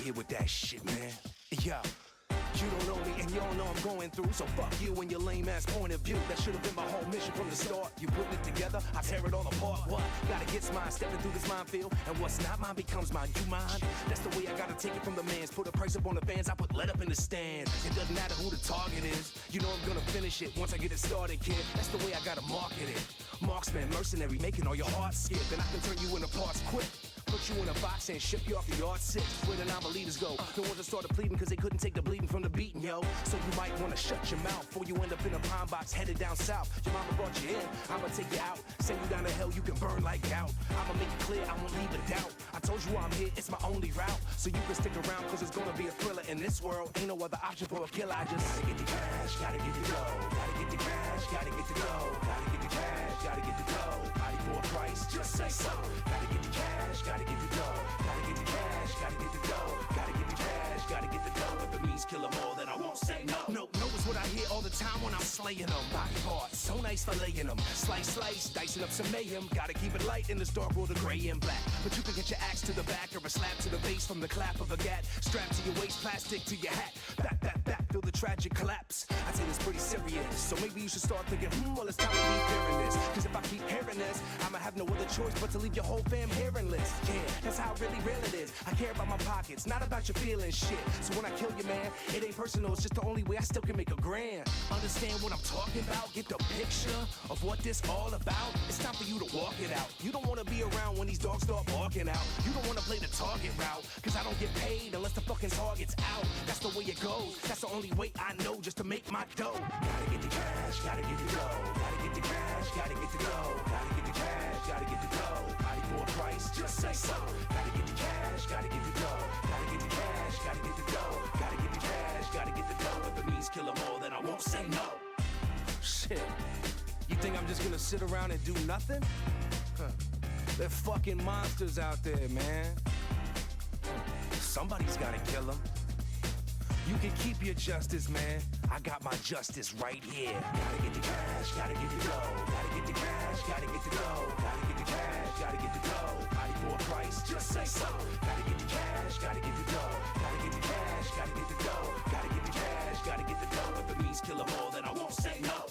here with that shit, man. Yo. You don't know me and you don't know I'm going through, so fuck you and your lame ass point of view. That should have been my whole mission from the start. You put it together, I tear it all apart. What? Gotta get mine, stepping through this minefield, and what's not mine becomes mine. You mine? That's the way I gotta take it from the mans. Put a price up on the fans, I put let up in the stand. It doesn't matter who the target is. You know I'm gonna finish it once I get it started, kid. That's the way I gotta market it. Marksman, mercenary, making all your hearts skip, and I can turn you into parts quick. Put you in a box and ship you off the yard 6, where the non-believers go. The ones that started pleading because they couldn't take the bleeding from the beating, yo. So you might want to shut your mouth before you end up in a pine box headed down south. Your mama brought you in, I'ma take you out. Send you down to hell, you can burn like gout. I'ma make it clear, I won't leave a doubt. I told you I'm here, it's my only route. So you can stick around because it's gonna be a thriller. In this world, ain't no other option for a killer. I just gotta get the cash, gotta get the dough. Gotta get the cash, gotta get the dough. Gotta get the cash, gotta get the dough. Body for a price, just say so. Gotta get the cash, gotta get the dough. Gotta get the cash, gotta get the dough. Gotta get the cash, gotta get the dough. If it means kill 'em all, then I won't say no. No is what I hear all the time when I'm slaying them. Body parts, so nice for laying them. Slice, dicing up some mayhem. Gotta keep it light in this dark world of gray and black. But you can get your axe to the back or a slap to the face from the clap of a gat. Strapped to your waist, plastic to your hat. Back, feel the tragic collapse. I say this pretty serious, so maybe you should start thinking, well, it's time to be hearing this. Cause if I keep hearing this, I'ma have no other choice but to leave your whole fam hearingless. Yeah, that's how really real it is. I care about my pockets, not about your feelings, shit. So when I kill you, man, it ain't personal, it's just the only way I still can make a grand. Understand what I'm talking about? Get the picture of what this all about? It's time for you to walk it out. You don't wanna be around when these dogs start barking out. You don't wanna play the target route, cause I don't get paid unless the fucking target's out. That's the way it goes, that's the only way I know just to make my dough. Gotta get the cash, gotta get the dough. Gotta get the cash, gotta get the dough. Gotta get the cash, gotta get the dough. Body for a price, just say so. Gotta get the cash, gotta get the dough. Gotta get the cash, gotta get the dough. Gotta get the cash, gotta get the dough. If it means kill 'em all, then I won't say no. Shit, you think I'm just gonna sit around and do nothing? Huh. They're fucking monsters out there, man. Somebody's gotta kill them. You can keep your justice, man. I got my justice right here. Gotta get the cash, gotta get the dough. Gotta get the cash, gotta get the dough. Gotta get the cash, gotta get the dough. Body for a price, just say so. Gotta get the cash, gotta get the dough. Gotta get the cash, gotta get the dough. Gotta get the cash, gotta get the dough. If it means kill 'em all, then I won't say no.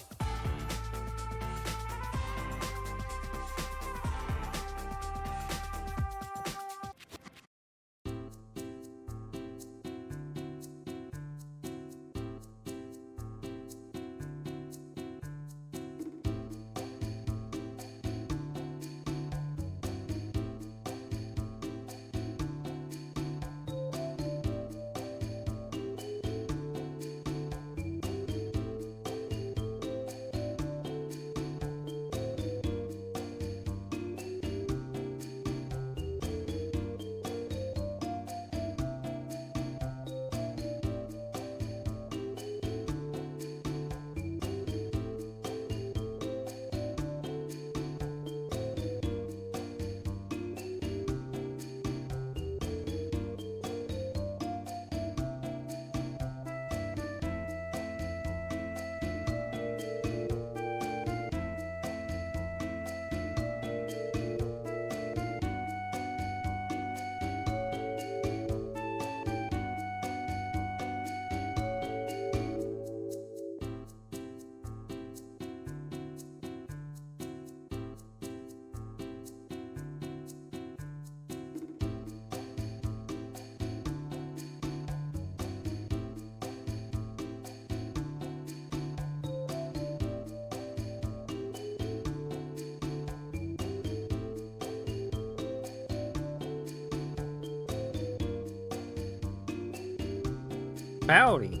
Howdy.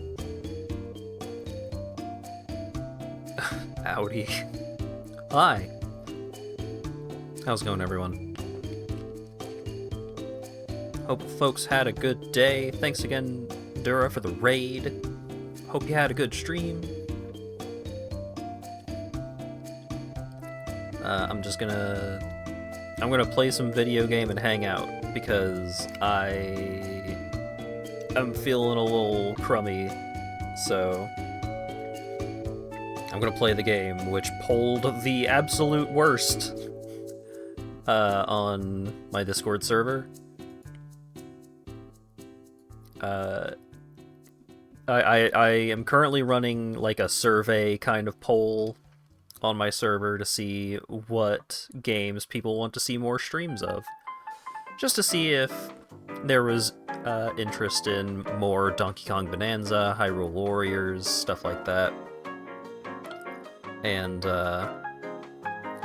Howdy. Hi. How's it going, everyone? Hope folks had a good day. Thanks again, Dura, for the raid. Hope you had a good stream. I'm gonna play some video game and hang out because I'm feeling a little crummy, so I'm gonna play the game, which polled the absolute worst on my Discord server. I am currently running like a survey kind of poll on my server to see what games people want to see more streams of. Just to see if there was interest in more Donkey Kong Bonanza, Hyrule Warriors, stuff like that. And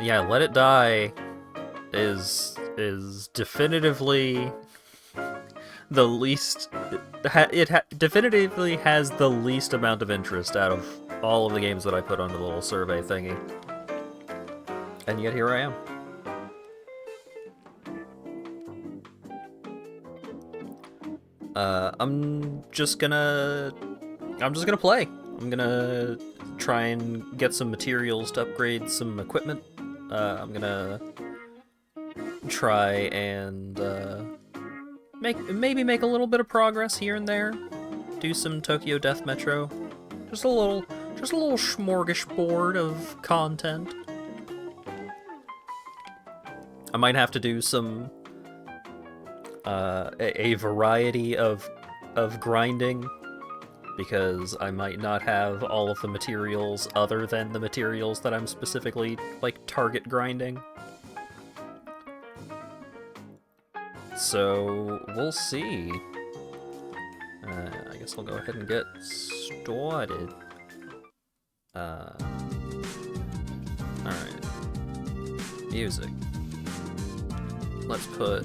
yeah, Let It Die is definitively the least. It definitively has the least amount of interest out of all of the games that I put on the little survey thingy. And yet here I am. I'm just gonna play. I'm gonna try and get some materials to upgrade some equipment. I'm gonna try and maybe make a little bit of progress here and there. Do some Tokyo Death Metro. Just a little smorgasbord of content. I might have to do some a variety of grinding, because I might not have all of the materials other than the materials that I'm specifically like target grinding. So we'll see. I guess I'll go ahead and get started. Alright. Music. Let's put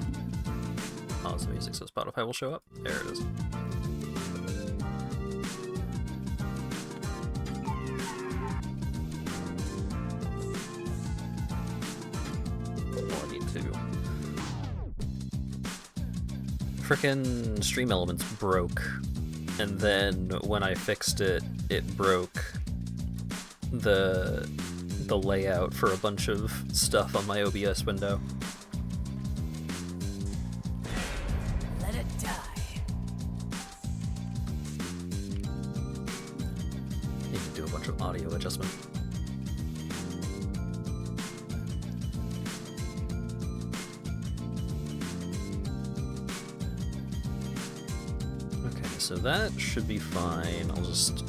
some music so Spotify will show up. There it is. Oh, I need to. Frickin' Stream Elements broke, and then when I fixed it, it broke the layout for a bunch of stuff on my OBS window. Let it die. Need to do a bunch of audio adjustment. Okay, so that should be fine. I'll just...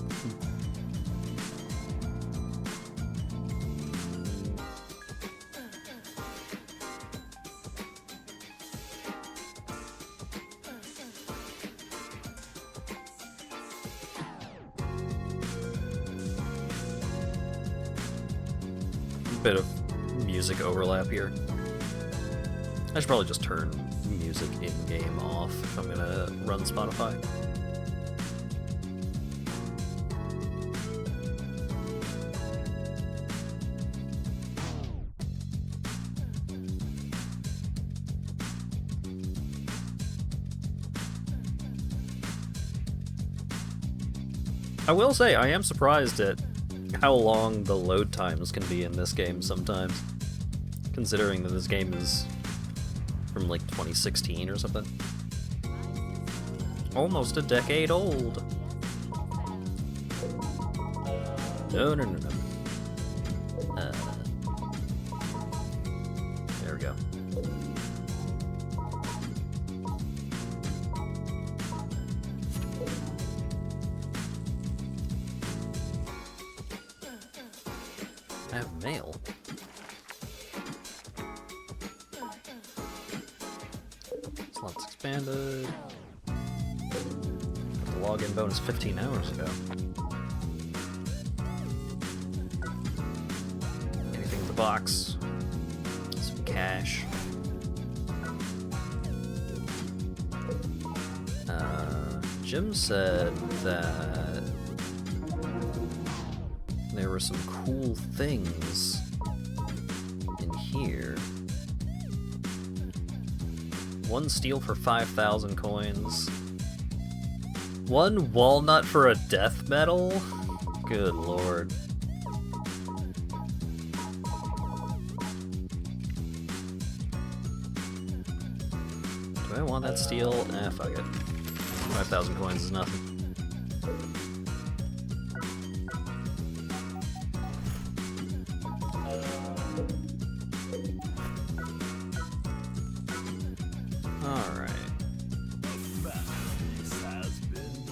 bit of music overlap here. I should probably just turn music in-game off if I'm gonna run Spotify. I will say, I am surprised at how long the load times can be in this game sometimes, considering that this game is from like 2016 or something. Almost a decade old. No. There we go. I have mail. Slots expanded. The login bonus 15 hours ago. Anything in the box? Some cash. Jim said that there were some cool things in here. One steel for 5,000 coins. One walnut for a death medal? Good lord. Do I want that steel? Fuck it. 5,000 coins is nothing.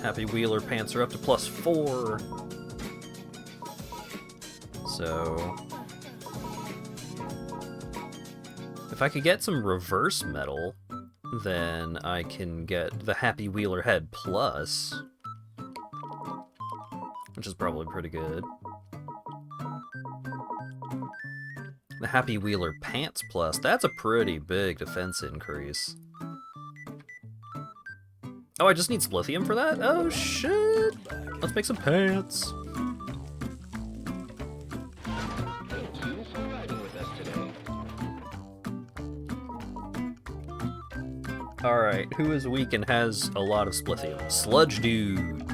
Happy Wheeler pants are up to +4. So... if I could get some reverse metal, then I can get the Happy Wheeler head plus, which is probably pretty good. The Happy Wheeler pants plus, that's a pretty big defense increase. Oh, I just need Splithium for that? Oh shit! Let's make some pants! Alright, who is weak and has a lot of Splithium? Sludge Dude!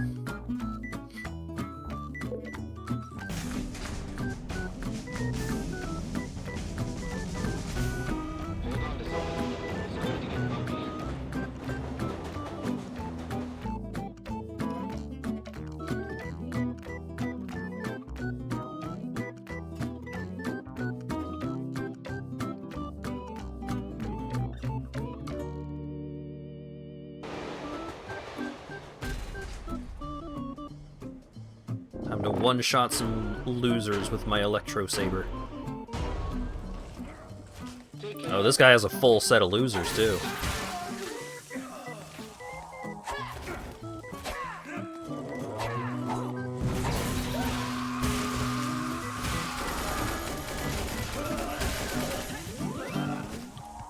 Time to one-shot some losers with my Electro Saber. Oh, this guy has a full set of losers, too.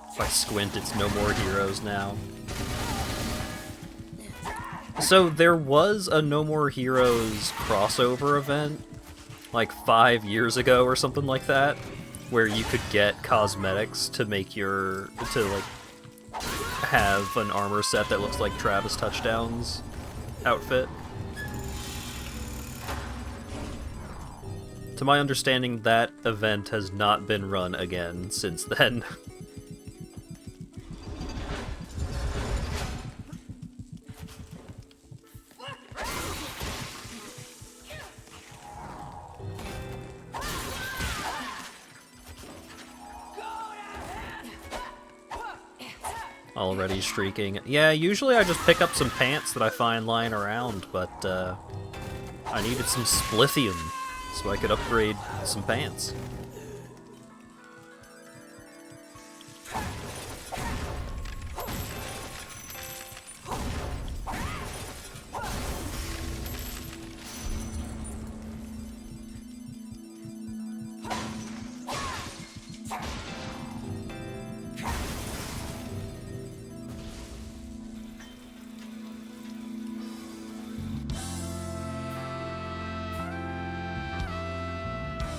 If I squint, it's no more heroes now. So there was a No More Heroes crossover event, like 5 years ago or something like that, where you could get cosmetics to make your, to like, have an armor set that looks like Travis Touchdown's outfit. To my understanding, that event has not been run again since then. Already streaking. Yeah, usually I just pick up some pants that I find lying around, but I needed some Splithium so I could upgrade some pants.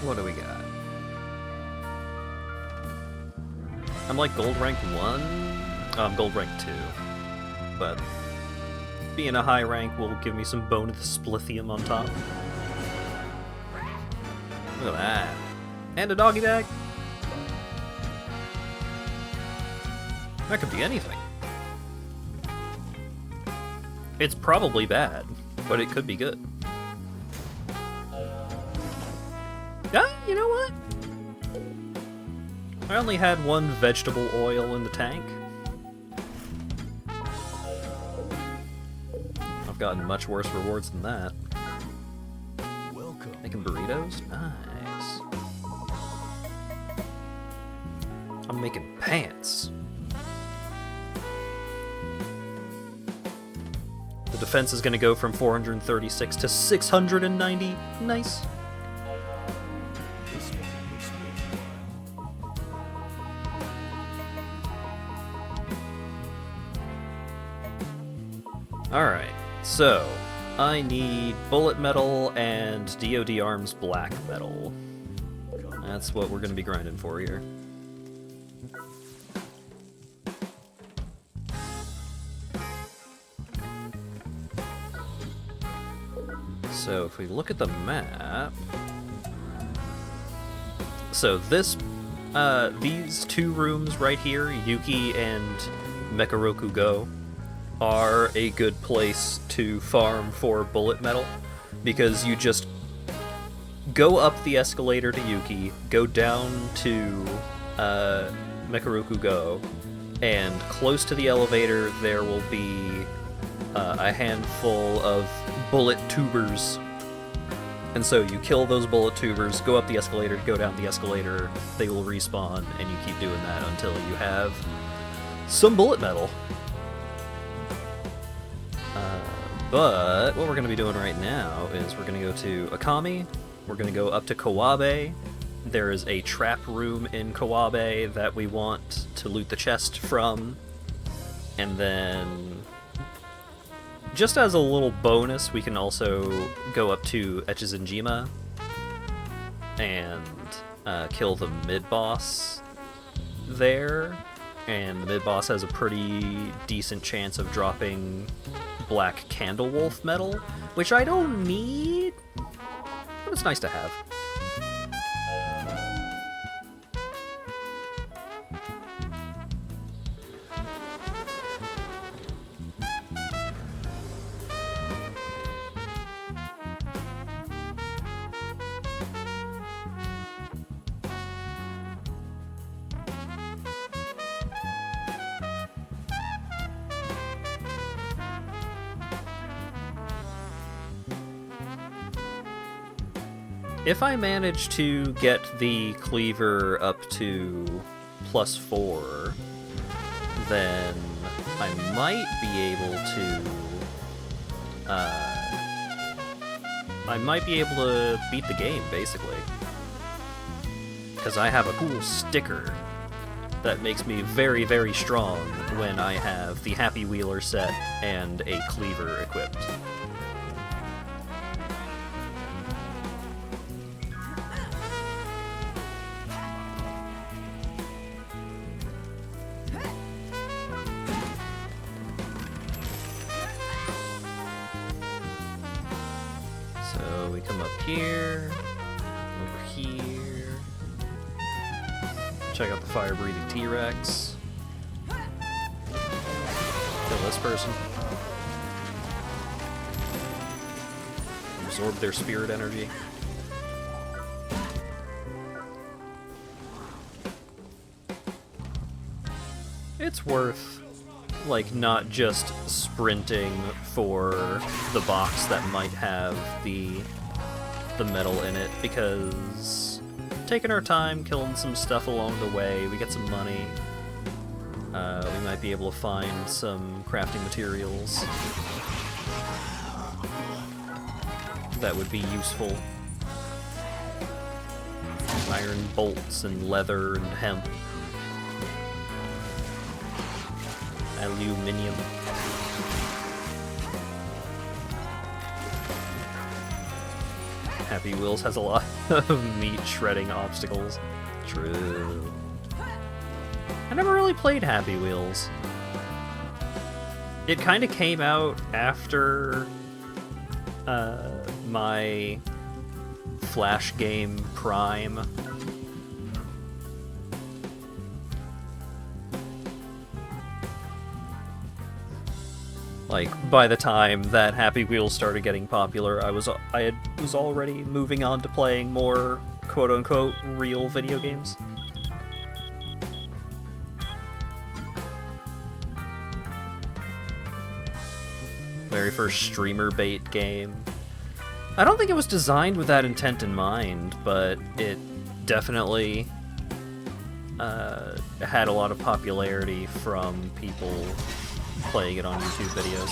What do we got? I'm like gold rank 1? Oh, I'm gold rank 2. But being a high rank will give me some bonus Splithium on top. Look at that. And a doggy bag. That could be anything. It's probably bad, but it could be good. Ah, you know what? I only had one vegetable oil in the tank. I've gotten much worse rewards than that. Welcome. Making burritos? Nice. I'm making pants. The defense is going to go from 436 to 690. Nice. Alright, so I need bullet metal and DoD Arms black metal. That's what we're going to be grinding for here. So if we look at the map... So this, these two rooms right here, Yuki and Mekaroku Go, are a good place to farm for bullet metal, because you just go up the escalator to Yuki, go down to Mekaroku Go, and close to the elevator there will be a handful of bullet tubers. And so you kill those bullet tubers, go up the escalator, go down the escalator, they will respawn, and you keep doing that until you have some bullet metal. But what we're going to be doing right now is we're going to go to Akami, we're going to go up to Kawabe. There is a trap room in Kawabe that we want to loot the chest from, and then just as a little bonus, we can also go up to Echizenjima and kill the mid-boss there. And the mid-boss has a pretty decent chance of dropping black Candlewolf metal, which I don't need, but it's nice to have. If I manage to get the cleaver up to +4, then I might be able to beat the game, basically. Because I have a cool sticker that makes me very, very strong when I have the Happy Wheeler set and a cleaver equipped. So we come up here, over here, check out the fire-breathing T-Rex, kill this person, absorb their spirit energy. It's worth, like, not just sprinting for the box that might have the metal in it, because taking our time, killing some stuff along the way, we get some money, we might be able to find some crafting materials that would be useful. Iron bolts and leather and hemp. Aluminium. Happy Wheels has a lot of meat shredding obstacles. True. I never really played Happy Wheels. It kind of came out after my Flash game Prime. Like, by the time that Happy Wheels started getting popular, I was already moving on to playing more quote-unquote real video games. Very first streamer bait game. I don't think it was designed with that intent in mind, but it definitely had a lot of popularity from people playing it on YouTube videos.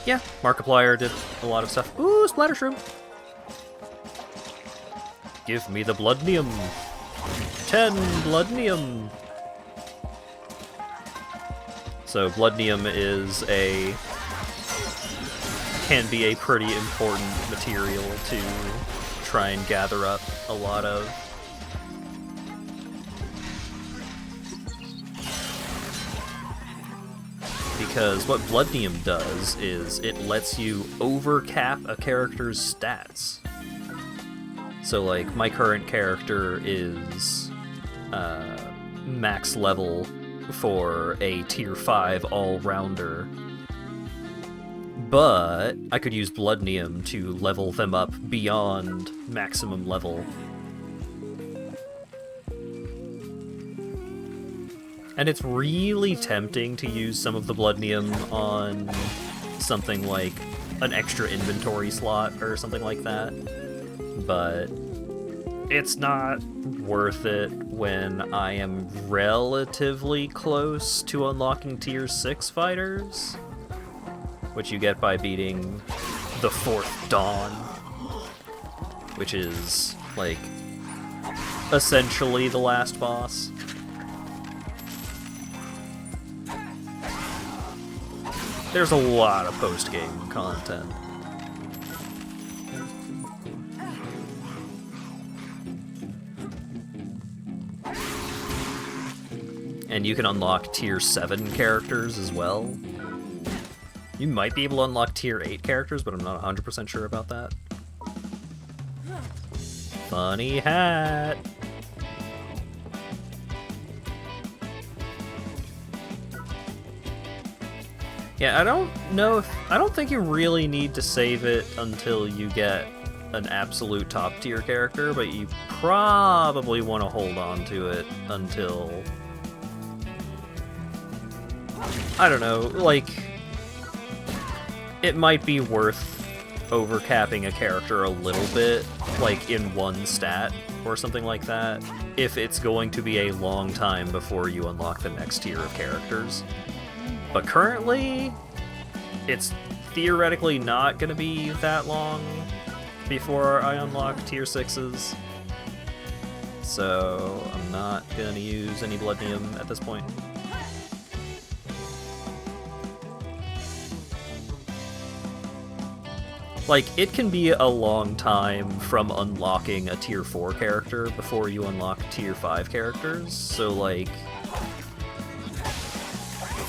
Yeah, Markiplier did a lot of stuff. Ooh, Splatter Shroom! Give me the Bloodnium! 10 Bloodnium! So Bloodnium can be a pretty important material to try and gather up a lot of. Because what Bloodnium does is it lets you overcap a character's stats. So, like, my current character is max level for a tier 5 all-rounder, but I could use Bloodnium to level them up beyond maximum level And it's really tempting to use some of the Bloodnium on something like an extra inventory slot or something like that. But it's not worth it when I am relatively close to unlocking tier 6 fighters, which you get by beating the 4th Dawn, which is, like, essentially the last boss. There's a lot of post-game content. And you can unlock tier 7 characters as well. You might be able to unlock tier 8 characters, but I'm not 100% sure about that. Funny hat! Yeah, I don't think you really need to save it until you get an absolute top tier character, but you probably want to hold on to it until, I don't know, like, it might be worth overcapping a character a little bit, like in one stat or something like that, if it's going to be a long time before you unlock the next tier of characters. But currently, it's theoretically not going to be that long before I unlock tier 6s. So I'm not going to use any Bloodnium at this point. Like, it can be a long time from unlocking a tier 4 character before you unlock tier 5 characters, so like,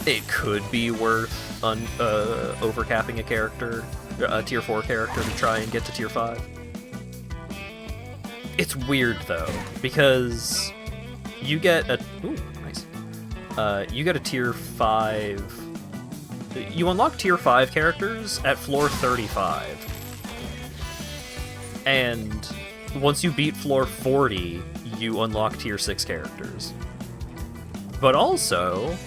it could be worth overcapping a character, a tier 4 character, to try and get to tier 5. It's weird though, because you get a you get a tier 5. You unlock tier 5 characters at floor 35. And once you beat floor 40, you unlock tier 6 characters. But also,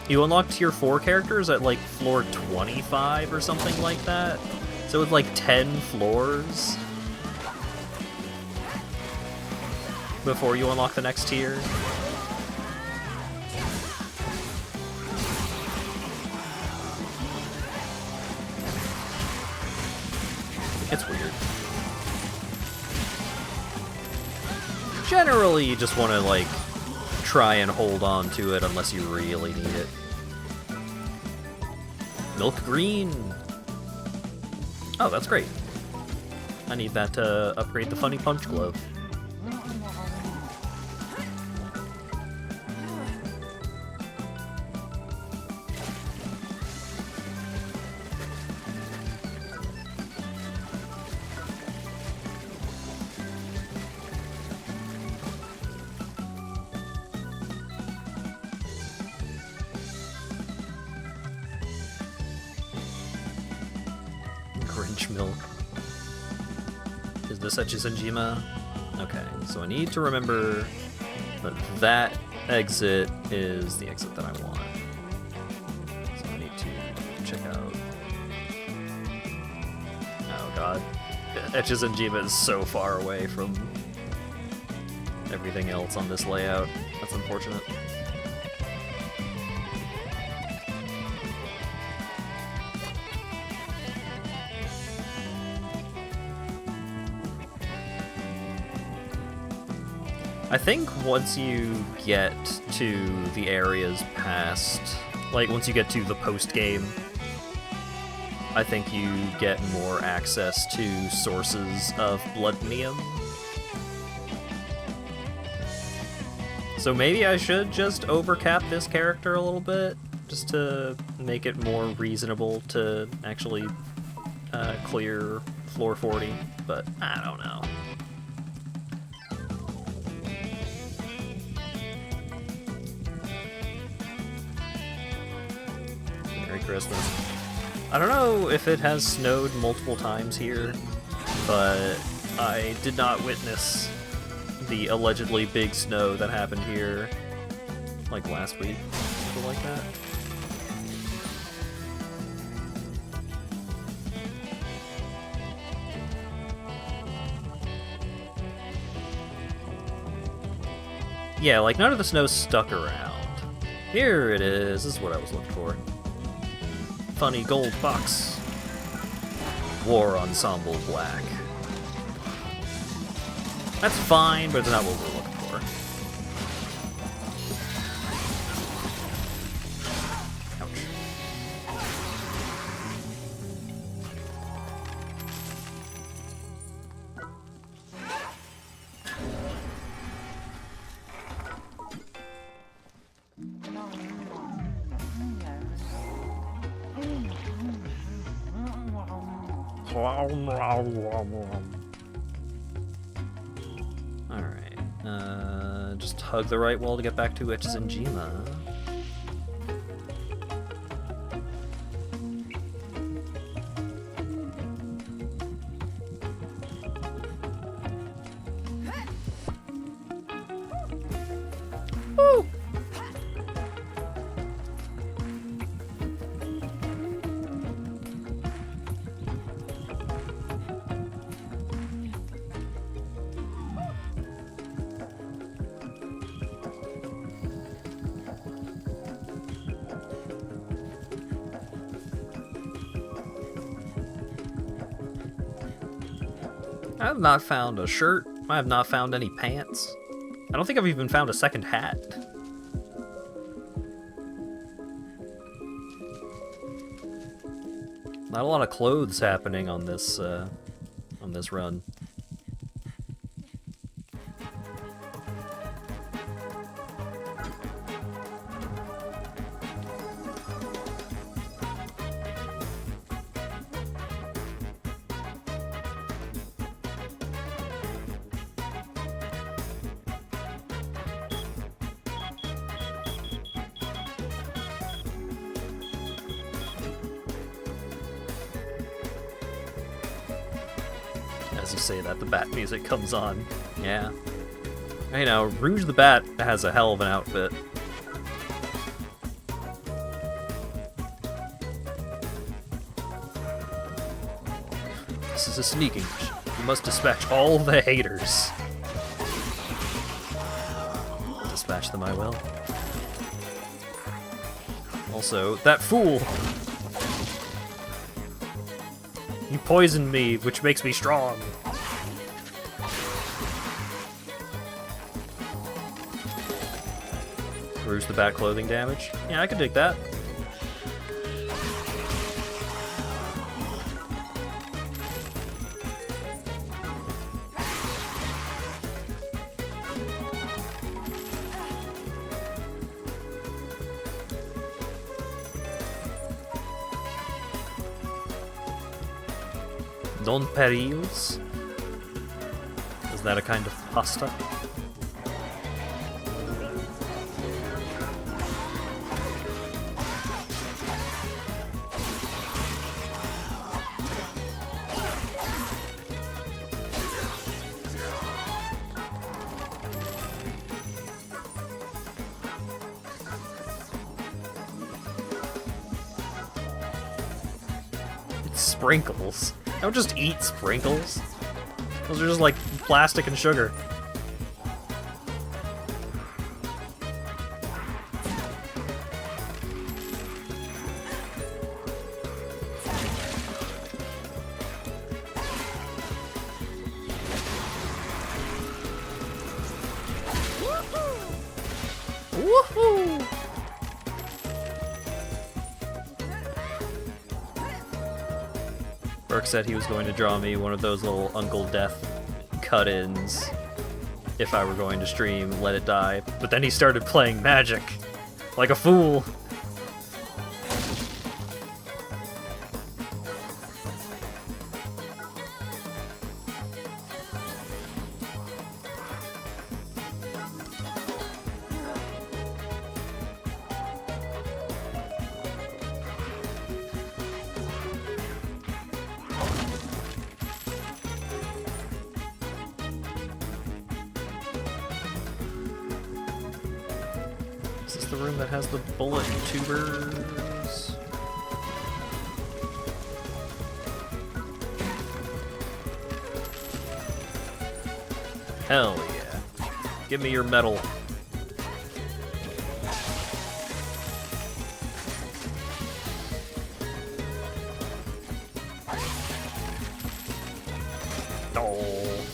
you unlock tier 4 characters at like floor 25 or something like that. So it's like 10 floors before you unlock the next tier. It's weird. Generally, you just want to, like, try and hold on to it unless you really need it. Milk green! Oh, that's great. I need that to upgrade the Funny Punch Glove. Milk. Is this at Chisenjima? Okay, so I need to remember that that exit is the exit that I want. So I need to check out... Oh god. Chisenjima is so far away from everything else on this layout. That's unfortunate. I think once you get to the areas past, like once you get to the post-game, I think you get more access to sources of Bloodnium. So maybe I should just overcap this character a little bit, just to make it more reasonable to actually clear floor 40, but I don't know. Christmas. I don't know if it has snowed multiple times here, but I did not witness the allegedly big snow that happened here like last week, something like that. Yeah, like none of the snow stuck around. Here it is. This is what I was looking for. Funny gold box. War Ensemble Black. That's fine, but it's not what we're looking for. Alright, just hug the right wall to get back to Zenjima. Woo! I have not found a shirt. I have not found any pants. I don't think I've even found a second hat. Not a lot of clothes happening on this run. As you say that, the bat music comes on. Yeah. You know, Rouge the Bat has a hell of an outfit. This is a sneaking mission. You must dispatch all the haters. Dispatch them I will. Also, that fool! He poisoned me, which makes me strong. Rouge the Bat clothing damage. Yeah, I could dig that. Don Perils? Is that a kind of pasta? It's sprinkles. Don't just eat sprinkles. Those are just like plastic and sugar. Woohoo! Burke said he was going to draw me one of those little Uncle Death cut-ins if I were going to stream Let It Die, but then he started playing Magic like a fool. Is this the room that has the bullet tubers? Hell yeah. Give me your metal. Oh.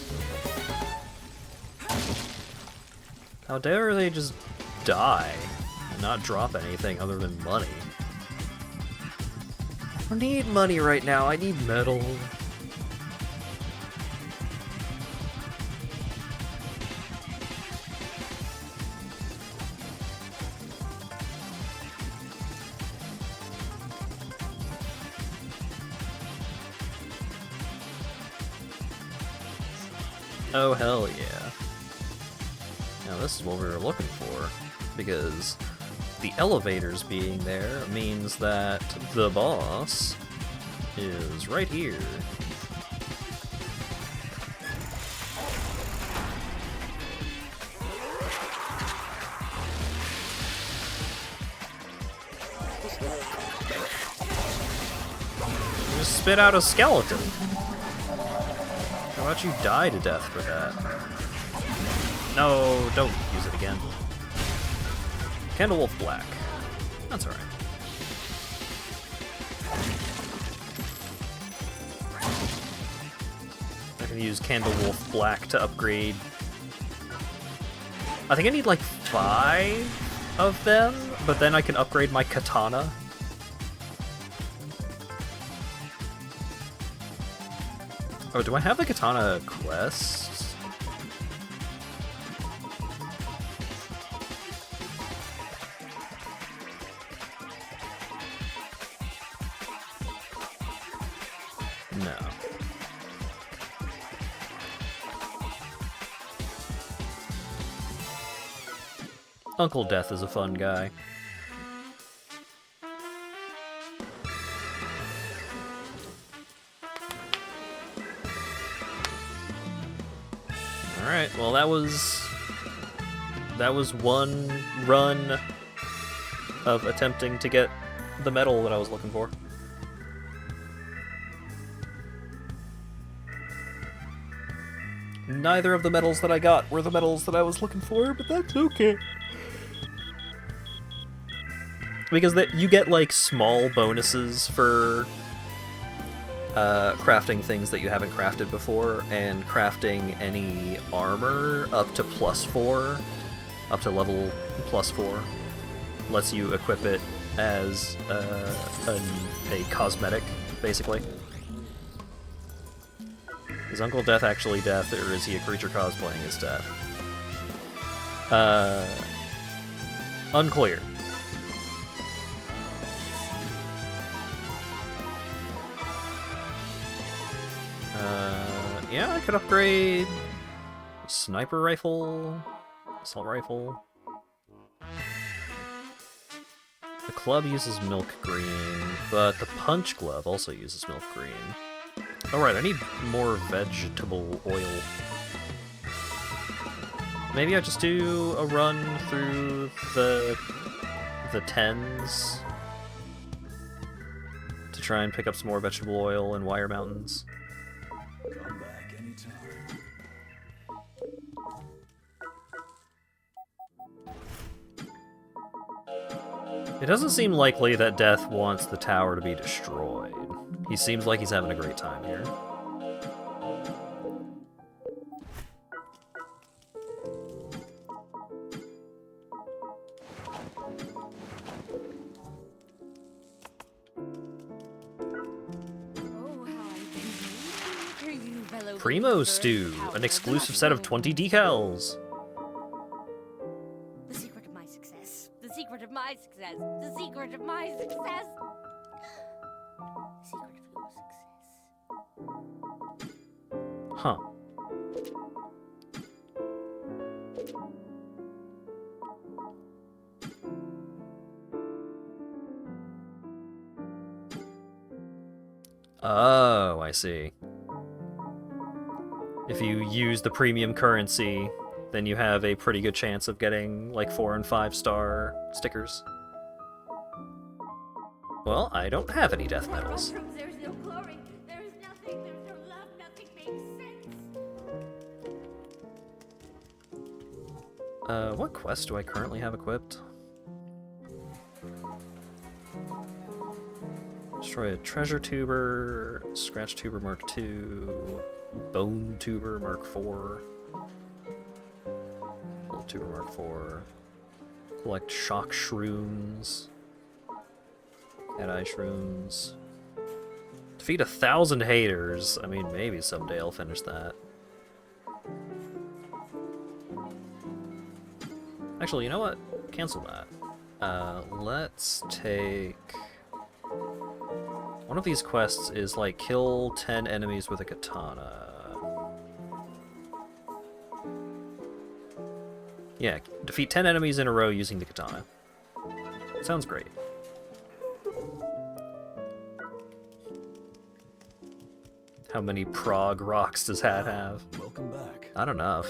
How dare they just die and not drop anything other than money? I don't need money right now, I need metal. Oh, hell yeah. Now this is what we were looking for, because the elevators being there means that the boss is right here. Just spit out a skeleton. How about you die to death for that? No, don't use it again. Candlewolf Black. That's alright. I can use Candlewolf Black to upgrade. I think I need like 5 of them, but then I can upgrade my katana. Oh, do I have the katana quest? No. Uncle Death is a fun guy. Alright, well that was one run of attempting to get the medal that I was looking for. Neither of the medals that I got were the medals that I was looking for, but that's okay. Because you get like small bonuses for crafting things that you haven't crafted before, and crafting any armor up to +4, up to level +4, lets you equip it as a cosmetic, basically. Is Uncle Death actually Death, or is he a creature cosplaying as Death? Unclear. Yeah, I could upgrade sniper rifle, assault rifle. The club uses milk green, but the punch glove also uses milk green. Alright, I need more vegetable oil. Maybe I just do a run through the 10s to try and pick up some more vegetable oil in Wire Mountains. Come back anytime. It doesn't seem likely that Death wants the tower to be destroyed. He seems like he's having a great time here. Primo Stew, an exclusive set of 20 decals. The secret of my success. The secret of my success. The secret of my success. The secret of your success. Huh. Oh, I see. If you use the premium currency, then you have a pretty good chance of getting like 4 and 5 star stickers. Well, I don't have any death medals. There's no glory. There's nothing. There's no love. Nothing makes sense. What quest do I currently have equipped? Destroy a treasure tuber, scratch tuber Mark II, bone tuber Mark IV, gold tuber Mark IV, collect shock shrooms, cat-eye shrooms, defeat 1,000 haters. I mean, maybe someday I'll finish that. Actually, you know what? Cancel that. Let's take... One of these quests is like kill 10 enemies with a katana. Yeah, defeat 10 enemies in a row using the katana. Sounds great. How many prog rocks does Hat have? Welcome back. Not enough.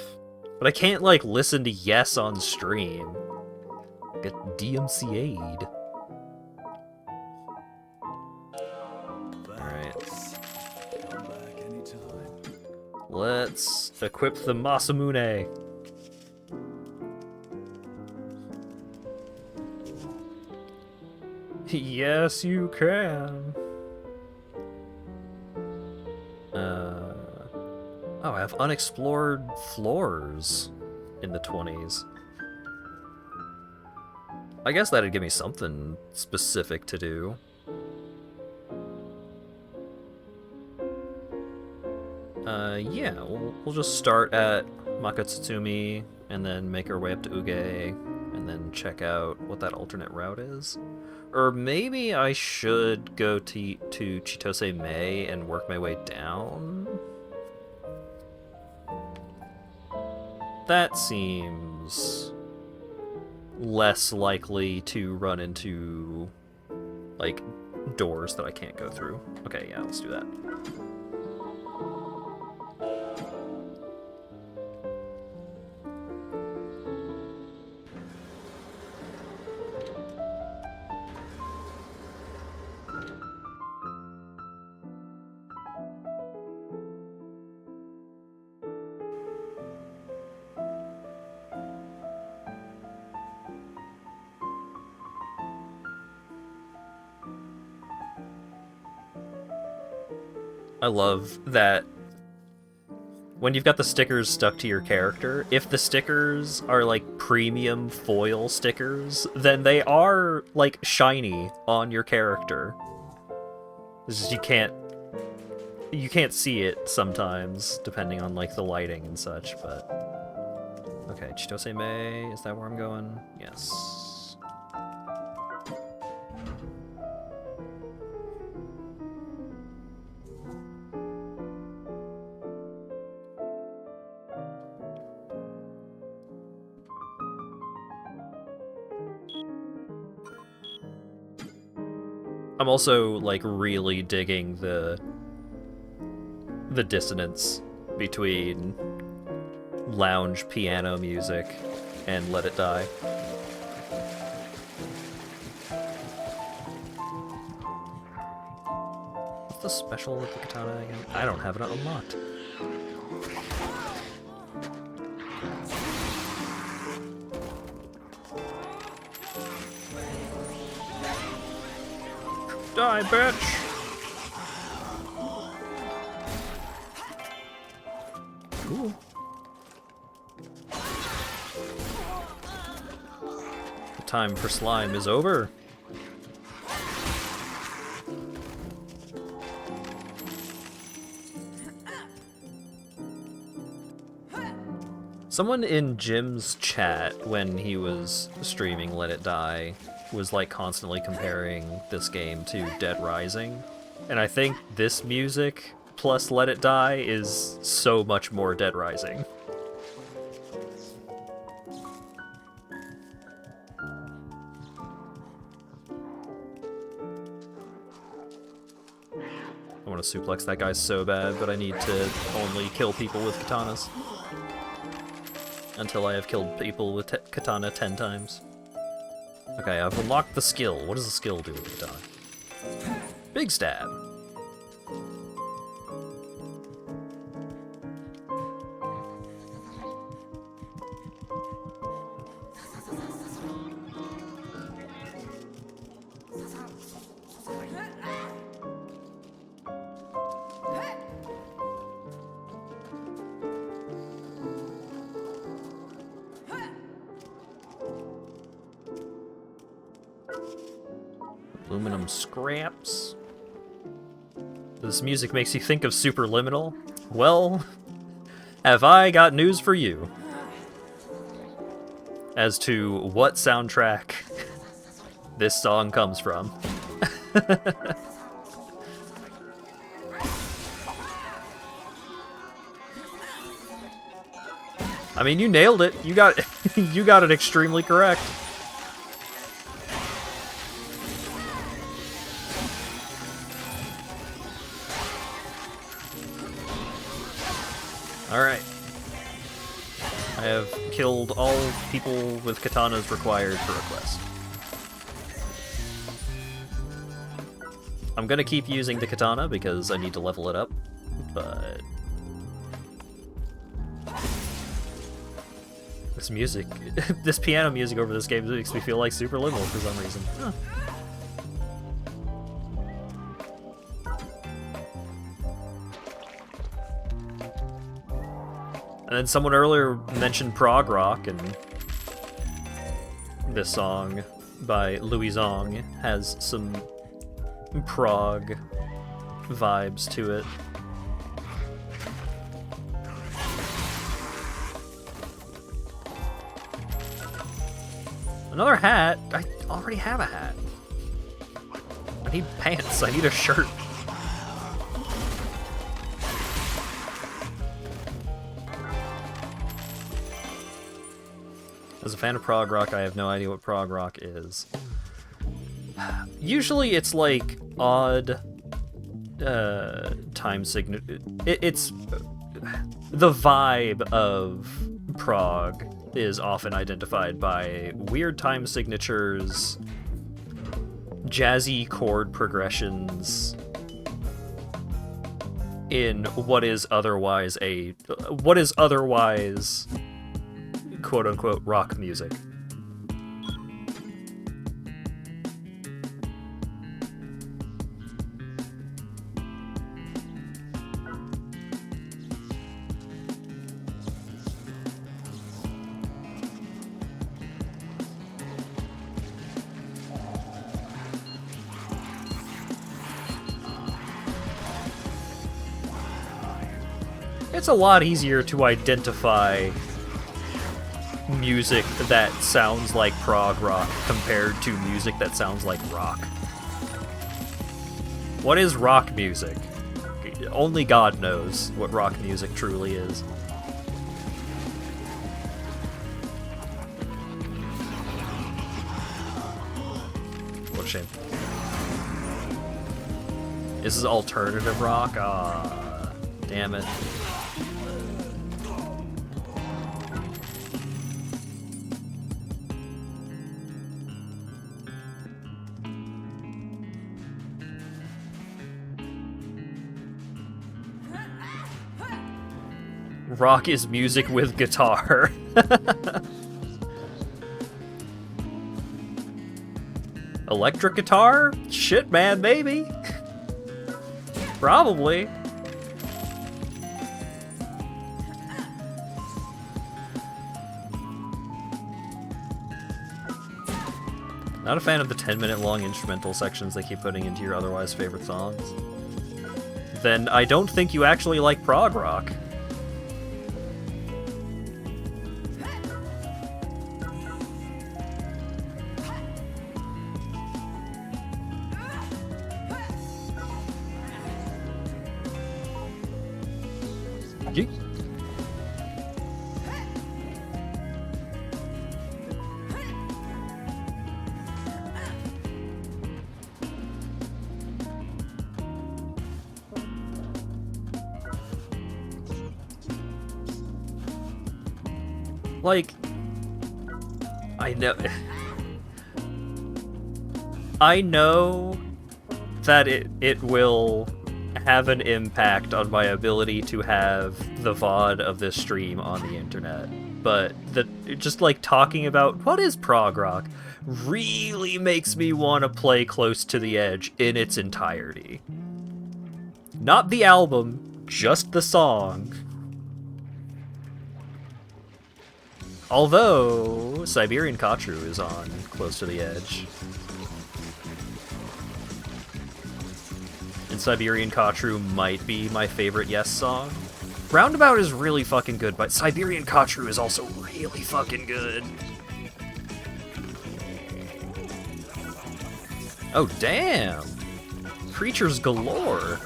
But I can't like listen to Yes on stream. Get DMCA'd. Come back anytime. Let's equip the Masamune. Yes, you can. Oh, I have unexplored floors in the 20s. I guess that'd give me something specific to do. Yeah, we'll just start at Makatsutsumi and then make our way up to Uge and then check out what that alternate route is. Or maybe I should go to Chitose Mei and work my way down? That seems less likely to run into, like, doors that I can't go through. Okay, yeah, let's do that. I love that when you've got the stickers stuck to your character, if the stickers are like premium foil stickers, then they are like shiny on your character. It's just you can't see it sometimes, depending on like the lighting and such, but okay, Chitose Mei, is that where I'm going? Yes. I'm also like really digging the dissonance between lounge piano music and Let It Die. What's the special with the katana again? I don't have it unlocked. Die, bitch! Ooh. The time for slime is over. Someone in Jim's chat when he was streaming Let It Die was like constantly comparing this game to Dead Rising, and I think this music plus Let It Die is so much more Dead Rising. I want to suplex that guy so bad, but I need to only kill people with katanas. until I have killed people with katana 10 times. Okay, I've unlocked the skill. What does the skill do with katana? Big stab. Aluminum scraps. This music makes you think of Superliminal? Well, have I got news for you as to what soundtrack this song comes from. I mean, you nailed it. You got you got it extremely correct. Alright. I have killed all people with katanas required for a quest. I'm gonna keep using the katana because I need to level it up, but... this music, this piano music over this game makes me feel like Superliminal for some reason. Huh. And then someone earlier mentioned prog rock, and this song by Louis Zong has some prog vibes to it. Another hat? I already have a hat. I need pants. I need a shirt. As a fan of prog rock, I have no idea what prog rock is. Usually it's like odd time signature. It's the vibe of prog is often identified by weird time signatures, jazzy chord progressions in what is otherwise quote-unquote rock music. It's a lot easier to identify music that sounds like prog rock compared to music that sounds like rock. What is rock music? Only God knows what rock music truly is. What a shame. This is alternative rock? Ah, damn it. Rock is music with guitar. Electric guitar? Shit, man, maybe. Probably. Not a fan of the 10-minute long instrumental sections they keep putting into your otherwise favorite songs. Then I don't think you actually like prog rock. Yeet. like, I know... I know that it will have an impact on my ability to have the VOD of this stream on the internet, but just like talking about what is prog rock really makes me want to play Close to the Edge in its entirety. Not the album, just the song. Although Siberian Kotru is on Close to the Edge. And Siberian Kotru might be my favorite Yes song. Roundabout is really fucking good, but Siberian Kotru is also really fucking good. Oh, damn! Creatures galore!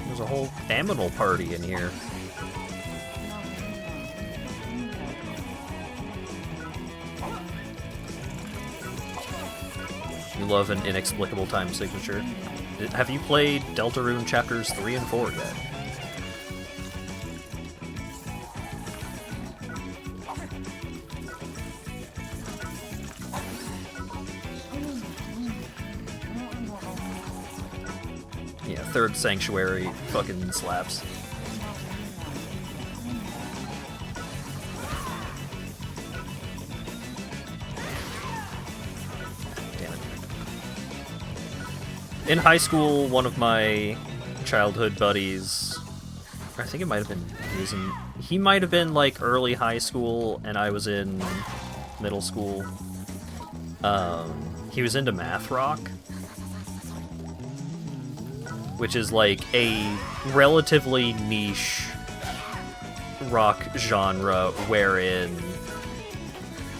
There's a whole aminal party in here. You love an inexplicable time signature. Have you played Deltarune Chapters 3 and 4 yet? Yeah, Third Sanctuary fucking slaps. In high school, one of my childhood buddies, I think it might have been, he might have been like early high school and I was in middle school. He was into math rock, which is like a relatively niche rock genre wherein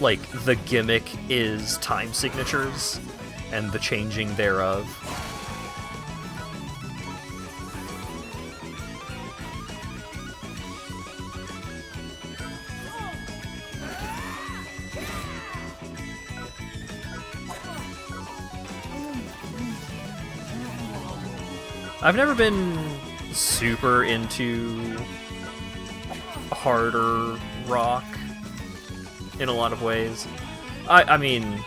like the gimmick is time signatures and the changing thereof. I've never been super into harder rock in a lot of ways. I mean,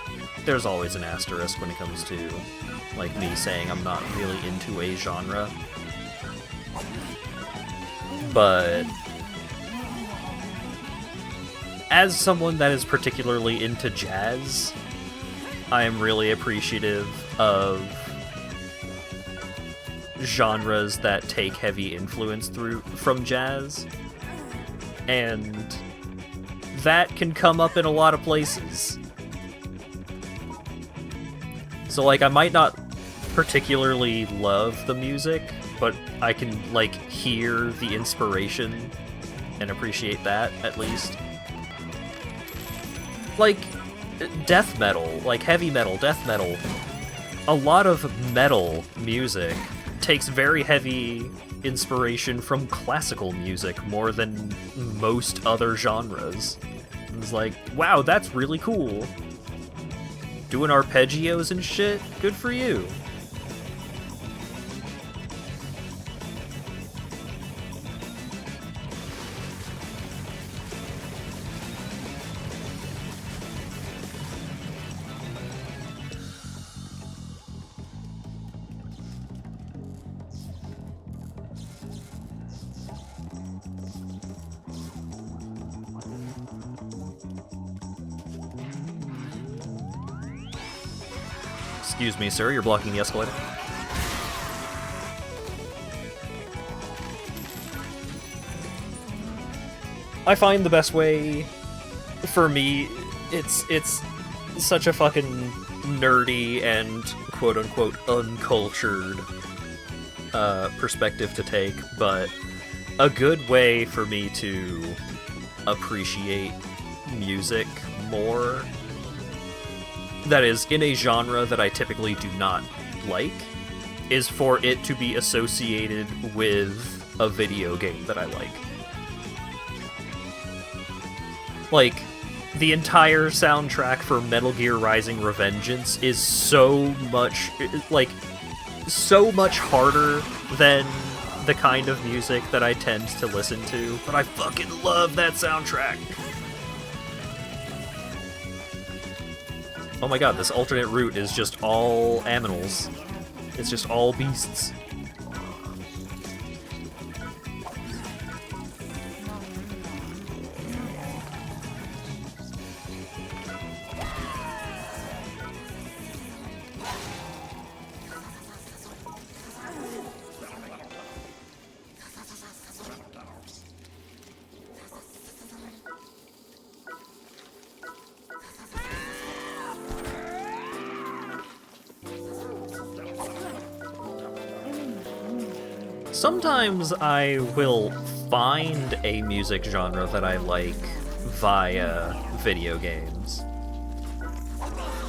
there's always an asterisk when it comes to like me saying I'm not really into a genre. But as someone that is particularly into jazz, I am really appreciative of genres that take heavy influence from jazz, and that can come up in a lot of places. So like I might not particularly love the music, but I can like hear the inspiration and appreciate that at least. Like death metal, like heavy metal, death metal, a lot of metal music takes very heavy inspiration from classical music more than most other genres. It's like, wow, that's really cool. Doing arpeggios and shit? Good for you. Excuse me, sir, you're blocking the escalator. I find the best way, for me, it's such a fucking nerdy and quote-unquote uncultured perspective to take, but a good way for me to appreciate music more that is in a genre that I typically do not like is for it to be associated with a video game that I like. Like, the entire soundtrack for Metal Gear Rising Revengeance is so much, like, so much harder than the kind of music that I tend to listen to, but I fucking love that soundtrack. Oh my god, this alternate route is just all aminals. It's just all beasts. Sometimes I will find a music genre that I like via video games.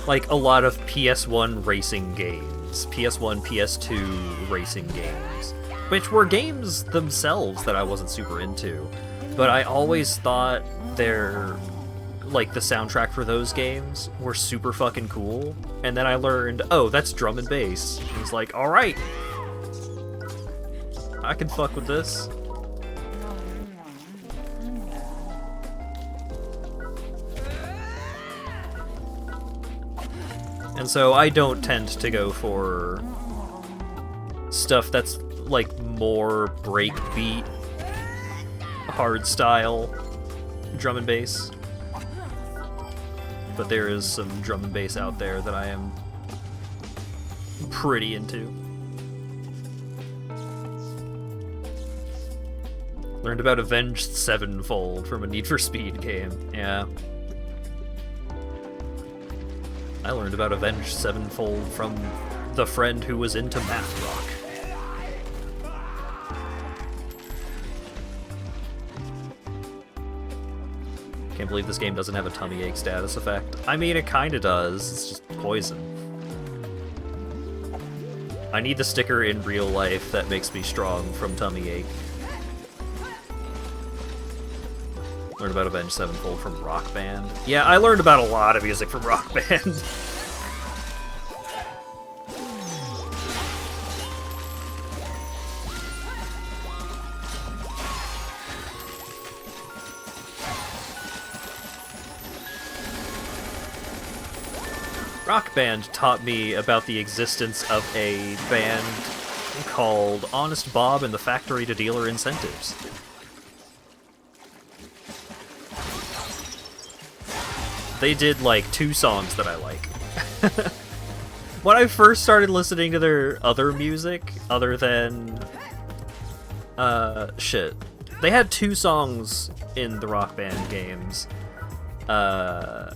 Like a lot of PS1 racing games, PS1, PS2 racing games, which were games themselves that I wasn't super into, but I always thought the soundtrack for those games were super fucking cool, and then I learned, oh, that's drum and bass. And I was like, alright, I can fuck with this. And so I don't tend to go for stuff that's like more breakbeat, hard style drum and bass. But there is some drum and bass out there that I am pretty into. Learned about Avenged Sevenfold from a Need for Speed game. Yeah. I learned about Avenged Sevenfold from the friend who was into math rock. Can't believe this game doesn't have a tummy ache status effect. I mean, it kinda does. It's just poison. I need the sticker in real life that makes me strong from tummy ache. Learned about Avenged Sevenfold from Rock Band. Yeah, I learned about a lot of music from Rock Band. Rock Band taught me about the existence of a band called Honest Bob and the Factory to Dealer Incentives. They did, like, 2 songs that I like. When I first started listening to their other music, other than... shit. They had 2 songs in the Rock Band games. Oh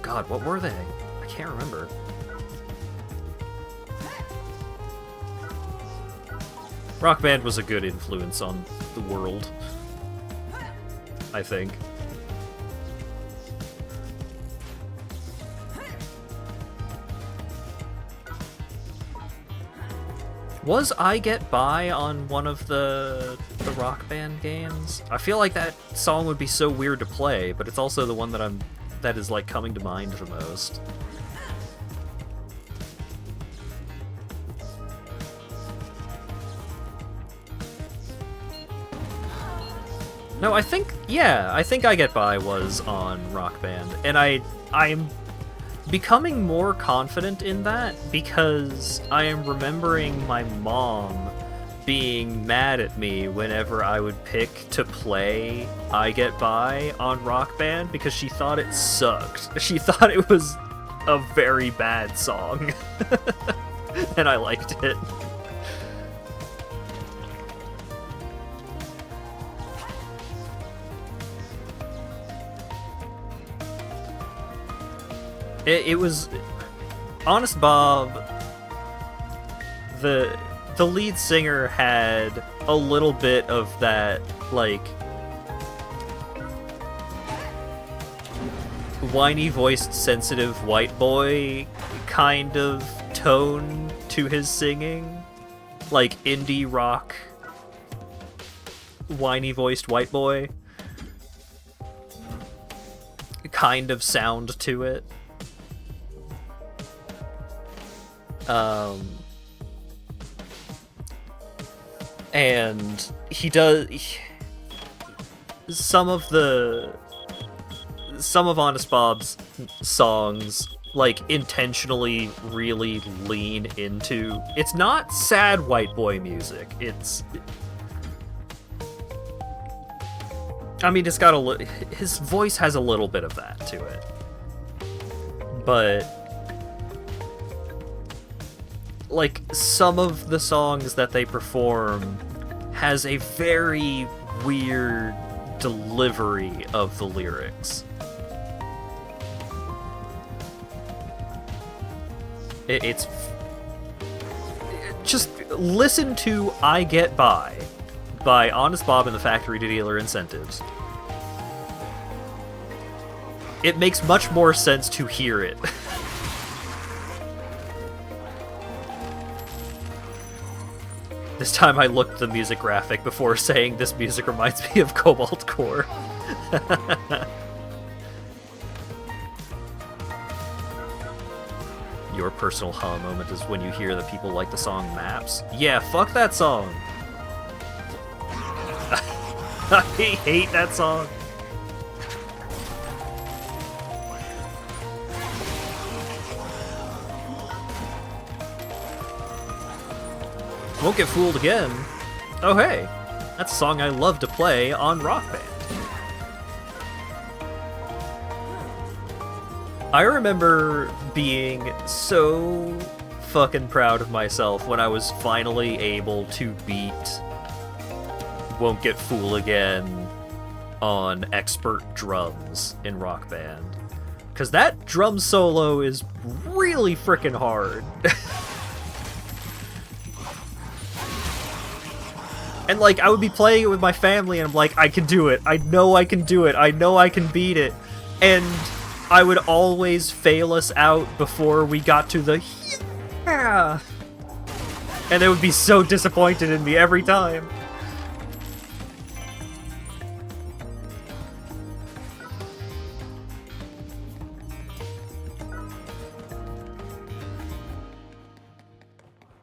god, what were they? I can't remember. Rock Band was a good influence on the world, I think. Was I Get By on one of the Rock Band games? I feel like that song would be so weird to play, but it's also the one that is like coming to mind the most. No, I think I Get By was on Rock Band, and I'm becoming more confident in that because I am remembering my mom being mad at me whenever I would pick to play I Get By on Rock Band because she thought it sucked. She thought it was a very bad song, and I liked it. It was Honest Bob. The lead singer had a little bit of that, like, whiny-voiced, sensitive white boy kind of tone to his singing. Like, indie rock, whiny-voiced white boy kind of sound to it. And he does some of Honest Bob's songs like intentionally really lean into, it's not sad white boy music, it's got his voice has a little bit of that to it, but like some of the songs that they perform has a very weird delivery of the lyrics. It's just listen to I Get By Honest Bob and the Factory Dealer Incentives. It makes much more sense to hear it. This time I looked at the music graphic before saying this music reminds me of Cobalt Core. Your personal huh moment is when you hear that people like the song Maps. Yeah, fuck that song. I hate that song. Won't Get Fooled Again. Oh hey, that's a song I love to play on Rock Band. I remember being so fucking proud of myself when I was finally able to beat Won't Get Fooled Again on expert drums in Rock Band. Because that drum solo is really freaking hard. And like, I would be playing it with my family and I'm like, I can do it. I know I can do it. I know I can beat it. And I would always fail us out before we got to the yeah. And they would be so disappointed in me every time.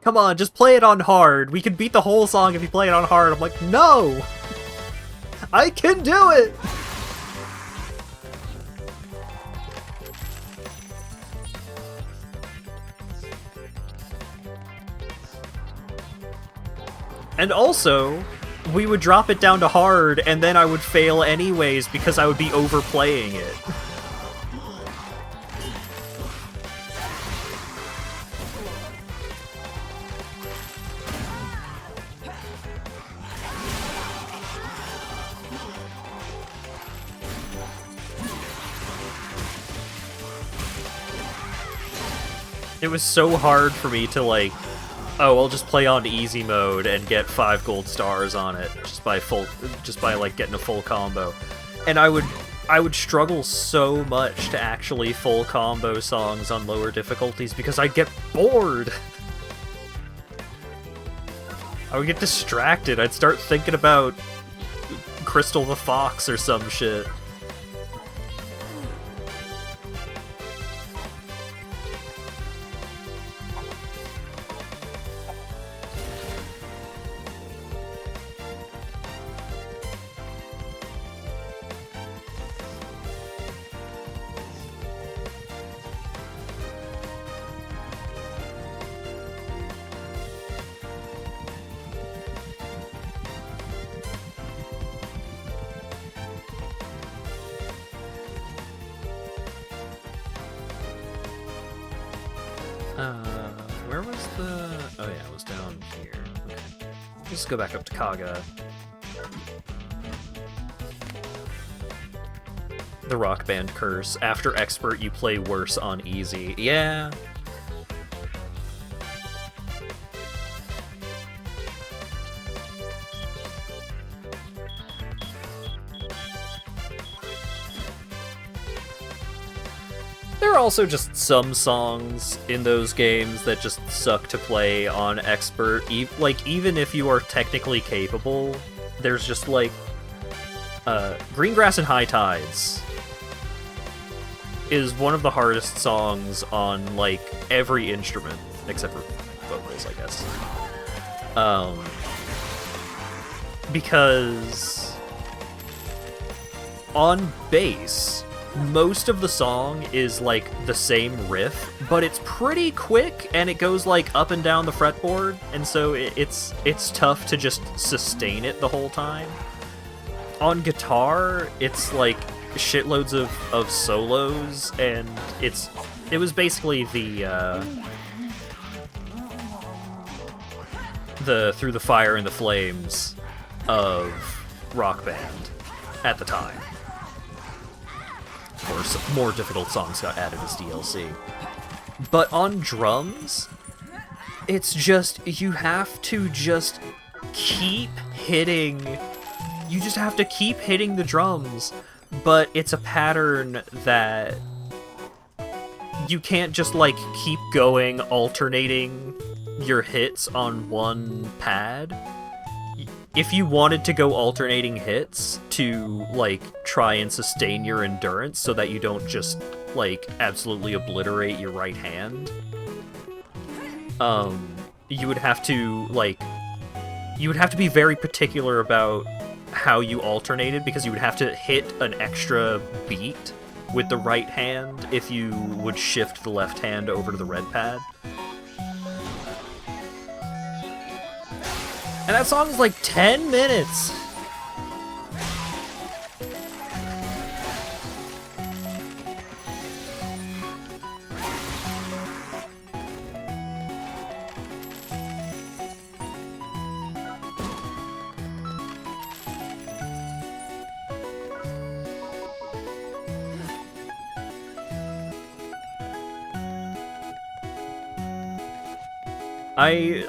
Come on, just play it on hard. We can beat the whole song if you play it on hard. I'm like, no! I can do it! And also, we would drop it down to hard, and then I would fail anyways because I would be overplaying it. It was so hard for me to like, oh, I'll just play on easy mode and get 5 gold stars on it just by like getting a full combo. And I would struggle so much to actually full combo songs on lower difficulties because I'd get bored. I would get distracted. I'd start thinking about Crystal the Fox or some shit. Where was the... Oh yeah, it was down here. Okay. Let's go back up to Kaga. The Rock Band curse. After expert, you play worse on easy. Yeah. There are also just some songs in those games that just suck to play on expert. Like, even if you are technically capable, there's just like... Greengrass and High Tides is one of the hardest songs on, like, every instrument. except for vocals, I guess. Because on bass, most of the song is like the same riff, but it's pretty quick and it goes like up and down the fretboard, and so it's tough to just sustain it the whole time. On guitar, it's like shitloads of solos, and it was basically the Through the Fire and the Flames of Rock Band at the time. Of course, more difficult songs got added as DLC. But on drums, it's just, you have to just keep hitting... You just have to keep hitting the drums, but it's a pattern that you can't just, like, keep going, alternating your hits on one pad. If you wanted to go alternating hits to, like, try and sustain your endurance so that you don't just, like, absolutely obliterate your right hand, you would have to, like, you would have to be very particular about how you alternated, because you would have to hit an extra beat with the right hand if you would shift the left hand over to the red pad. And that song is like 10 minutes!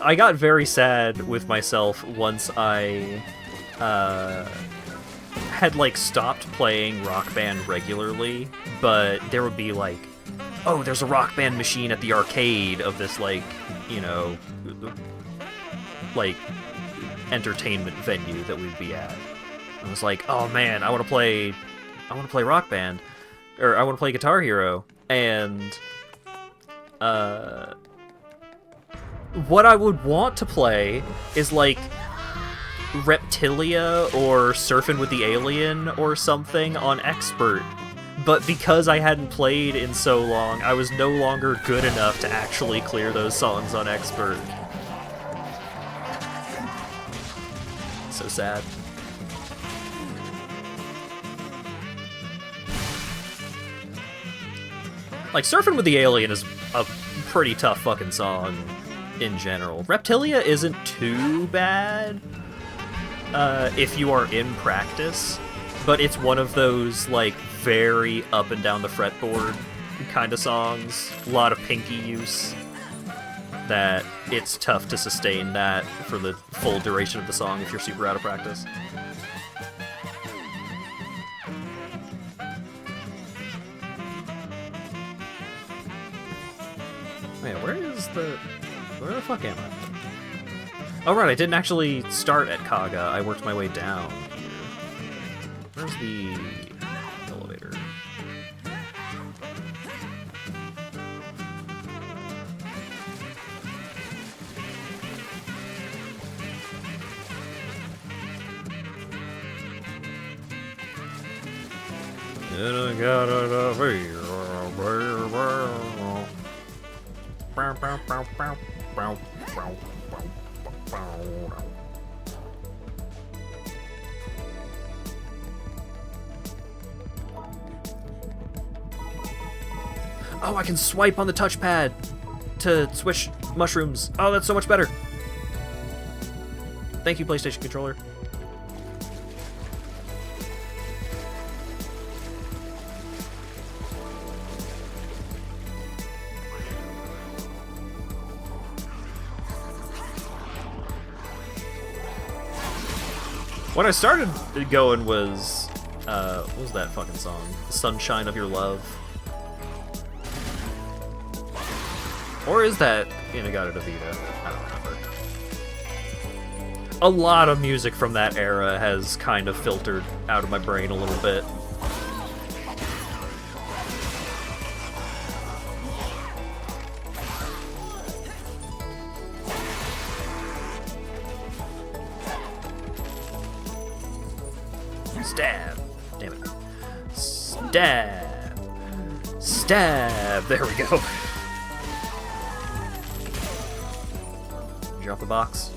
I got very sad with myself once I had, like, stopped playing Rock Band regularly, but there would be, like, oh, there's a Rock Band machine at the arcade of this, like, you know, like, entertainment venue that we'd be at. I was like, oh man, I want to play Rock Band, or I want to play Guitar Hero, and what I would want to play is, like, Reptilia or Surfin' with the Alien or something on Expert. But because I hadn't played in so long, I was no longer good enough to actually clear those songs on Expert. So sad. Like, Surfin' with the Alien is a pretty tough fucking song in general. Reptilia isn't too bad if you are in practice, but it's one of those, like, very up and down the fretboard kind of songs, a lot of pinky use, that it's tough to sustain that for the full duration of the song if you're super out of practice. Wait, where the fuck am I? Oh right, I didn't actually start at Kaga, I worked my way down here. Where's the elevator? And I got it Oh, I can swipe on the touchpad to switch mushrooms. Oh, that's so much better. Thank you, PlayStation controller. When I started going was, what was that fucking song? Sunshine of Your Love. Or is that In-A-Gadda-Da-Vida? I don't remember. A lot of music from that era has kind of filtered out of my brain a little bit. Stab. Damn it. Stab. Stab. There we go. Drop the box.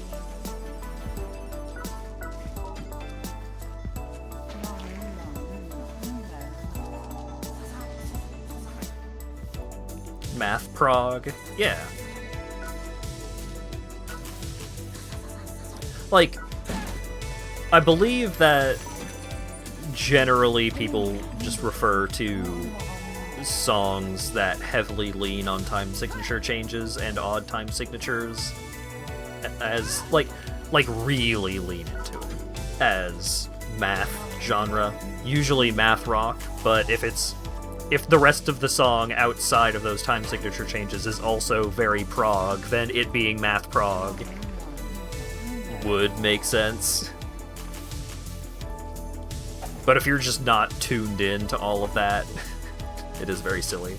Math prog. Yeah. Like, I believe that generally people just refer to songs that heavily lean on time signature changes and odd time signatures as, like really lean into it as math genre. Usually math rock, but if the rest of the song outside of those time signature changes is also very prog, then it being math prog would make sense. But if you're just not tuned in to all of that, it is very silly.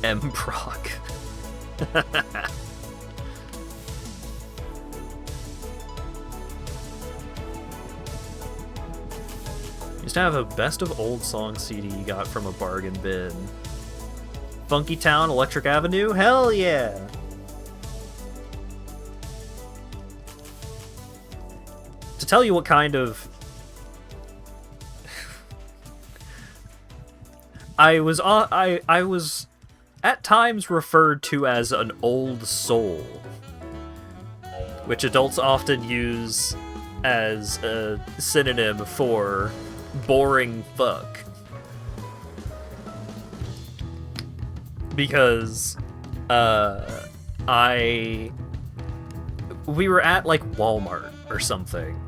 M-prog. Used to have a best of old song CD you got from a bargain bin. Funky Town, Electric Avenue? Hell yeah! To tell you what kind of... I was at times referred to as an old soul, which adults often use as a synonym for boring fuck. Because we were at like Walmart or something,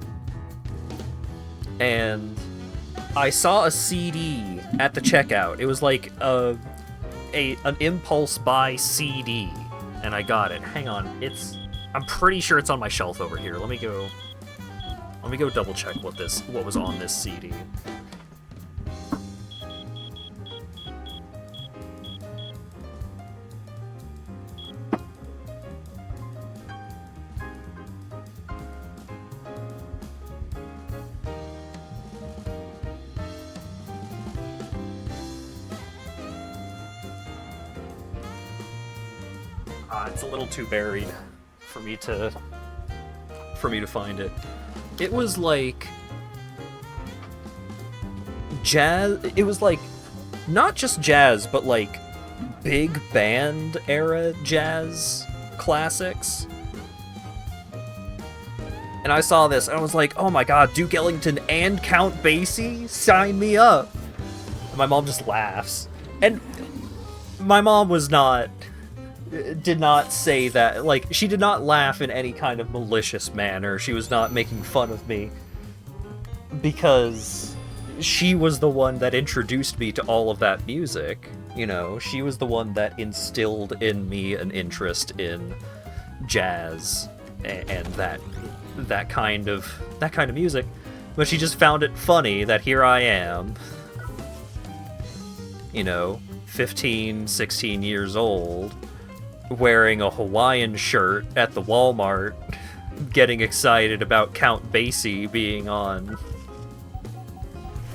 and I saw a CD at the checkout. It was like an impulse buy CD, and I got it. Hang on, I'm pretty sure it's on my shelf over here. Let me go double check what was on this CD. It's a little too buried for me to find it. It was like jazz. It was like not just jazz, but like big band era jazz classics. And I saw this and I was like, oh my god, Duke Ellington and Count Basie? Sign me up. And my mom just laughs. And my mom did not say that, like, she did not laugh in any kind of malicious manner. She was not making fun of me, because she was the one that introduced me to all of that music, you know? She was the one that instilled in me an interest in jazz and that kind of music. But she just found it funny that here I am, you know, 15, 16 years old, wearing a Hawaiian shirt at the Walmart, getting excited about Count Basie being on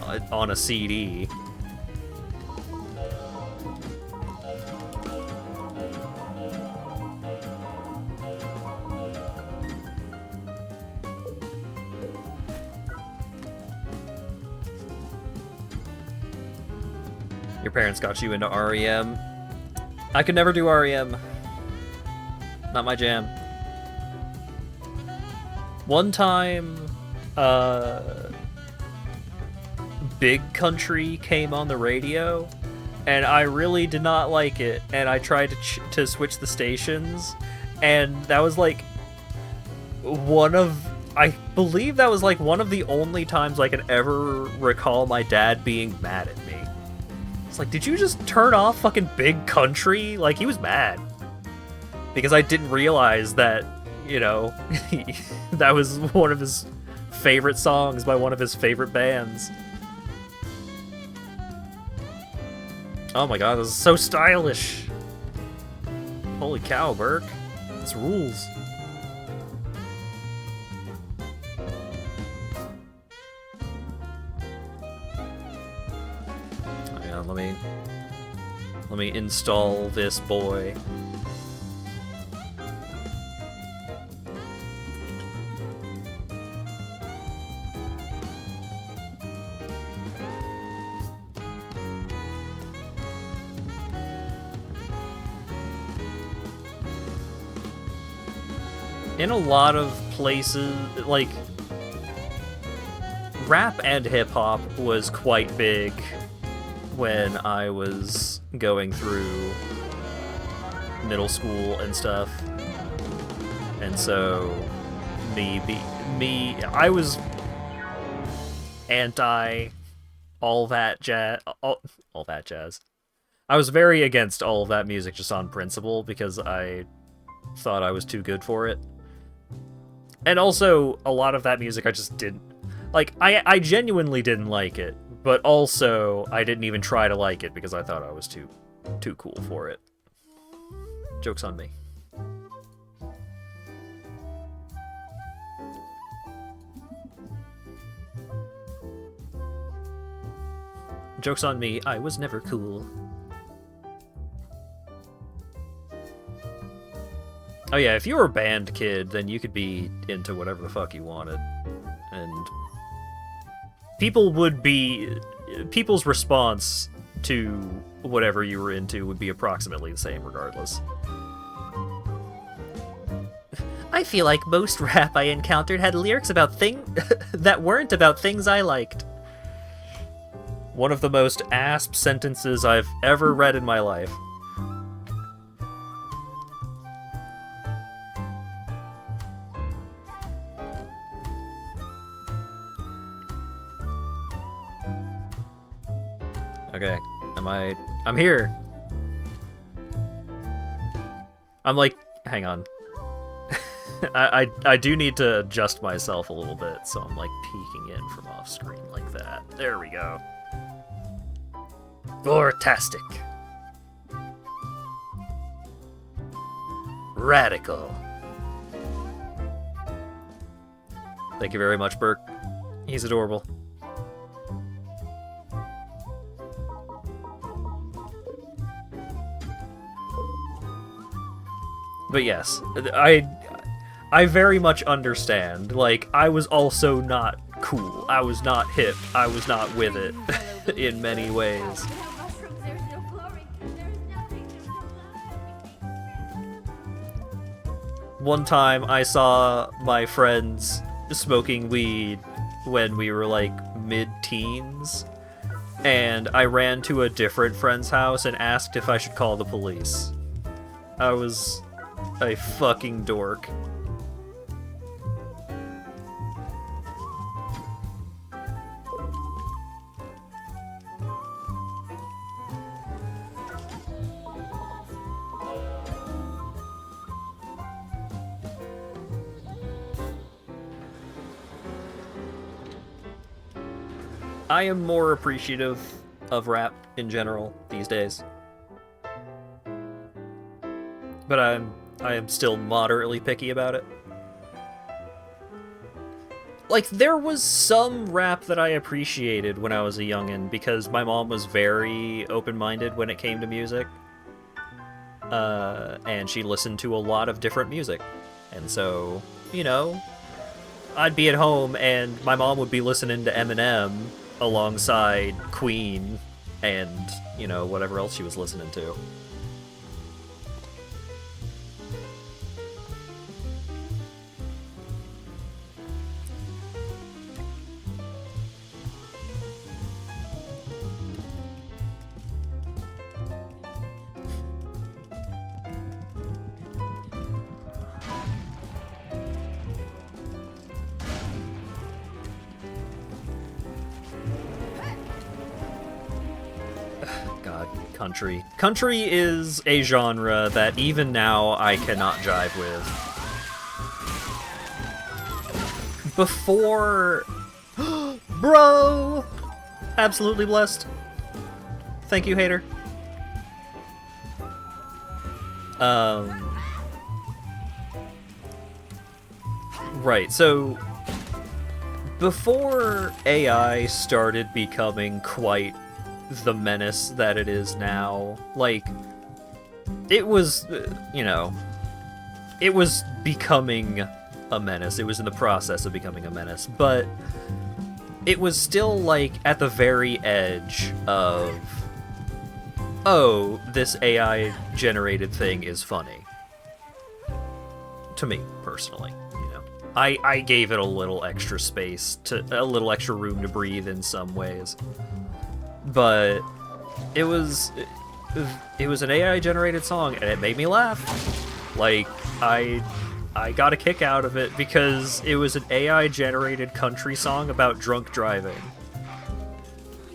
a CD. Your parents got you into REM? I could never do REM. Not my jam. One time, Big Country came on the radio, and I really did not like it, and I tried to switch the stations, and that was like I believe that was like one of the only times I can ever recall my dad being mad at me. It's like, did you just turn off fucking Big Country? Like, he was mad. Because I didn't realize that, you know, that was one of his favorite songs by one of his favorite bands. Oh my god, this is so stylish! Holy cow, Burke. This rules. Hang on, let me install this boy. In a lot of places, like, rap and hip-hop was quite big when I was going through middle school and stuff. And so, I was anti all that jazz. I was very against all of that music just on principle because I thought I was too good for it. And also, a lot of that music I just didn't... Like, I genuinely didn't like it, but also, I didn't even try to like it because I thought I was too cool for it. Joke's on me. Joke's on me, I was never cool. Oh yeah, if you were a band kid, then you could be into whatever the fuck you wanted. And people's response to whatever you were into would be approximately the same regardless. I feel like most rap I encountered had lyrics about that weren't about things I liked. One of the most asp sentences I've ever read in my life. Okay, I'm here. I'm like, hang on. I do need to adjust myself a little bit, so I'm like peeking in from off screen like that. There we go. Gortastic. Radical. Thank you very much, Burke. He's adorable. But yes, I very much understand. Like, I was also not cool. I was not hip. I was not with it in many ways. One time I saw my friends smoking weed when we were like mid-teens, and I ran to a different friend's house and asked if I should call the police. I was a fucking dork. I am more appreciative of rap in general these days. But I am still moderately picky about it. Like, there was some rap that I appreciated when I was a youngin' because my mom was very open-minded when it came to music. And she listened to a lot of different music. And so, you know, I'd be at home and my mom would be listening to Eminem alongside Queen and, you know, whatever else she was listening to. God, country. Country is a genre that even now I cannot jive with. Before... Bro! Absolutely blessed. Thank you, hater. Right, so before AI started becoming quite the menace that it is now, like, it was, it was becoming a menace. It was in the process of becoming a menace, but it was still, like, at the very edge of, oh, this AI-generated thing is funny. To me, personally. I gave it a little extra space, a little extra room to breathe in some ways. But it was an AI-generated song, and it made me laugh. Like, I got a kick out of it because it was an AI-generated country song about drunk driving.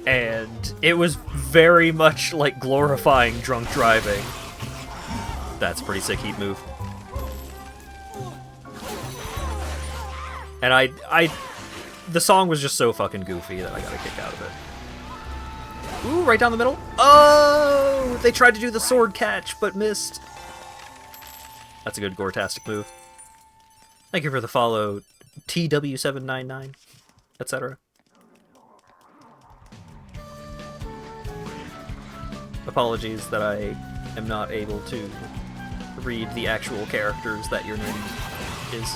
And it was very much, like, glorifying drunk driving. That's a pretty sick heat move. And the song was just so fucking goofy that I got a kick out of it. Ooh, right down the middle. Oh, they tried to do the sword catch, but missed. That's a good gore-tastic move. Thank you for the follow, TW799, etc. Apologies that I am not able to read the actual characters that your name is.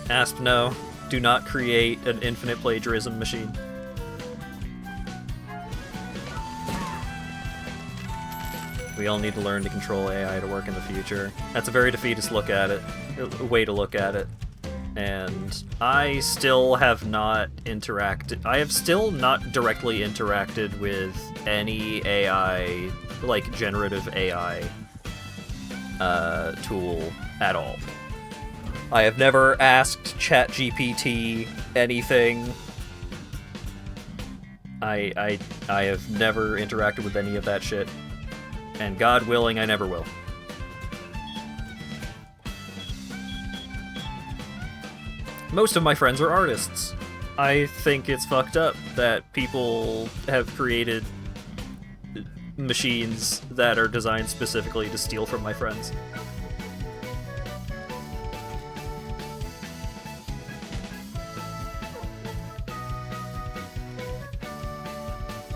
Asp, no. Do not create an infinite plagiarism machine. We all need to learn to control AI to work in the future. That's a very defeatist way to look at it. And I still have not interacted... I have still not directly interacted with any AI, like generative AI tool at all. I have never asked ChatGPT anything. I have never interacted with any of that shit. And God willing, I never will. Most of my friends are artists. I think it's fucked up that people have created machines that are designed specifically to steal from my friends.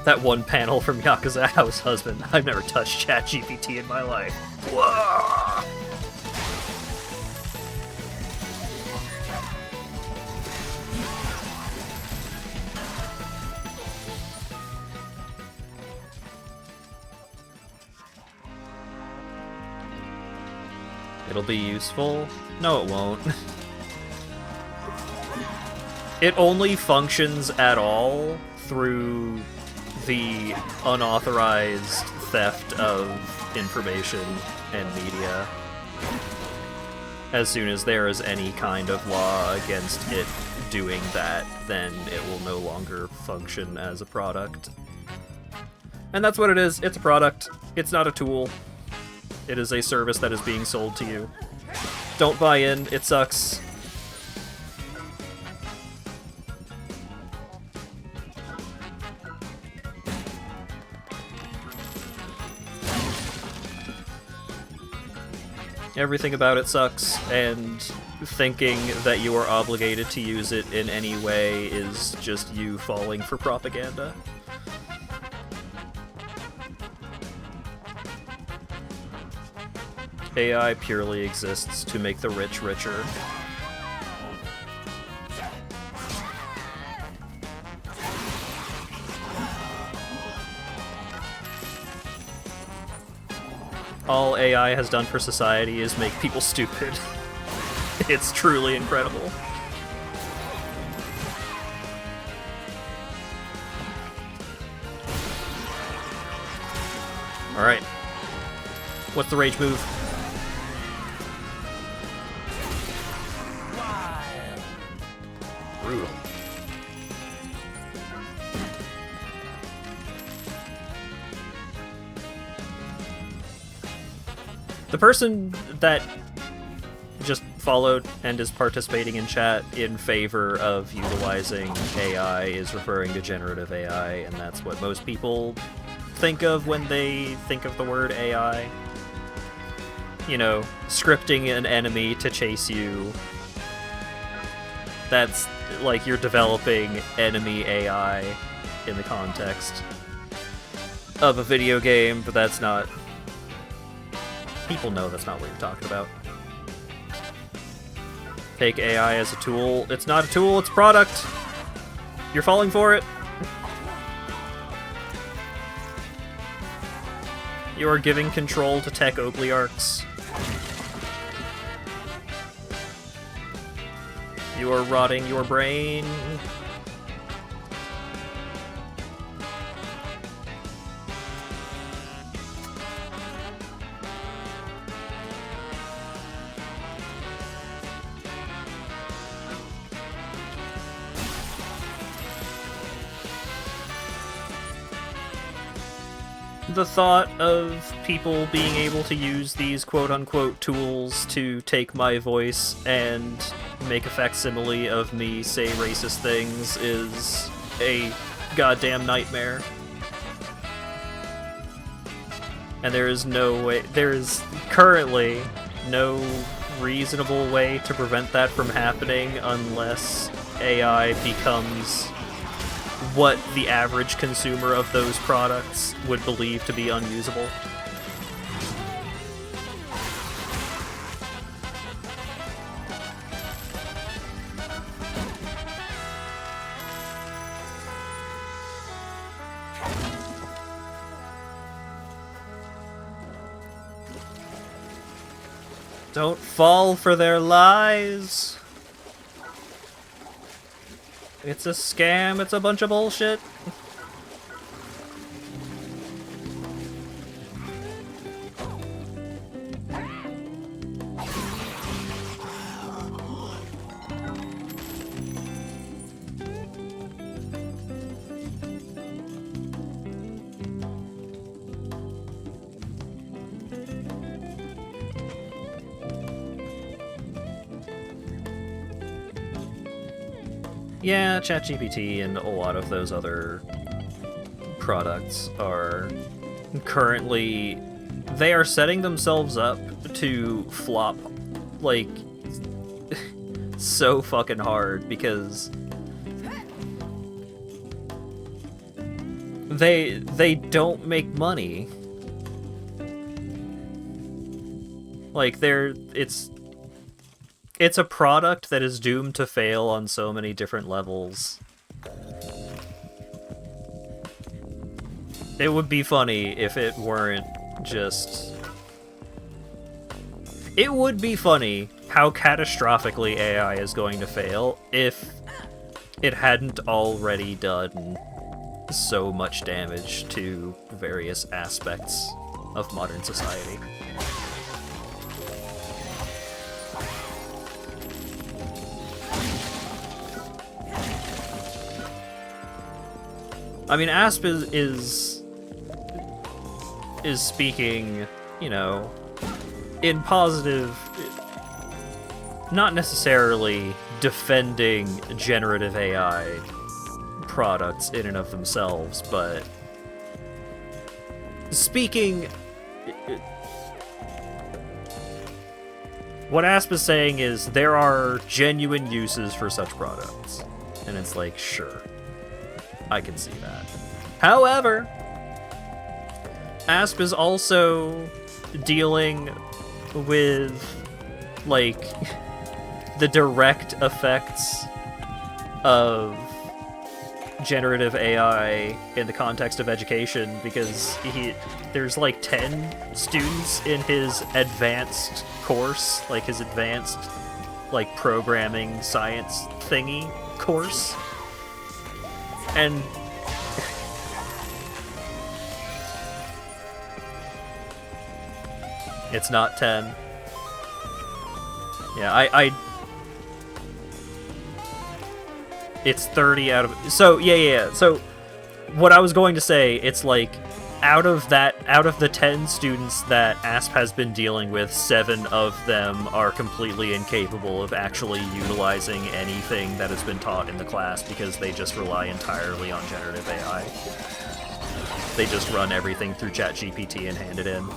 That one panel from Yakuza House Husband. I've never touched ChatGPT in my life. Whoa! It'll be useful? No, it won't. It only functions at all through the unauthorized theft of information and media. As soon as there is any kind of law against it doing that, then it will no longer function as a product. And that's what it is. It's a product. It's not a tool. It is a service that is being sold to you. Don't buy in. It sucks. Everything about it sucks, and thinking that you are obligated to use it in any way is just you falling for propaganda. AI purely exists to make the rich richer. All AI has done for society is make people stupid. It's truly incredible. Alright. What's the rage move? Brutal. The person that just followed and is participating in chat in favor of utilizing AI is referring to generative AI, and that's what most people think of when they think of the word AI. You know, scripting an enemy to chase you. That's like you're developing enemy AI in the context of a video game, but that's not... People know that's not what you're talking about. Take AI as a tool. It's not a tool, it's a product. You're falling for it. You are giving control to tech oligarchs. You are rotting your brain. The thought of people being able to use these quote-unquote tools to take my voice and make a facsimile of me say racist things is a goddamn nightmare. And there is currently no reasonable way to prevent that from happening unless AI becomes what the average consumer of those products would believe to be unusable. Don't fall for their lies! It's a scam, it's a bunch of bullshit. Yeah, ChatGPT and a lot of those other products are currently... They are setting themselves up to flop, like, so fucking hard because they don't make money. Like, it's a product that is doomed to fail on so many different levels. It would be funny if it weren't just... It would be funny how catastrophically AI is going to fail if it hadn't already done so much damage to various aspects of modern society. I mean, Asp is speaking, you know, in positive, not necessarily defending generative AI products in and of themselves, but speaking... What Asp is saying is there are genuine uses for such products. And it's like, sure. I can see that. However, Asp is also dealing with, like, the direct effects of generative AI in the context of education, because there's like 10 students in his advanced course, like his advanced, like, programming science thingy course. And it's not 10. Yeah, it's 30 out of... So, yeah. So, what I was going to say, it's like, out of the 10 students that ASP has been dealing with, 7 of them are completely incapable of actually utilizing anything that has been taught in the class because they just rely entirely on generative AI. They just run everything through ChatGPT and hand it in.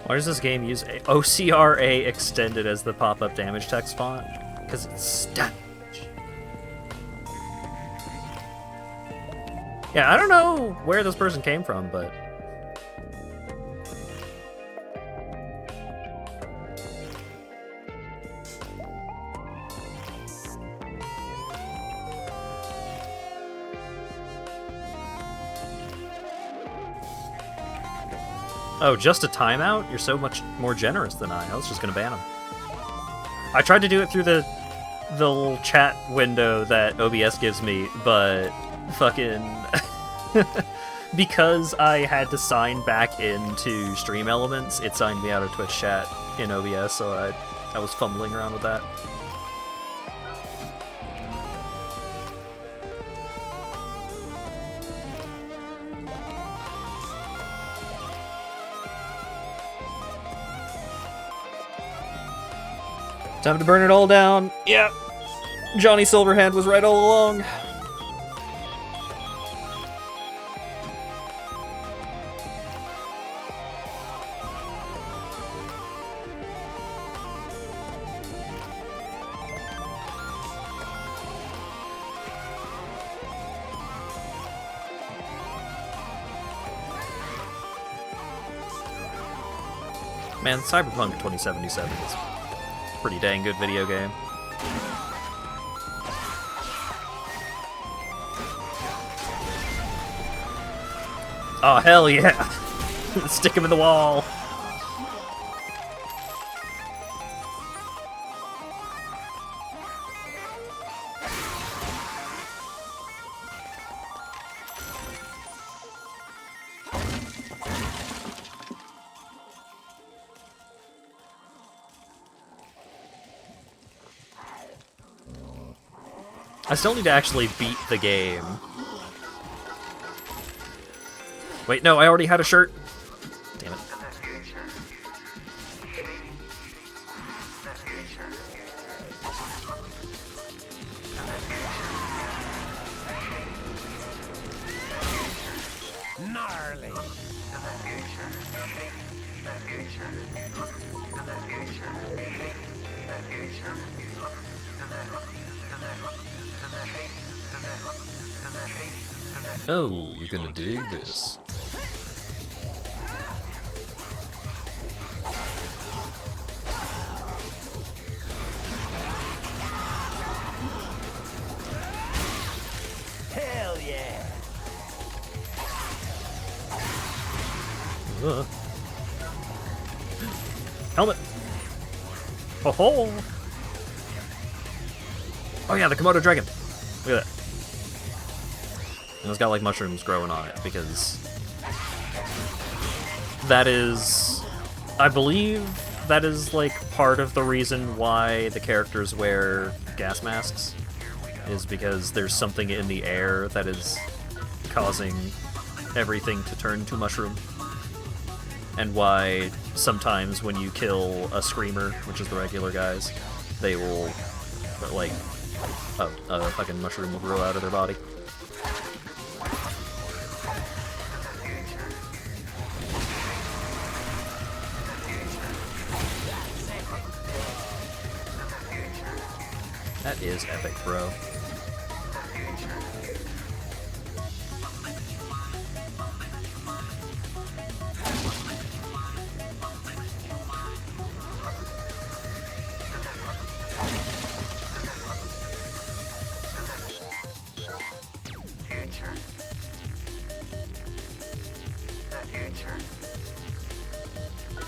Why does this game use OCRA extended as the pop-up damage text font? Because it's damage. Yeah, I don't know where this person came from, but... Oh, just a timeout? You're so much more generous than I was just gonna ban him. I tried to do it through the little chat window that OBS gives me, but fucking... because I had to sign back into Stream Elements, it signed me out of Twitch chat in OBS, so I was fumbling around with that. Time to burn it all down. Yep. Johnny Silverhand was right all along. Man, Cyberpunk 2077 is a pretty dang good video game. Oh, hell yeah! Stick him in the wall! I still need to actually beat the game. Wait, no, I already had a shirt. Damn it. Gnarly. Oh, you're gonna dig this. Hell yeah. Helmet! Ho ho! Oh yeah, the Komodo dragon! Look at that. And it's got like mushrooms growing on it because that is, I believe that is like part of the reason why the characters wear gas masks, is because there's something in the air that is causing everything to turn to mushroom. And why sometimes when you kill a screamer, which is the regular guys, they will, like, a fucking mushroom will grow out of their body. That is epic, bro.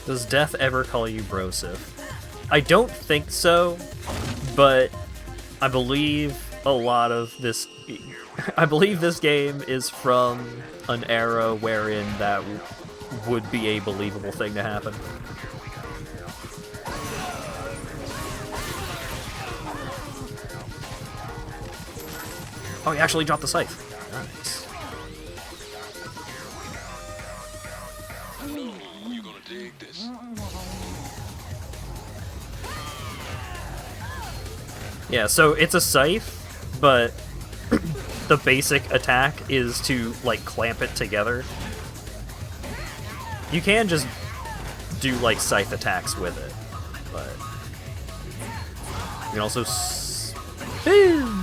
Does Death ever call you Brosif? I don't think so, but I believe a lot of this... I believe this game is from an era wherein that would be a believable thing to happen. Oh, he actually dropped the scythe. Nice. You're gonna dig this. Yeah, so it's a scythe, but the basic attack is to, like, clamp it together. You can just do, like, scythe attacks with it, but you can also boom!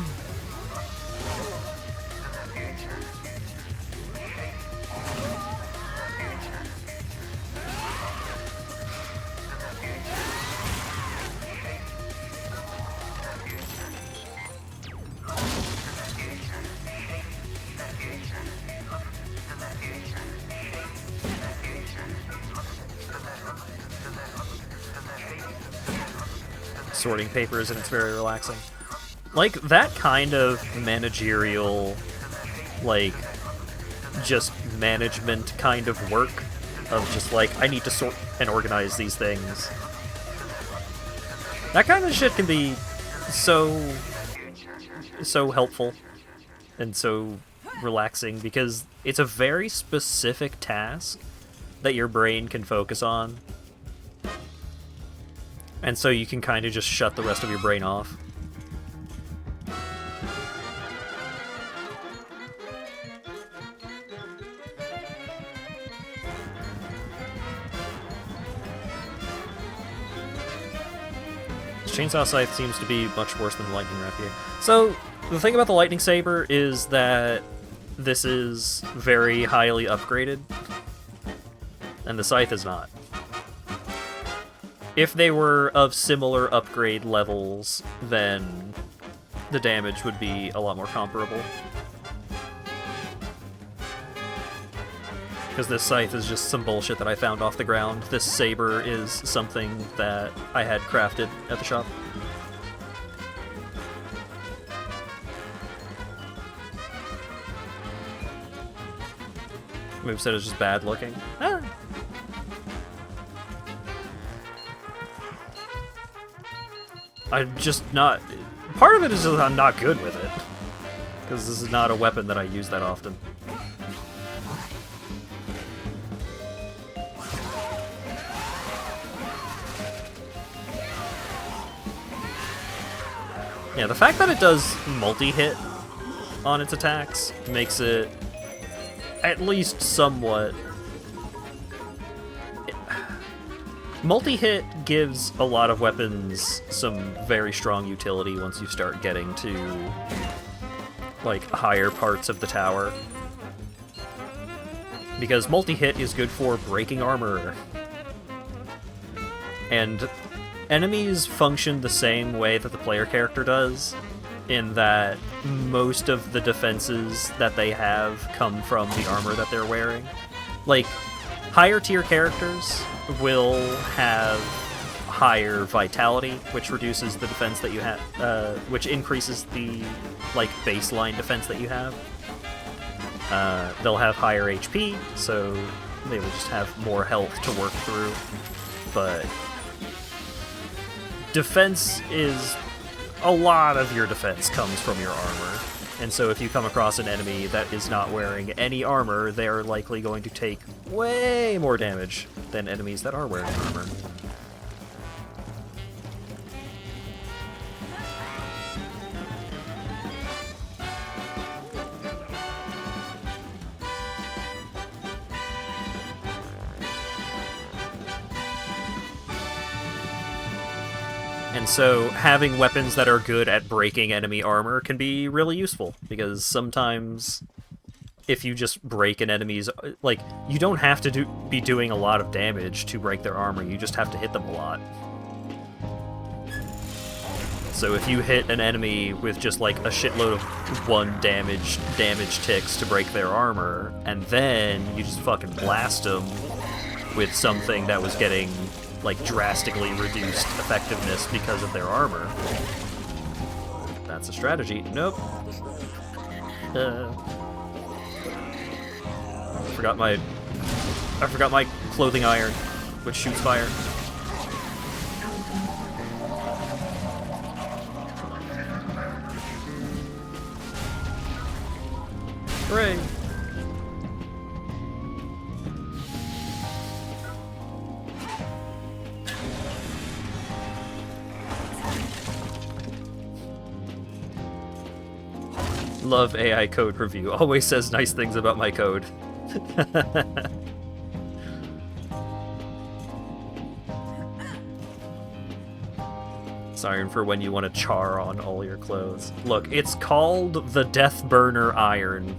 Sorting papers, and it's very relaxing. Like, that kind of managerial, like, just management kind of work of just like, I need to sort and organize these things. That kind of shit can be so helpful and so relaxing because it's a very specific task that your brain can focus on. And so you can kind of just shut the rest of your brain off. Chainsaw Scythe seems to be much worse than Lightning Rapier. So, the thing about the Lightning Saber is that this is very highly upgraded, and the Scythe is not. If they were of similar upgrade levels, then the damage would be a lot more comparable. Because this Scythe is just some bullshit that I found off the ground. This Saber is something that I had crafted at the shop. Moveset is just bad looking. Ah. I'm just not... Part of it is just I'm not good with it. Because this is not a weapon that I use that often. Yeah, the fact that it does multi-hit on its attacks makes it at least somewhat... Multi-hit gives a lot of weapons some very strong utility once you start getting to, like, higher parts of the tower. Because multi-hit is good for breaking armor. And enemies function the same way that the player character does, in that most of the defenses that they have come from the armor that they're wearing. Like, higher tier characters will have higher vitality, which reduces the defense that you have, which increases the, like, baseline defense that you have. They'll have higher HP, so they will just have more health to work through. But defense is... a lot of your defense comes from your armor. And so if you come across an enemy that is not wearing any armor, they are likely going to take way more damage than enemies that are wearing armor. And so having weapons that are good at breaking enemy armor can be really useful, because sometimes if you just break an enemy's... like, you don't have to be doing a lot of damage to break their armor, you just have to hit them a lot. So if you hit an enemy with just, like, a shitload of 1 damage ticks to break their armor, and then you just fucking blast them, with something that was getting, like, drastically reduced effectiveness because of their armor. That's a strategy. Nope. I forgot my clothing iron, which shoots fire. Hooray! Love AI code review. Always says nice things about my code. Iron for when you want to char on all your clothes. Look, it's called the Death Burner Iron.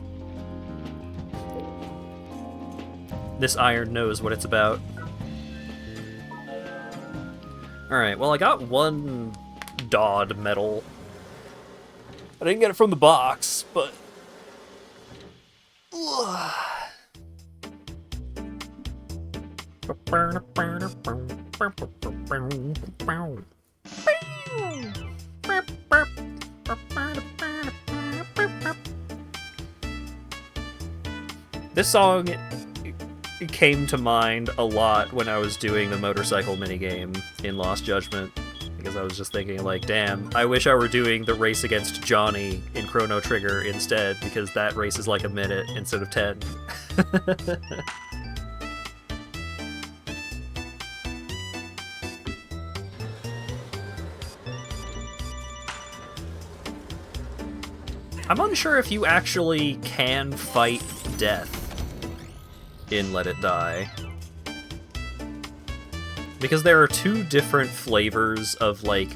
This iron knows what it's about. Alright, well I got one Dodd medal. I didn't get it from the box, but... This song came to mind a lot when I was doing the motorcycle minigame in Lost Judgment, because I was just thinking, like, damn, I wish I were doing the race against Johnny in Chrono Trigger instead, because that race is like a minute instead of 10. I'm unsure if you actually can fight death in Let It Die. Because there are two different flavors of, like,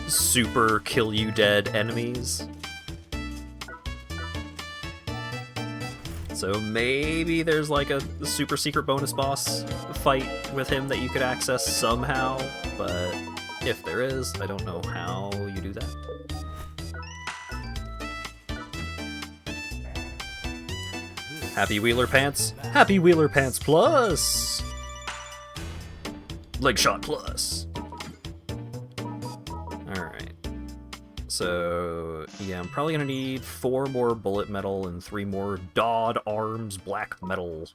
super kill you dead enemies. So maybe there's, like, a super secret bonus boss fight with him that you could access somehow, but if there is, I don't know how you do that. Happy Wheeler Pants. Happy Wheeler Pants Plus! Leg Shot Plus. Alright. So, yeah, I'm probably gonna need 4 more bullet metal and 3 more Dodd Arms black metal.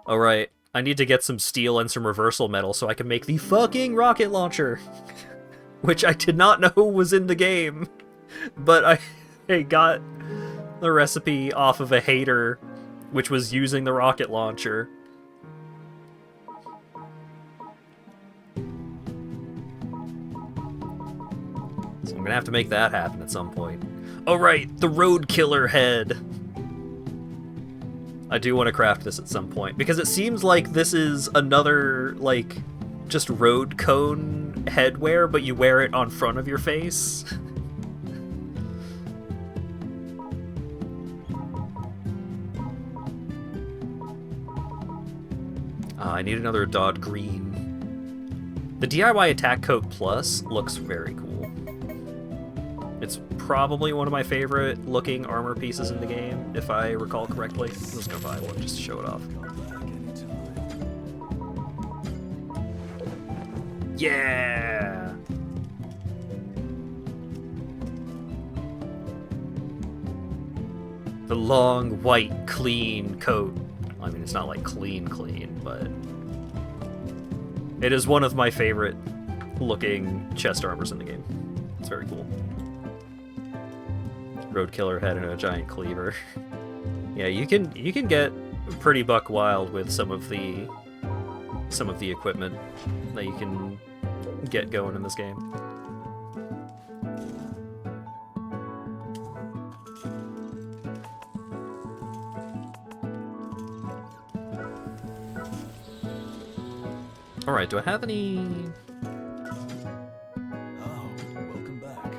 Alright, I need to get some steel and some reversal metal so I can make the fucking rocket launcher! Which I did not know was in the game. But I got the recipe off of a hater, which was using the rocket launcher. So I'm gonna have to make that happen at some point. Oh right, the road killer head! I do want to craft this at some point, because it seems like this is another, like, just road cone headwear, but you wear it on front of your face. I need another Dodd green. The DIY Attack Coat Plus looks very cool. It's probably one of my favorite looking armor pieces in the game, if I recall correctly. I'm just gonna buy one just to show it off. Yeah! The long, white, clean coat. I mean, it's not like clean, but it is one of my favorite looking chest armors in the game. It's very cool. Roadkiller head and a giant cleaver. Yeah, you can get pretty buck wild with some of the equipment that you can get going in this game. Alright, do I have any... Oh, welcome back.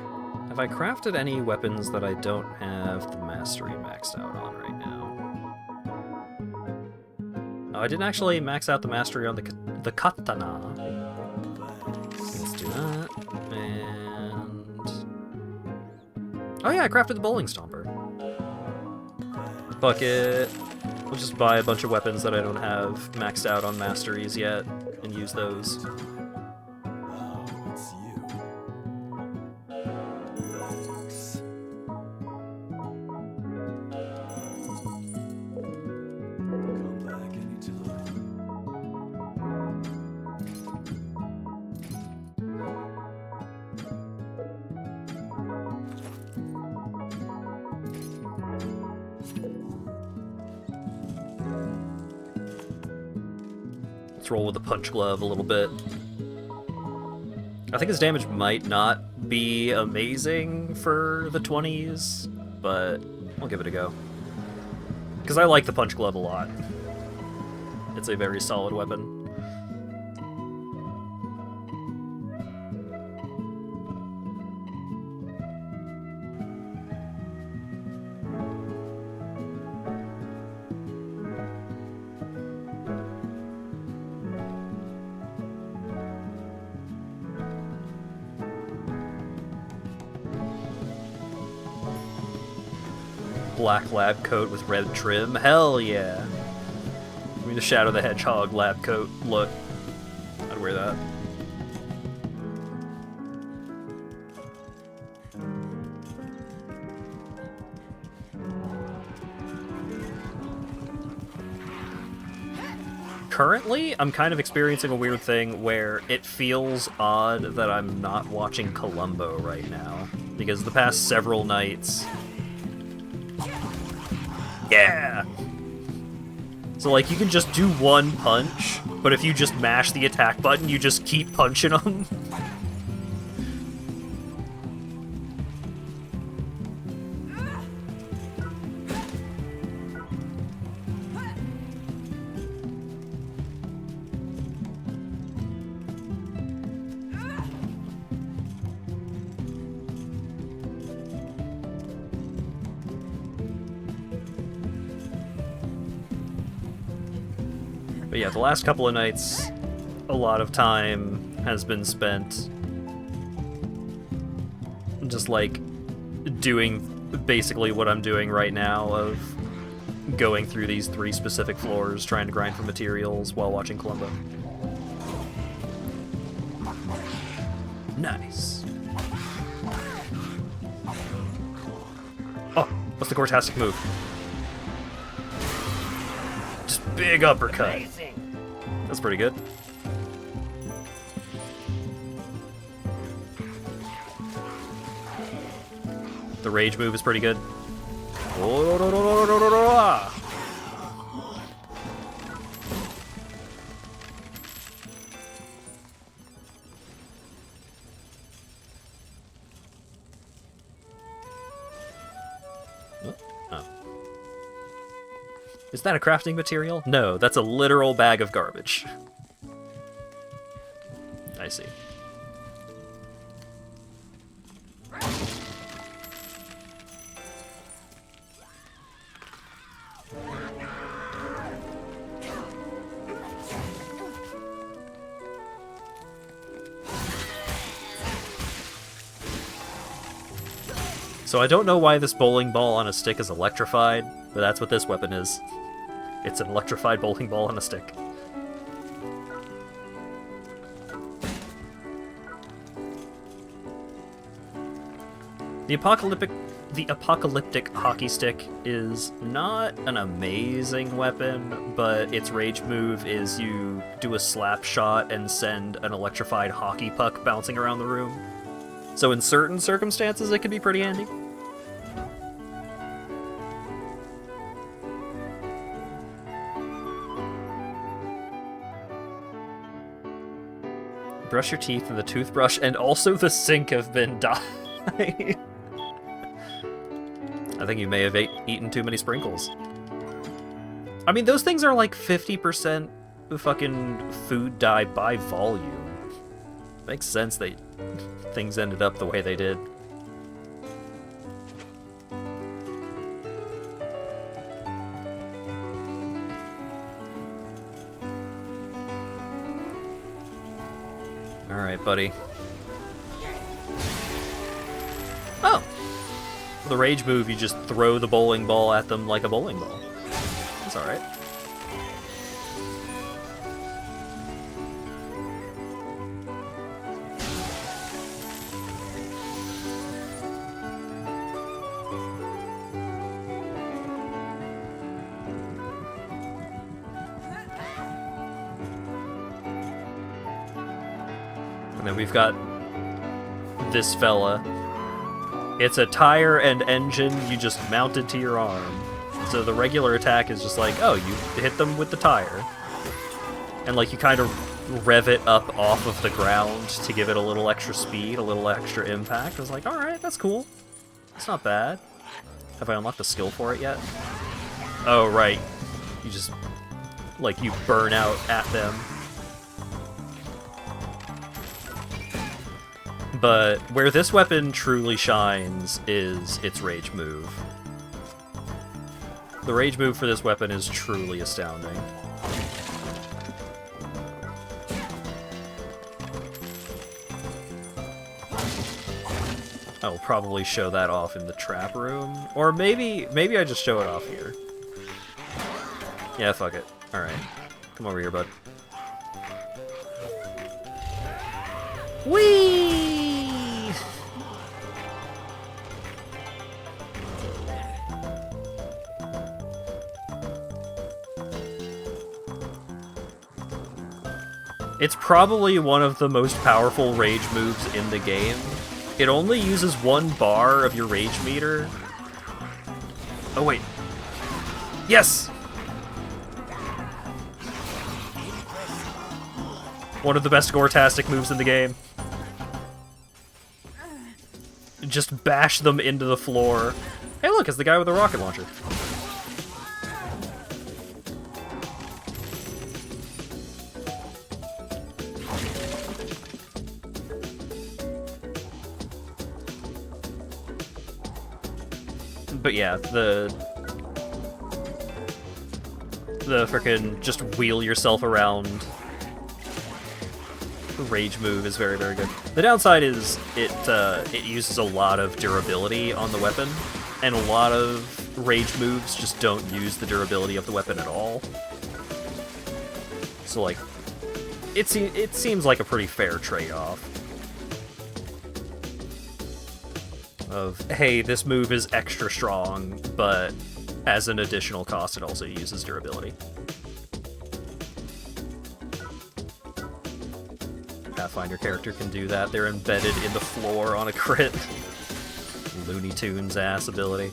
Have I crafted any weapons that I don't have the mastery maxed out on right now? Oh, I didn't actually max out the mastery on the katana. Let's do that. And... oh yeah, I crafted the bowling stomper. Bucket. I'll just buy a bunch of weapons that I don't have maxed out on masteries yet, and use those. Oh, it's you. Relax. Come back anytime. Let's roll with the punch glove a little bit. I think his damage might not be amazing for the 20s, but I'll give it a go. Because I like the punch glove a lot. It's a very solid weapon. Black lab coat with red trim. Hell yeah. I mean, the Shadow the Hedgehog lab coat look. I'd wear that. Currently, I'm kind of experiencing a weird thing where it feels odd that I'm not watching Columbo right now. Because the past several nights... Yeah! So, like, you can just do one punch, but if you just mash the attack button, you just keep punching them. But yeah, the last couple of nights, a lot of time has been spent just, like, doing basically what I'm doing right now of going through these 3 specific floors, trying to grind for materials while watching Columbo. Nice. Oh, what's the Gortastic move? Just big uppercut. That's pretty good. The rage move is pretty good. Oh. Is that a crafting material? No, that's a literal bag of garbage. I see. So I don't know why this bowling ball on a stick is electrified, but that's what this weapon is. It's an electrified bowling ball on a stick. The apocalyptic hockey stick is not an amazing weapon, but its rage move is you do a slap shot and send an electrified hockey puck bouncing around the room. So in certain circumstances, it can be pretty handy. Brush your teeth, and the toothbrush and also the sink have been dyed. I think you may have eaten too many sprinkles. I mean, those things are like 50% fucking food dye by volume. Makes sense that things ended up the way they did. Alright, buddy. Oh! The rage move, you just throw the bowling ball at them like a bowling ball. That's alright. And then we've got this fella. It's a tire and engine you just mounted to your arm. So the regular attack is just like, oh, you hit them with the tire. And like you kind of rev it up off of the ground to give it a little extra speed, a little extra impact. I was like, alright, that's cool. It's not bad. Have I unlocked the skill for it yet? Oh, right. You just, like, you burn out at them. But where this weapon truly shines is its rage move. The rage move for this weapon is truly astounding. I will probably show that off in the trap room. Or maybe I just show it off here. Yeah, fuck it. Alright. Come over here, bud. Whee! It's probably one of the most powerful rage moves in the game. It only uses 1 bar of your rage meter. Oh, wait. Yes! One of the best gore-tastic moves in the game. Just bash them into the floor. Hey look, it's the guy with the rocket launcher. But yeah, the frickin' just wheel yourself around rage move is very, very good. The downside is it uses a lot of durability on the weapon, and a lot of rage moves just don't use the durability of the weapon at all. So like, it seems like a pretty fair trade-off. Of, hey, this move is extra strong, but as an additional cost, it also uses durability. Pathfinder character can do that. They're embedded in the floor on a crit. Looney Tunes ass ability.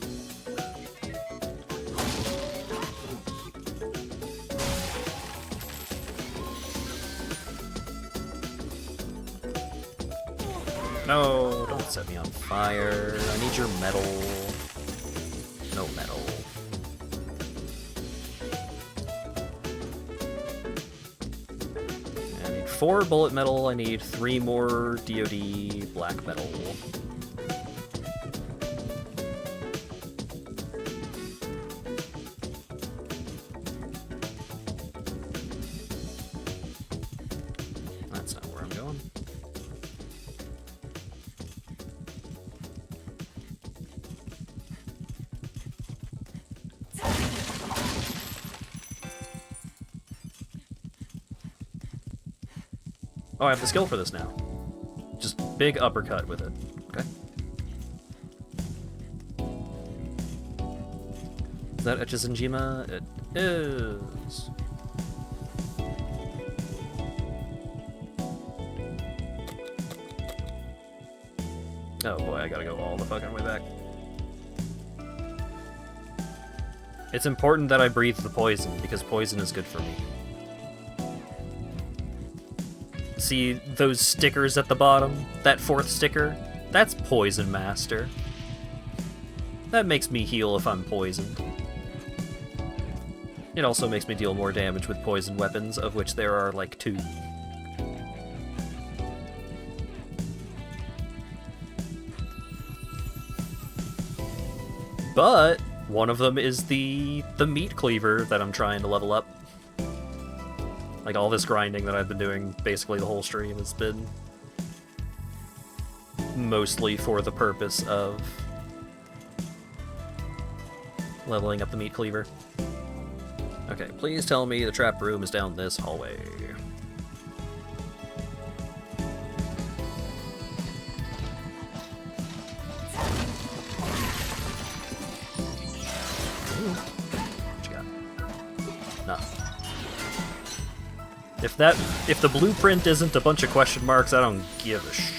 No, don't set me on fire. I need your metal. No metal. I need 4 bullet metal. I need 3 more DoD black metal. That's not where I'm going. Oh, I have the skill for this now. Just big uppercut with it. Okay. Is that Echisenjima? It is. Oh boy, I gotta go all the fucking way back. It's important that I breathe the poison, because poison is good for me. See those stickers at the bottom? That 4th sticker? That's Poison Master. That makes me heal if I'm poisoned. It also makes me deal more damage with poison weapons, of which there are like 2. But one of them is the meat cleaver that I'm trying to level up. Like, all this grinding that I've been doing basically the whole stream has been mostly for the purpose of leveling up the meat cleaver. Okay, please tell me the trap room is down this hallway. Ooh. What you got? Nothing. If the blueprint isn't a bunch of question marks, I don't give a shit.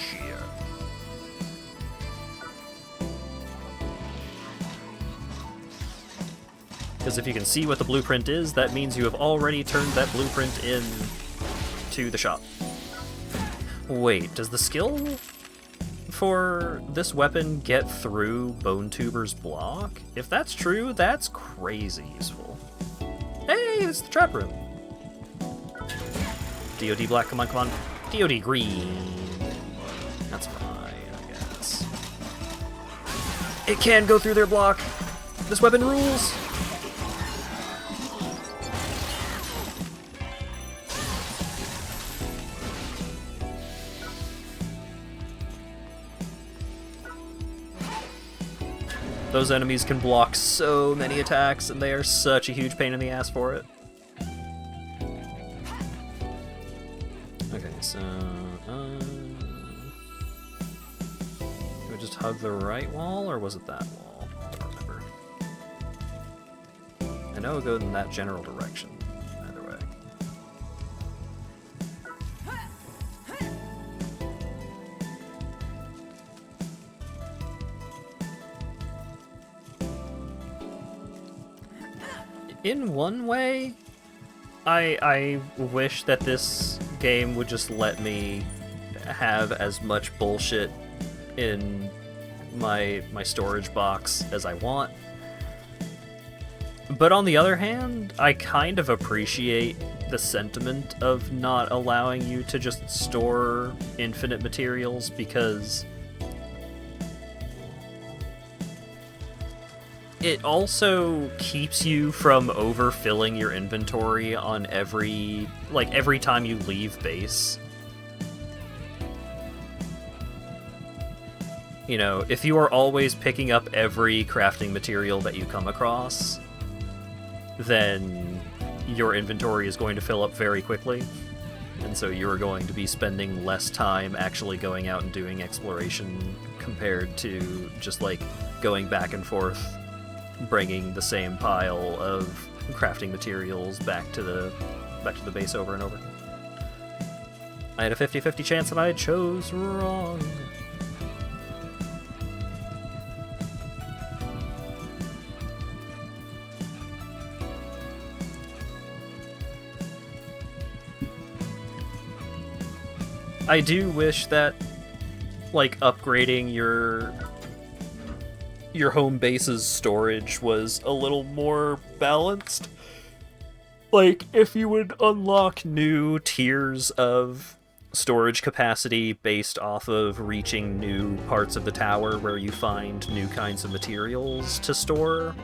Because if you can see what the blueprint is, that means you have already turned that blueprint in to the shop. Wait, does the skill for this weapon get through Bone Tuber's block? If that's true, that's crazy useful. Hey, it's the trap room. DOD black, come on, come on. DOD green. That's fine, I guess. It can go through their block. This weapon rules. Those enemies can block so many attacks, and they are such a huge pain in the ass for it. Okay, so... do we just hug the right wall, or was it that wall? I don't remember. I know it goes in that general direction, either way. In one way, I wish that this game would just let me have as much bullshit in my storage box as I want. But on the other hand, I kind of appreciate the sentiment of not allowing you to just store infinite materials, because it also keeps you from overfilling your inventory on every time you leave base. You know, if you are always picking up every crafting material that you come across, then your inventory is going to fill up very quickly. And so you're going to be spending less time actually going out and doing exploration compared to just like going back and forth, bringing the same pile of crafting materials back to the base over and over. I had a 50-50 chance and I chose wrong. I do wish that, like, upgrading your home base's storage was a little more balanced. Like, if you would unlock new tiers of storage capacity based off of reaching new parts of the tower where you find new kinds of materials to store,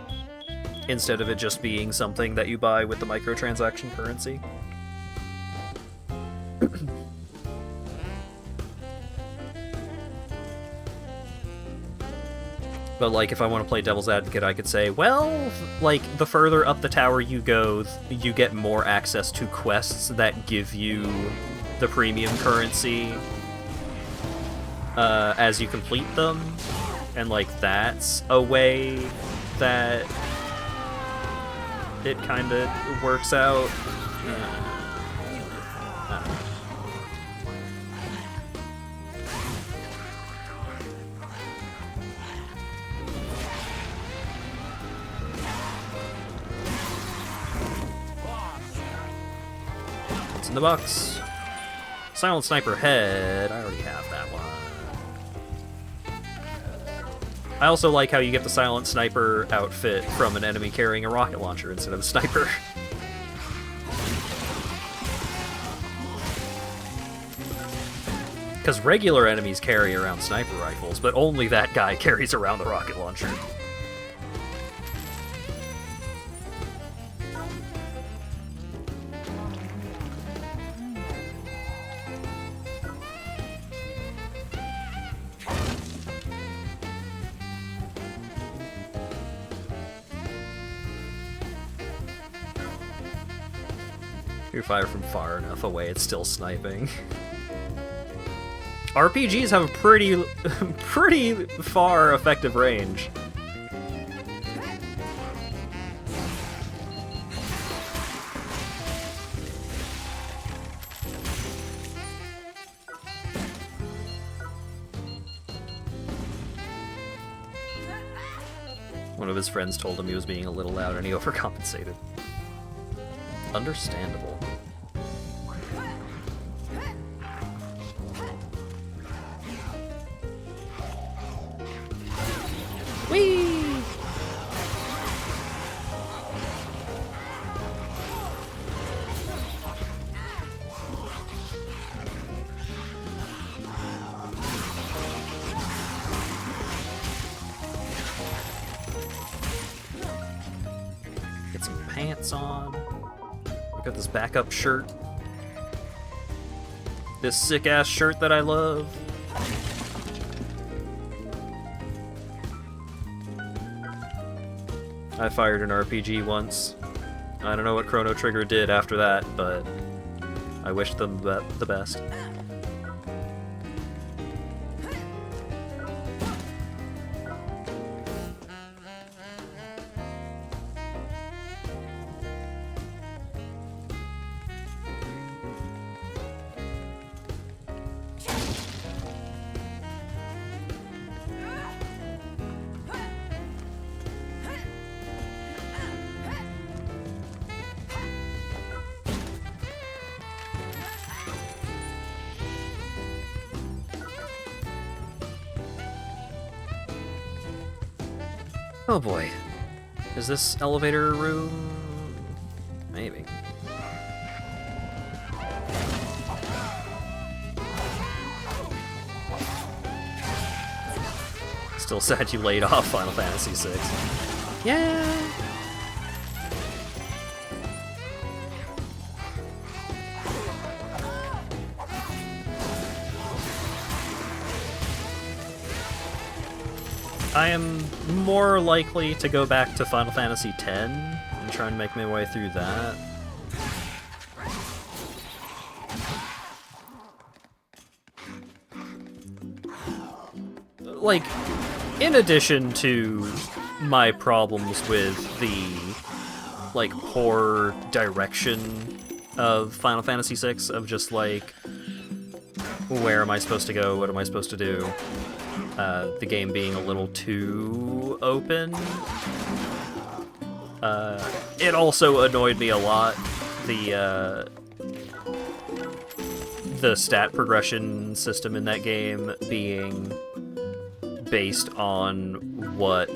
instead of it just being something that you buy with the microtransaction currency. But, like, if I want to play devil's advocate, I could say, well, like, the further up the tower you go, you get more access to quests that give you the premium currency as you complete them. And, like, that's a way that it kind of works out. I don't know. In the box. Silent Sniper head. I already have that one. I also like how you get the Silent Sniper outfit from an enemy carrying a rocket launcher instead of a sniper. Because regular enemies carry around sniper rifles, but only that guy carries around the rocket launcher. You fire from far enough away, it's still sniping. RPGs have a pretty far effective range. One of his friends told him he was being a little loud and he overcompensated. Understandable. Whee! Get some pants on. I got this backup shirt. This sick-ass shirt that I love. I fired an RPG once. I don't know what Chrono Trigger did after that, but I wish them the best. Oh boy. Is this elevator room? Maybe. Still sad you laid off Final Fantasy VI. Yeah! I am more likely to go back to Final Fantasy X and try and make my way through that. Like, in addition to my problems with the, like, poor direction of Final Fantasy VI, of just, like, where am I supposed to go, what am I supposed to do? The game being a little too open. It also annoyed me a lot, the stat progression system in that game being based on what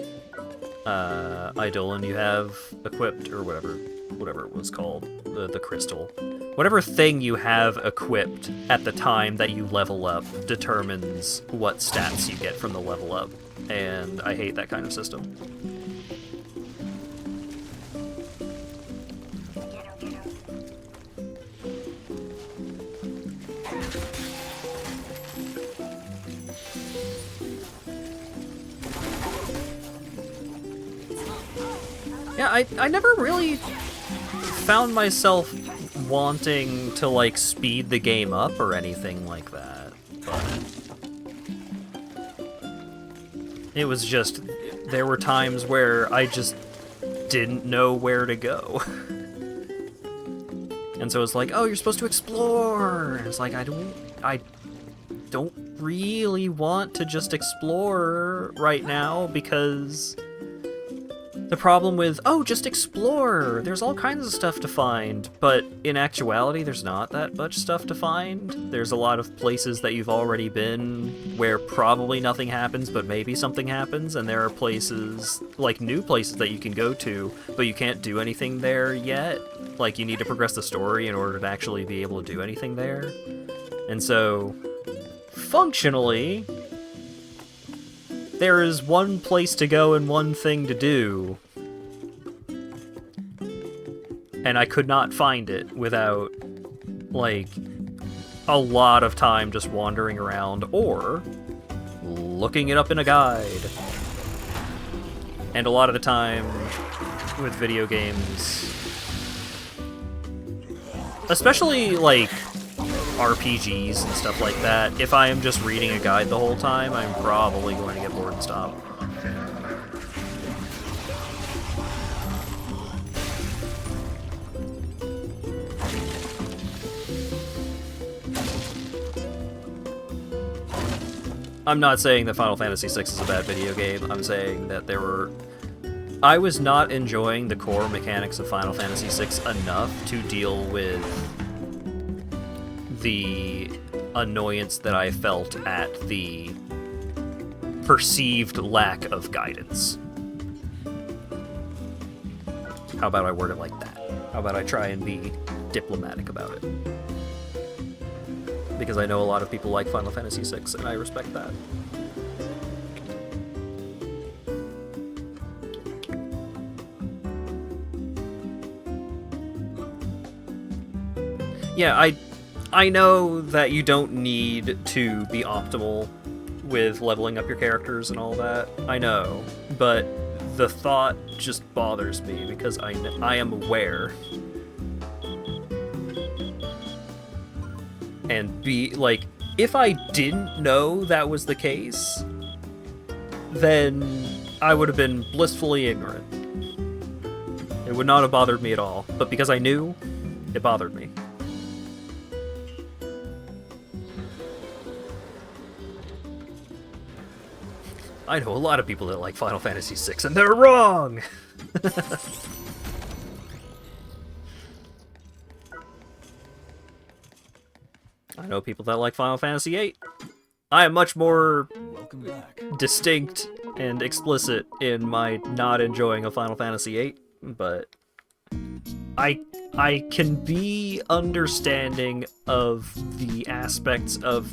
Eidolon you have equipped, or whatever it was called, the crystal. Whatever thing you have equipped at the time that you level up determines what stats you get from the level up, and I hate that kind of system. Yeah, I never really found myself wanting to, like, speed the game up or anything like that, but it was just, there were times where I just didn't know where to go. And so it's like, oh, you're supposed to explore! And it's like, I don't really want to just explore right now, because the problem with, oh, just explore, there's all kinds of stuff to find, but in actuality there's not that much stuff to find. There's a lot of places that you've already been where probably nothing happens, but maybe something happens, and there are places, like new places that you can go to, but you can't do anything there yet. Like, you need to progress the story in order to actually be able to do anything there. And so, functionally, there is one place to go and one thing to do, and I could not find it without, like, a lot of time just wandering around or looking it up in a guide. And a lot of the time with video games, especially like RPGs and stuff like that, if I am just reading a guide the whole time, I'm probably going to get bored and stop. I'm not saying that Final Fantasy VI is a bad video game. I'm saying that I was not enjoying the core mechanics of Final Fantasy VI enough to deal with the annoyance that I felt at the perceived lack of guidance. How about I word it like that? How about I try and be diplomatic about it? Because I know a lot of people like Final Fantasy VI, and I respect that. Yeah, I know that you don't need to be optimal with leveling up your characters and all that. I know, but the thought just bothers me because I am aware. And if I didn't know that was the case, then I would have been blissfully ignorant. It would not have bothered me at all. But because I knew, it bothered me. I know a lot of people that like Final Fantasy VI, and they're wrong! I know people that like Final Fantasy VIII. I am much more distinct and explicit in my not enjoying of Final Fantasy VIII, but I can be understanding of the aspects of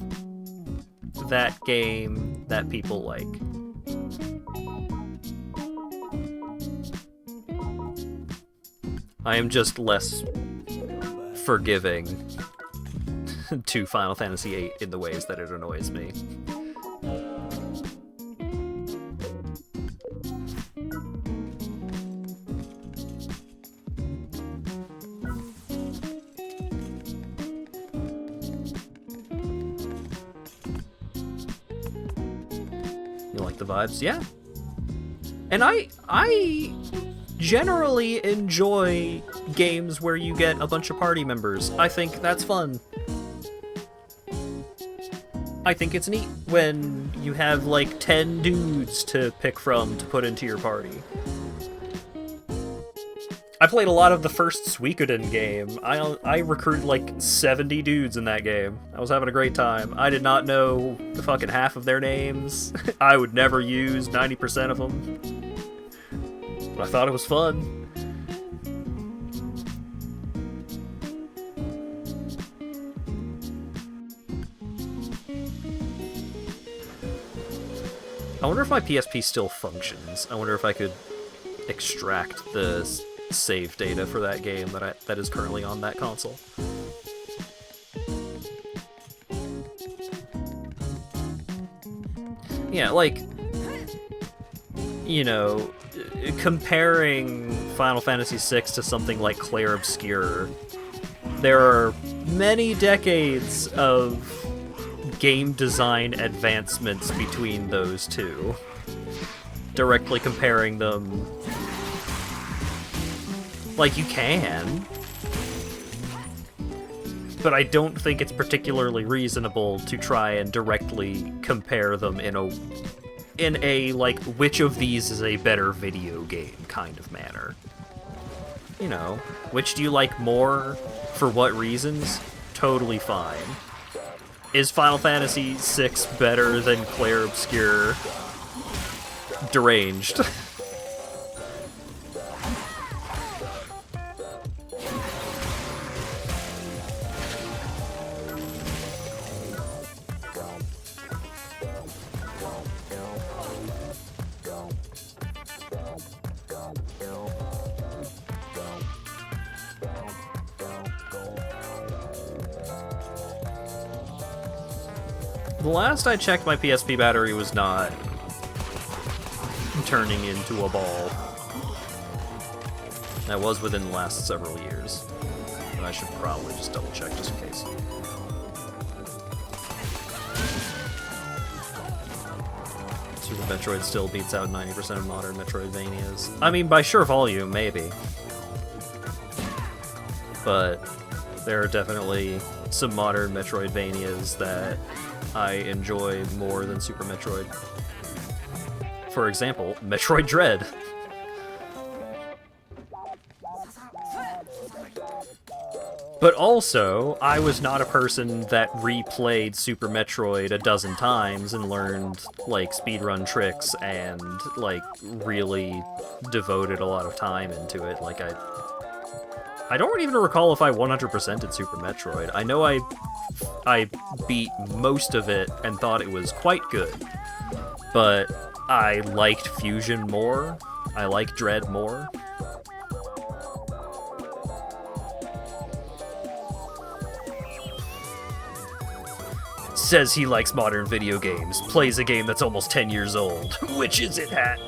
that game that people like. I am just less forgiving to Final Fantasy VIII in the ways that it annoys me. You like the vibes? Yeah. And I generally enjoy games where you get a bunch of party members. I think that's fun. I think it's neat when you have like 10 dudes to pick from to put into your party. I played a lot of the first Suikoden game. I recruited like 70 dudes in that game. I was having a great time. I did not know the fucking half of their names. I would never use 90% of them. But I thought it was fun. I wonder if my PSP still functions. I wonder if I could extract the save data for that game that is currently on that console. Yeah, like, you know, comparing Final Fantasy VI to something like Clair Obscur, there are many decades of game design advancements between those two. Directly comparing them, like, you can, but I don't think it's particularly reasonable to try and directly compare them in a like, which of these is a better video game kind of manner. You know, which do you like more? For what reasons? Totally fine. Is Final Fantasy VI better than Clair Obscur? Deranged. The last I checked, my PSP battery was not turning into a ball. That was within the last several years. but I should probably just double check just in case. Super Metroid still beats out 90% of modern Metroidvanias. I mean, by sheer volume, maybe. But there are definitely some modern Metroidvanias that I enjoy more than Super Metroid. For example, Metroid Dread. But also, I was not a person that replayed Super Metroid a dozen times and learned, like, speedrun tricks and, like, really devoted a lot of time into it. Like, I don't even recall if I 100%ed Super Metroid. I know I beat most of it and thought it was quite good, but I liked Fusion more. I like Dread more. Says he likes modern video games, plays a game that's almost 10 years old. Which is it, Hat?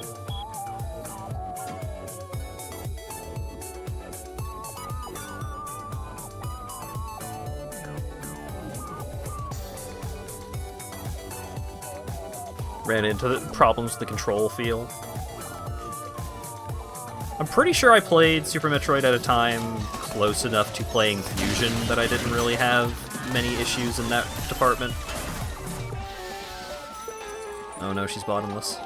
Ran into the problems with the control feel. I'm pretty sure I played Super Metroid at a time close enough to playing Fusion that I didn't really have many issues in that department. Oh no, she's bottomless.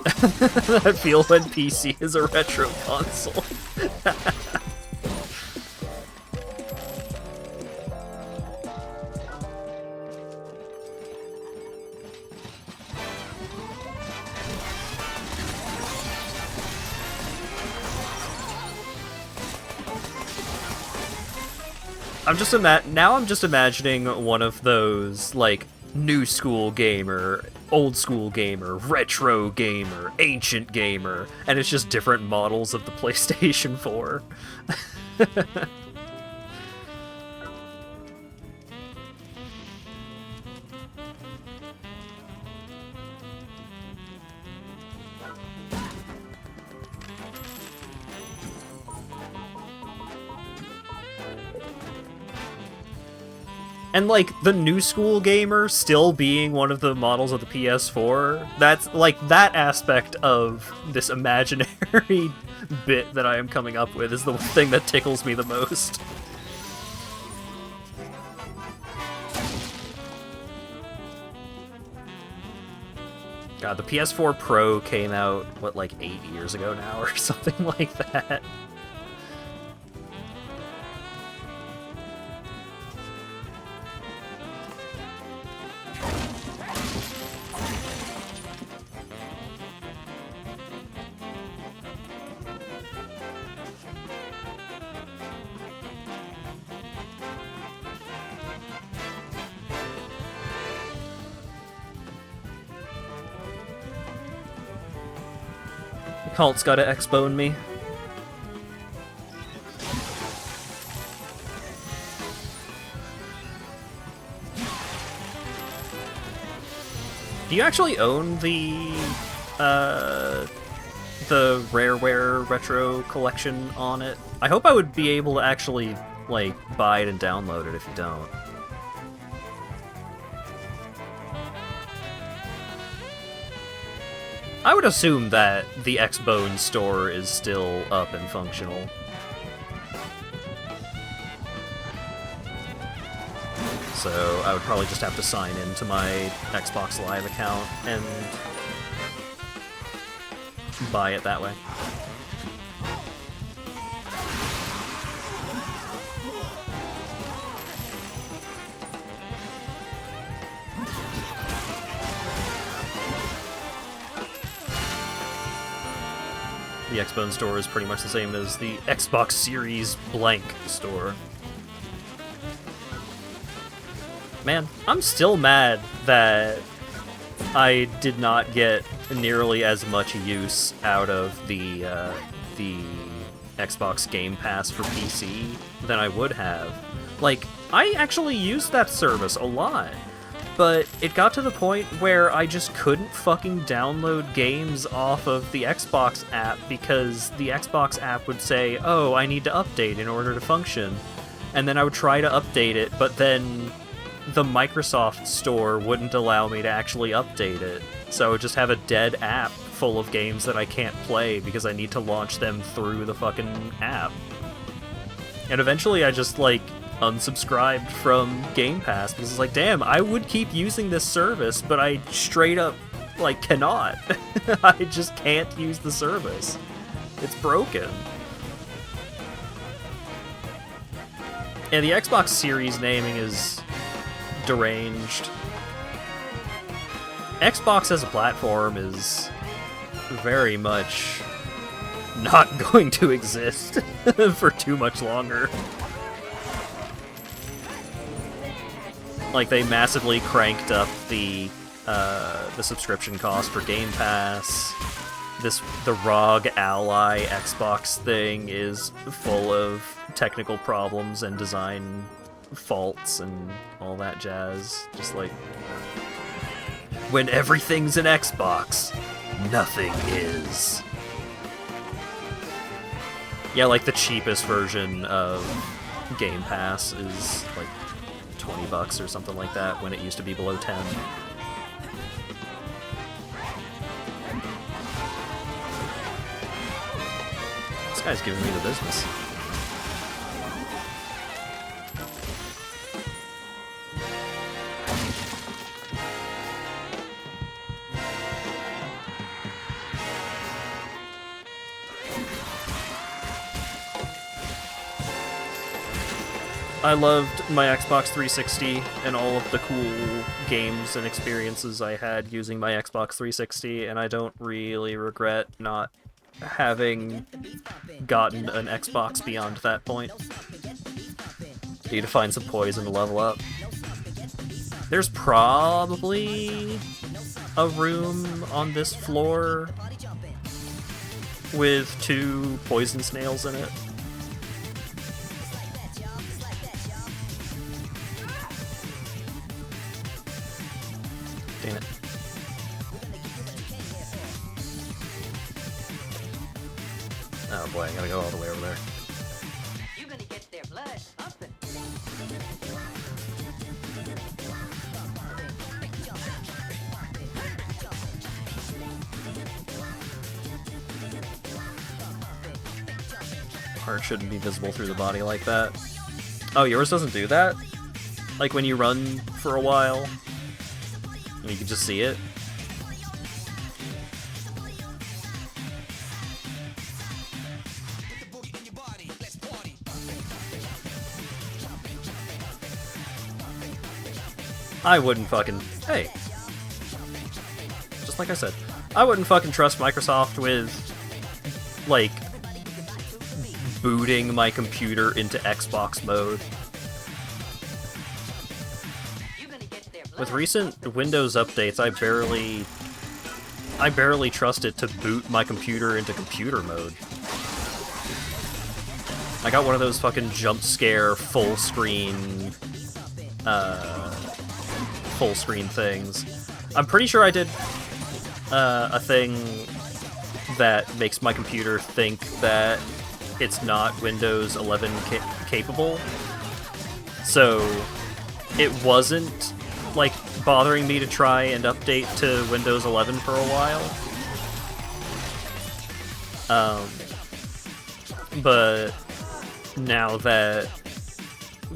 I feel when PC is a retro console. I'm just imagining one of those, like, new school gamer, old school gamer, retro gamer, ancient gamer, and it's just different models of the PlayStation 4. And, like, the new school gamer still being one of the models of the PS4, that's, like, that aspect of this imaginary bit that I am coming up with is the thing that tickles me the most. God, the PS4 Pro came out, what, like 8 years ago now or something like that. Cult's gotta X-bone me. Do you actually own the Rareware Retro collection on it? I hope I would be able to actually, like, buy it and download it if you don't. I would assume that the X-Bone store is still up and functional. So I would probably just have to sign into my Xbox Live account and buy it that way. The Xbone store is pretty much the same as the Xbox Series blank store. Man, I'm still mad that I did not get nearly as much use out of the Xbox Game Pass for PC than I would have. Like, I actually used that service a lot. but it got to the point where I just couldn't fucking download games off of the Xbox app because the Xbox app would say, oh, I need to update in order to function. And then I would try to update it, but then the Microsoft store wouldn't allow me to actually update it. So I would just have a dead app full of games that I can't play because I need to launch them through the fucking app. And eventually I just, like, unsubscribed from Game Pass because it's like, damn, I would keep using this service, but I straight up, like, cannot. I just can't use the service. It's broken. And the Xbox Series naming is deranged. Xbox as a platform is very much not going to exist for too much longer. Like, they massively cranked up the subscription cost for Game Pass. The ROG Ally Xbox thing is full of technical problems and design faults and all that jazz. Just like, when everything's an Xbox, nothing is. Yeah, like the cheapest version of Game Pass is like $20 or something like that when it used to be below 10. This guy's giving me the business. I loved my Xbox 360 and all of the cool games and experiences I had using my Xbox 360, and I don't really regret not having gotten an Xbox beyond that point. Need to find some poison to level up. There's probably a room on this floor with 2 poison snails in it. Damn it. Oh boy, I gotta go all the way over there. You're gonna get their blood pumping. Heart shouldn't be visible through the body like that. Oh, yours doesn't do that? Like when you run for a while, and you can just see it? I wouldn't fucking... Hey! Just like I said. I wouldn't fucking trust Microsoft with, like, booting my computer into Xbox mode. With recent Windows updates, I barely trust it to boot my computer into computer mode. I got one of those fucking jump scare full screen things. I'm pretty sure I did a thing that makes my computer think that it's not Windows 11 capable. So it wasn't like bothering me to try and update to Windows 11 for a while. But now that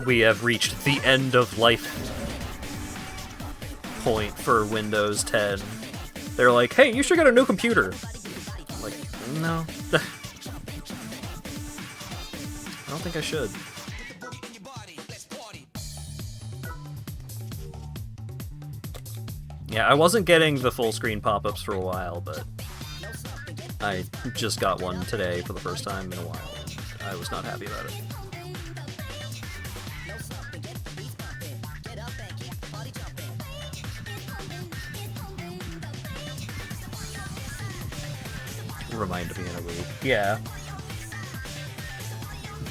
we have reached the end of life point for Windows 10, they're like, hey, you should get a new computer. I'm like, no. I don't think I should. Yeah, I wasn't getting the full screen pop-ups for a while, but I just got one today for the first time in a while. I was not happy about it. Remind me in a week. Yeah.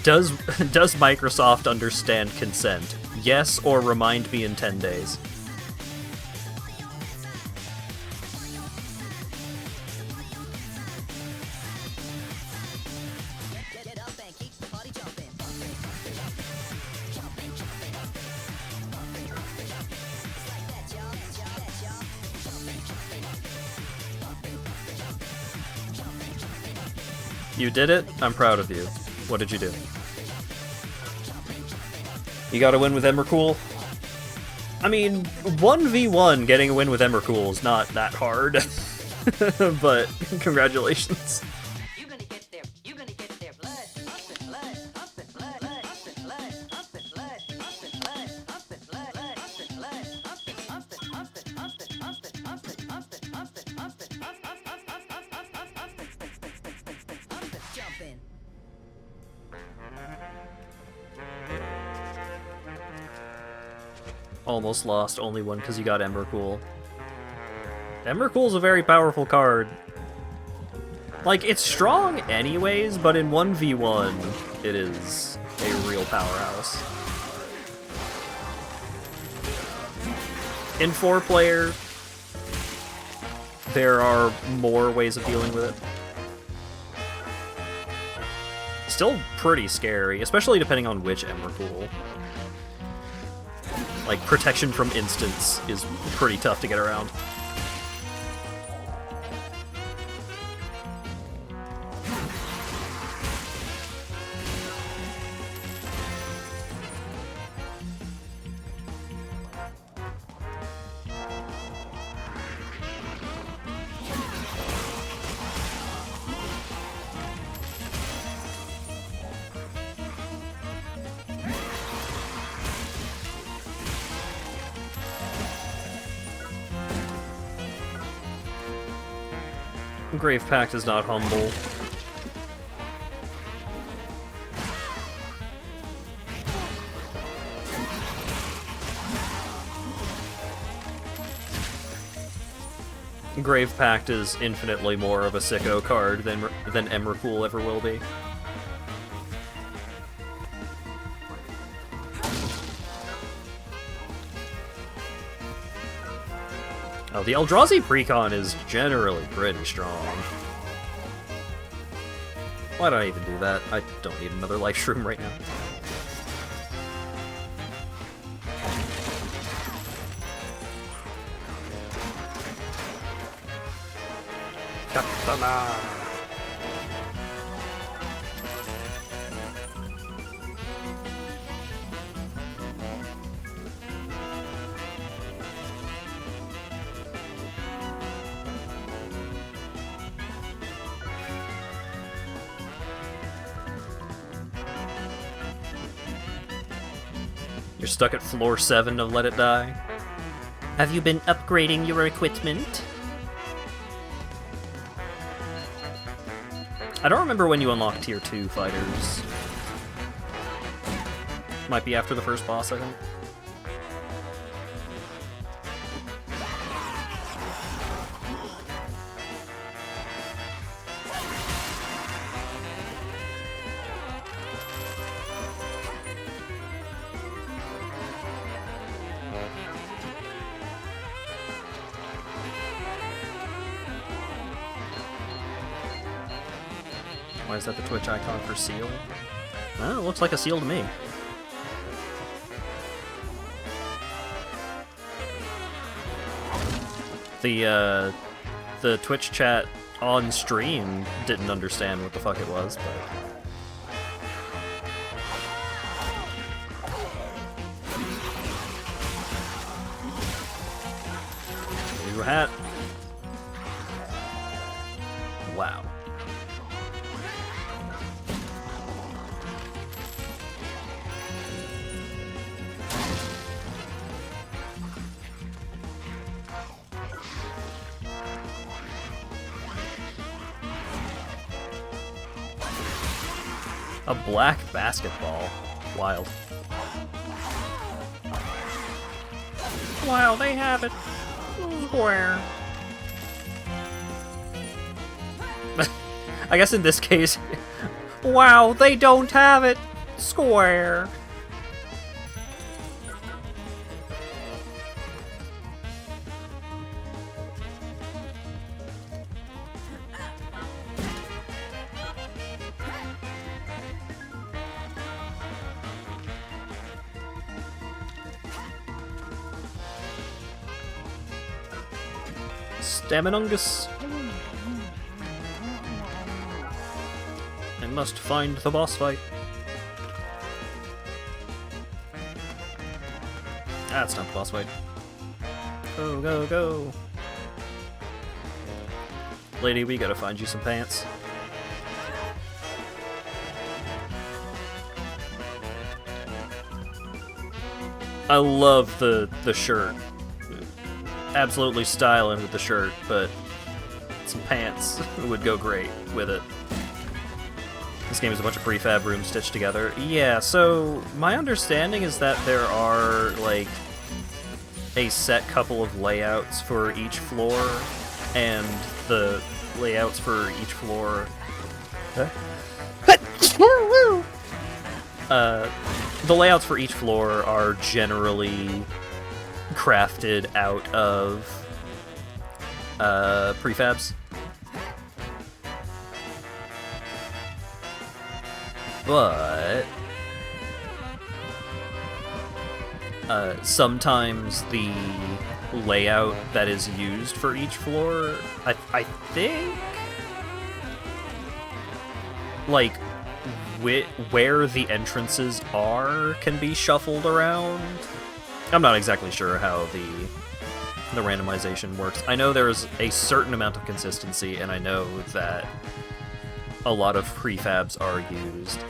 Does Microsoft understand consent? Yes, or remind me in 10 days. You did it. I'm proud of you. What did you do? You got a win with Emrakul? I mean, 1v1 getting a win with Emrakul is not that hard. But congratulations. Almost lost, only one because you got Emrakul. Emrakul's a very powerful card. Like, it's strong anyways, but in 1v1, it is a real powerhouse. In 4-player, there are more ways of dealing with it. Still pretty scary, especially depending on which Emrakul. Like, protection from instants is pretty tough to get around. Grave Pact is not humble. Grave Pact is infinitely more of a sicko card than Emrakul ever will be. Oh, the Eldrazi Precon is generally pretty strong. Why did I even do that? I don't need another life shroom right now. Katana! You're stuck at floor 7 of Let It Die. Have you been upgrading your equipment? I don't remember when you unlock tier 2 fighters. Might be after the first boss, I think. Why is that the Twitch icon for seal? Well, it looks like a seal to me. The Twitch chat on stream didn't understand what the fuck it was, but... New hat. Wow. A black basketball. Wild. Wow, they have it. Square. I guess in this case... Wow, they don't have it. Square. Staminungus. I must find the boss fight. That's not the boss fight. Go, go, go. Lady, we gotta find you some pants. I love the shirt. Absolutely styling with the shirt, but some pants would go great with it. This game is a bunch of prefab rooms stitched together. Yeah, so my understanding is that there are, like, a set couple of layouts for each floor, and the layouts for each floor... the layouts for each floor are generally crafted out of prefabs. But sometimes the layout that is used for each floor, I think, like, where the entrances are can be shuffled around. I'm not exactly sure how the randomization works. I know there's a certain amount of consistency, and I know that a lot of prefabs are used.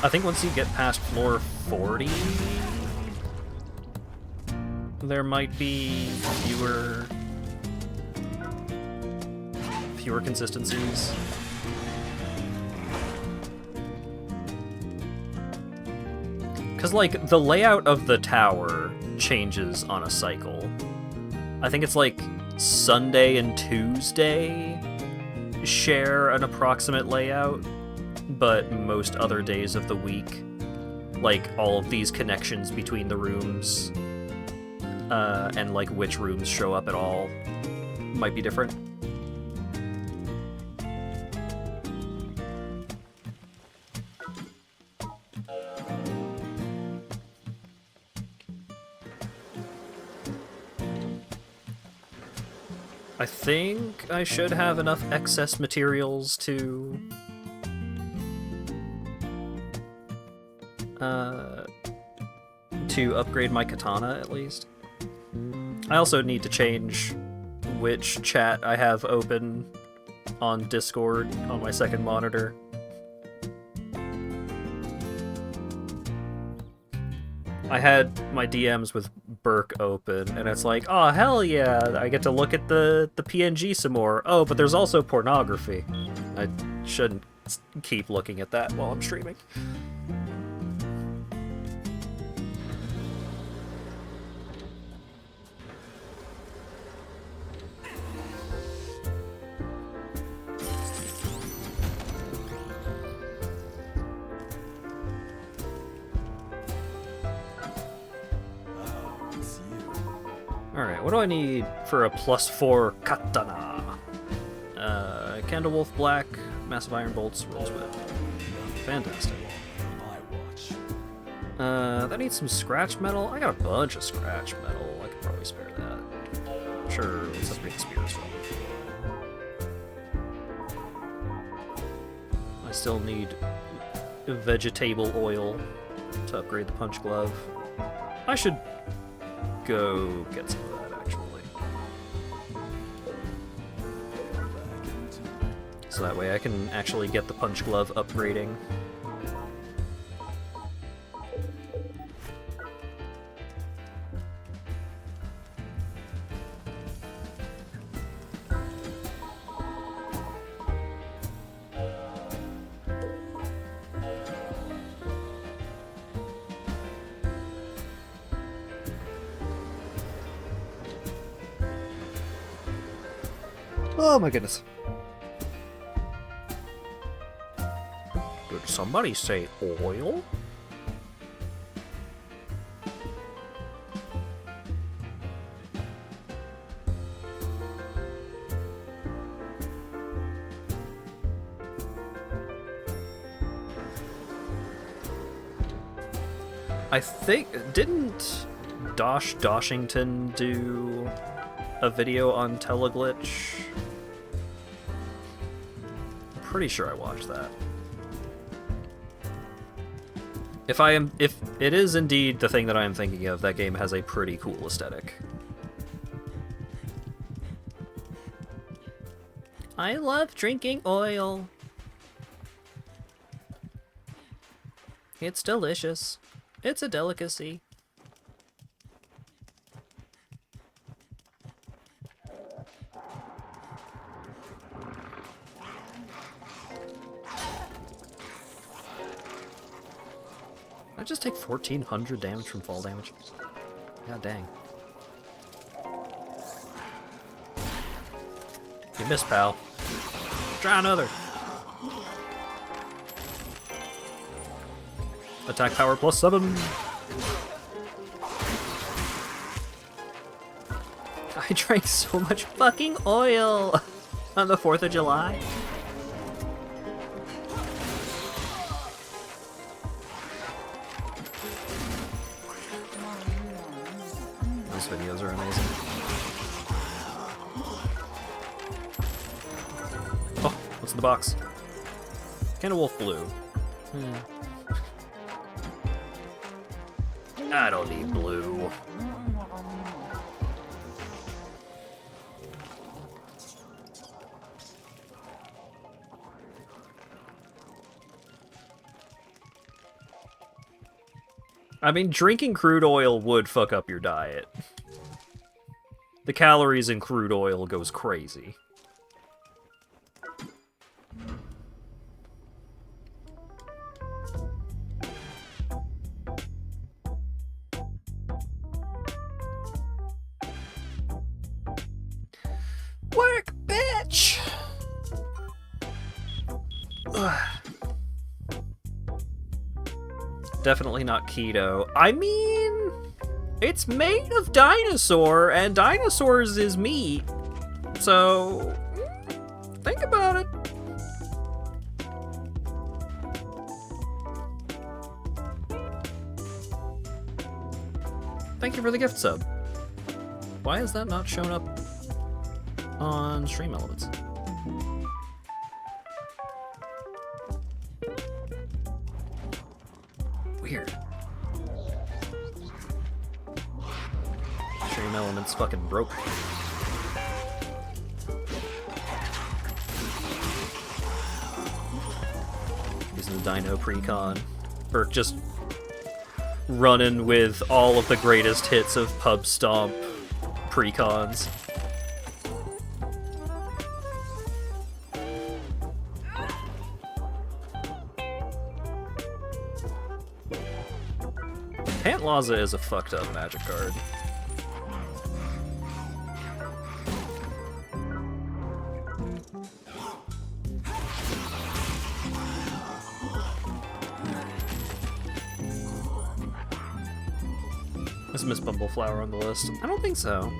I think once you get past floor 40, there might be fewer consistencies. Because, like, the layout of the tower changes on a cycle. I think it's like Sunday and Tuesday share an approximate layout, but most other days of the week, like, all of these connections between the rooms, and, like, which rooms show up at all, might be different. I think I should have enough excess materials to upgrade my katana, at least. I also need to change which chat I have open on Discord on my second monitor. I had my DMs with Burke open, and it's like, oh, hell yeah, I get to look at the PNG some more. Oh, but there's also pornography. I shouldn't keep looking at that while I'm streaming. Alright, what do I need for a +4 katana? Candlewolf Black, Massive Iron Bolts, Rose Whip. Fantastic. That needs some scratch metal. I got a bunch of scratch metal. I could probably spare that. Sure, let's just make spears from. I still need vegetable oil to upgrade the punch glove. I should go get some of that, actually. So that way I can actually get the punch glove upgrading. Oh my goodness. Did somebody say oil? I think... Didn't Doshington do a video on Teleglitch? I'm pretty sure I watched that. If it is indeed the thing that I am thinking of, that game has a pretty cool aesthetic. I love drinking oil. It's delicious. It's a delicacy. I just take 1,400 damage from fall damage. God dang. You missed, pal. Try another. Attack power +7. I drank so much fucking oil on the 4th of July. These videos are amazing. Oh, what's in the box? Can of Wolf Blue. I don't need blue. I mean, drinking crude oil would fuck up your diet. The calories in crude oil goes crazy. Work, bitch! Ugh. Definitely not keto. I mean, it's made of dinosaur, and dinosaurs is meat. So, think about it. Thank you for the gift sub. Why has that not shown up on Stream Elements? Weird. Stream Elements fucking broke. Using the Dino Precon. Or just running with all of the greatest hits of Pub Stomp Precons. Pantlaza is a fucked up magic card. Is Miss Bumbleflower on the list? I don't think so.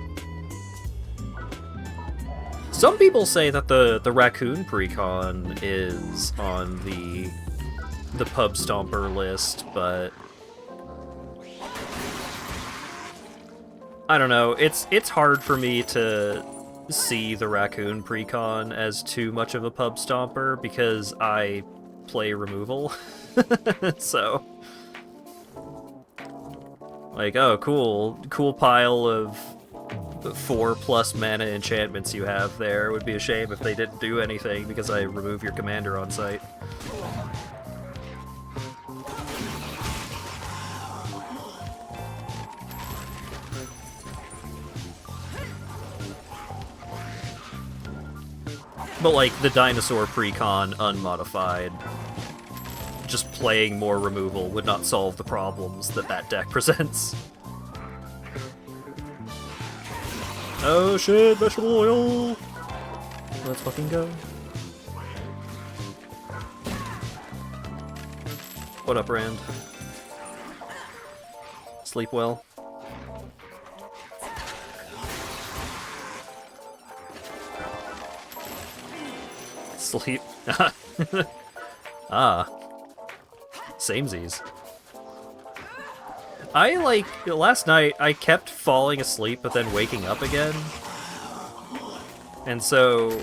Some people say that the Raccoon Precon is on the Pub Stomper list, but I don't know. It's hard for me to see the Raccoon Precon as too much of a Pub Stomper because I play removal. So, like, oh, cool pile of 4+ mana enchantments you have there. It would be a shame if they didn't do anything because I remove your commander on site. But like the Dinosaur Precon unmodified, just playing more removal would not solve the problems that deck presents. Oh shit, vegetable oil! Let's fucking go. What up, Rand? Sleep well? Sleep. Ah. Samesies. last night, I kept falling asleep, but then waking up again. And so,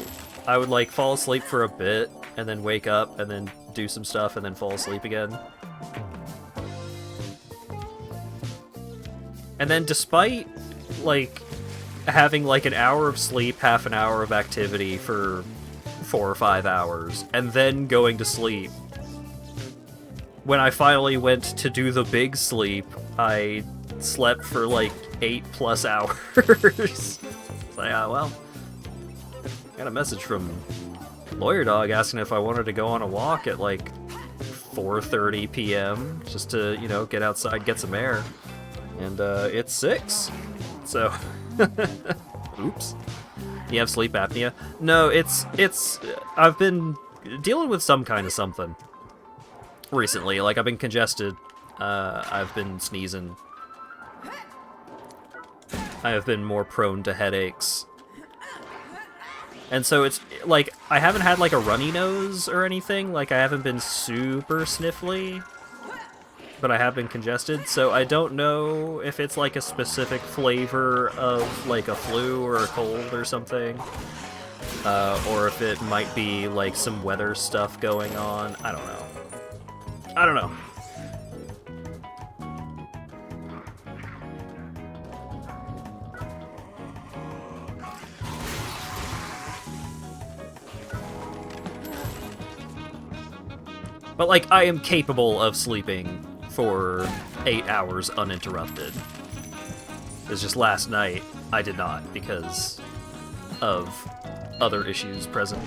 I would, like, fall asleep for a bit, and then wake up, and then do some stuff, and then fall asleep again. And then despite, like, having, like, an hour of sleep, half an hour of activity for 4 or 5 hours, and then going to sleep, when I finally went to do the big sleep, I slept for like 8+ hours. Like, well, I got a message from Lawyer Dog asking if I wanted to go on a walk at like 4:30 p.m. just to, you know, get outside, get some air. And it's 6. So, oops. You have sleep apnea? No, I've been dealing with some kind of something recently. Like, I've been congested, I've been sneezing, I have been more prone to headaches, and so it's, like, I haven't had, like, a runny nose or anything, like, I haven't been super sniffly, but I have been congested, so I don't know if it's, like, a specific flavor of, like, a flu or a cold or something, or if it might be, like, some weather stuff going on. I don't know. But, like, I am capable of sleeping for 8 hours uninterrupted. It's just last night I did not because of other issues present.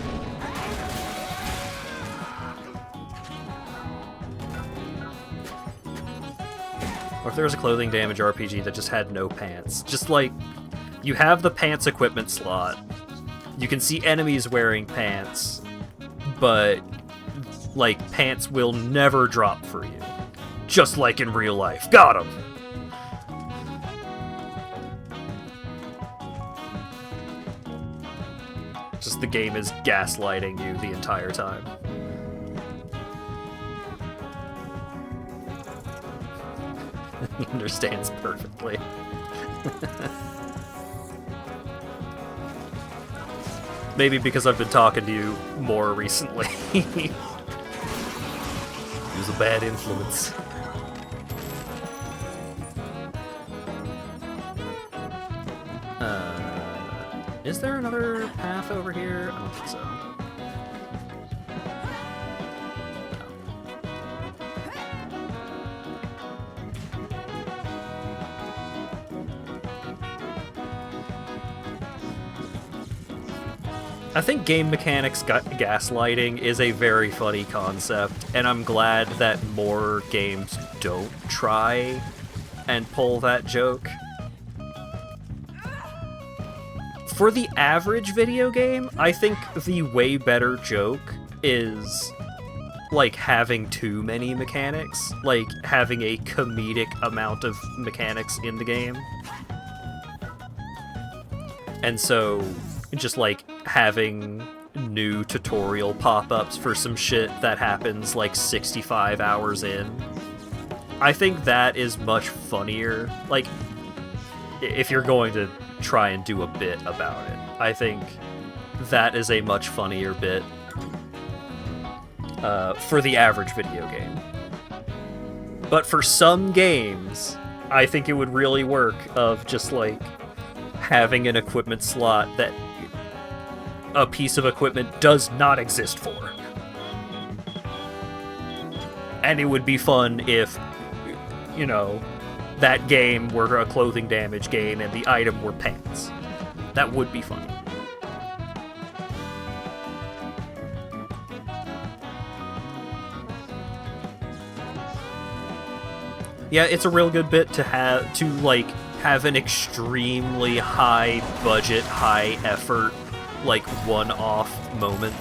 Or if there was a clothing damage RPG that just had no pants. Just like, you have the pants equipment slot, you can see enemies wearing pants, but, like, pants will never drop for you. Just like in real life. Got 'em! Just the game is gaslighting you the entire time. He understands perfectly. Maybe because I've been talking to you more recently. He was a bad influence. Is there another path over here? I don't think so. I think game mechanics gaslighting is a very funny concept, and I'm glad that more games don't try and pull that joke. For the average video game, I think the way better joke is, like, having too many mechanics, like, having a comedic amount of mechanics in the game. And so, just, like, having new tutorial pop-ups for some shit that happens, like, 65 hours in. I think that is much funnier. Like, if you're going to try and do a bit about it, I think that is a much funnier bit for the average video game. But for some games, I think it would really work of just, like, having an equipment slot that a piece of equipment does not exist for. And it would be fun if, you know, that game were a clothing damage game and the item were pants. That would be funny. Yeah, it's a real good bit to have, to, like, have an extremely high budget, high effort, like, one-off moment.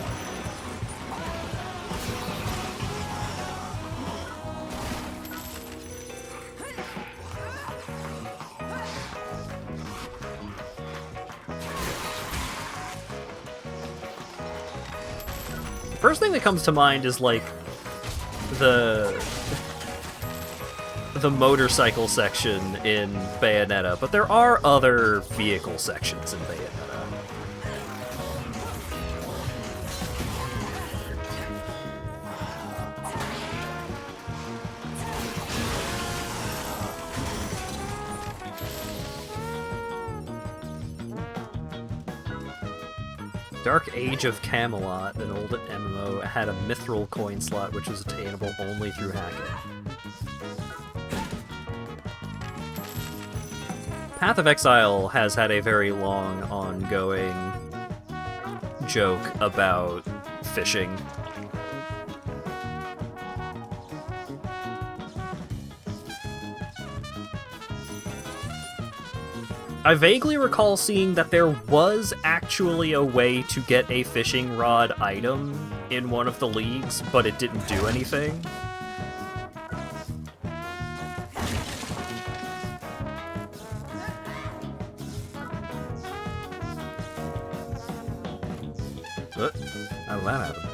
First thing that comes to mind is, like, the the motorcycle section in Bayonetta, but there are other vehicle sections in Bayonetta. Dark Age of Camelot, an old MMO, had a mithril coin slot which was attainable only through hacking. Path of Exile has had a very long, ongoing joke about fishing. I vaguely recall seeing that there was actually a way to get a fishing rod item in one of the leagues, but it didn't do anything. How did that happen?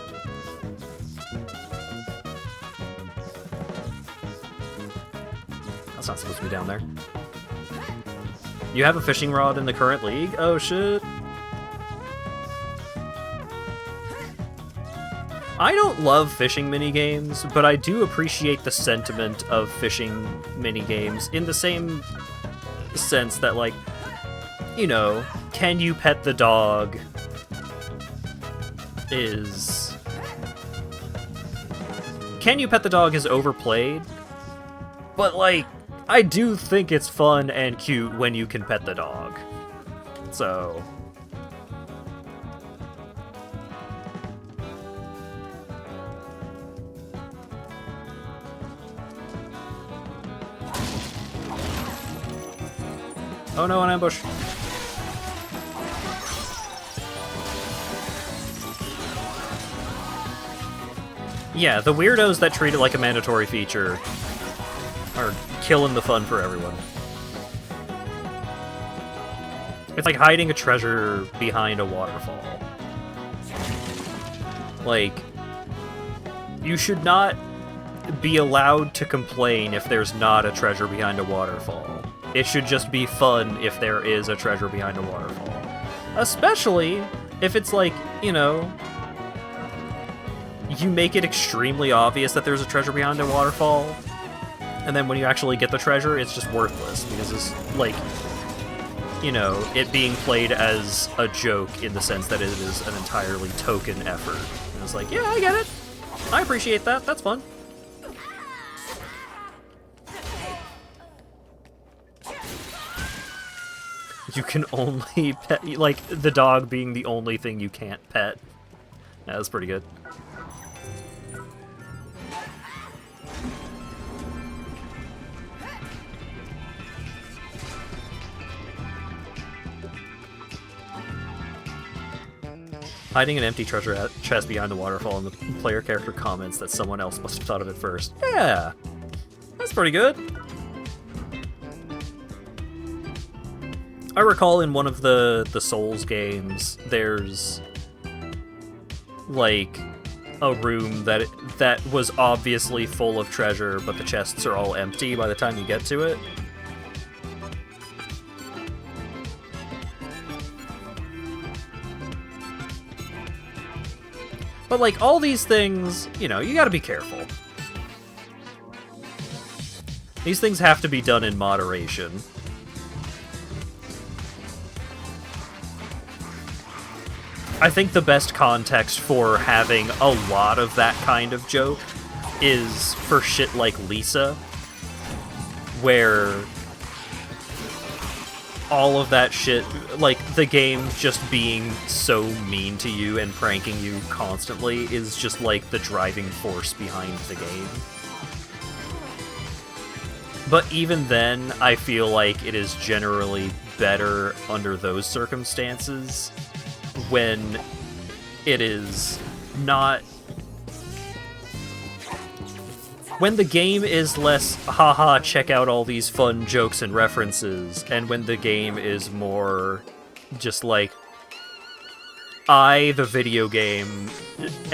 That's not supposed to be down there. You have a fishing rod in the current league? Oh shit. I don't love fishing minigames, but I do appreciate the sentiment of fishing minigames in the same sense that, like, you know, can you pet the dog is... Can you pet the dog is overplayed, but, like, I do think it's fun and cute when you can pet the dog. So... Oh no, an ambush. Yeah, the weirdos that treat it like a mandatory feature are killing the fun for everyone. It's like hiding a treasure behind a waterfall. Like, you should not be allowed to complain if there's not a treasure behind a waterfall. It should just be fun if there is a treasure behind a waterfall. Especially if it's like, you know, you make it extremely obvious that there's a treasure behind a waterfall, and then when you actually get the treasure, it's just worthless, because it's, like, you know, it being played as a joke in the sense that it is an entirely token effort. And it's like, yeah, I get it. I appreciate that. That's fun. You can only pet, like, the dog being the only thing you can't pet. Yeah, that's pretty good. Hiding an empty treasure chest behind the waterfall, and the player character comments that someone else must have thought of it first. Yeah, that's pretty good. I recall in one of the Souls games, there's like a room that was obviously full of treasure, but the chests are all empty by the time you get to it. But, like, all these things, you know, you gotta be careful. These things have to be done in moderation. I think the best context for having a lot of that kind of joke is for shit like Lisa, where all of that shit, like, the game just being so mean to you and pranking you constantly is just, like, the driving force behind the game. But even then, I feel like it is generally better under those circumstances when it is not... When the game is less, haha, check out all these fun jokes and references, and when the game is more just like, I, the video game,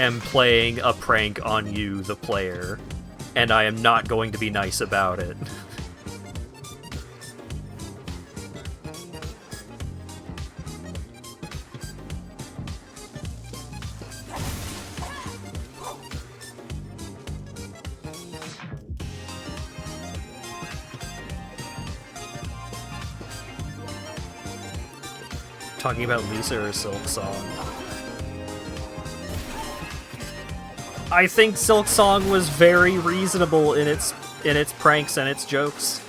am playing a prank on you, the player, and I am not going to be nice about it. Talking about Lisa or Silk Song. I think Silk Song was very reasonable in its pranks and its jokes.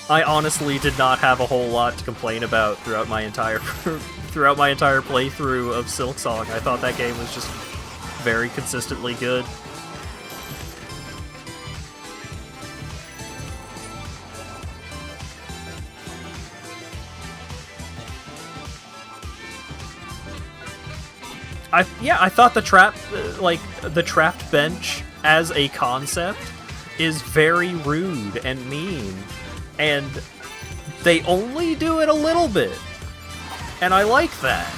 I honestly did not have a whole lot to complain about throughout my entire playthrough of Silk Song. I thought that game was just very consistently good. I thought the trapped bench as a concept is very rude and mean, and they only do it a little bit, and I like that.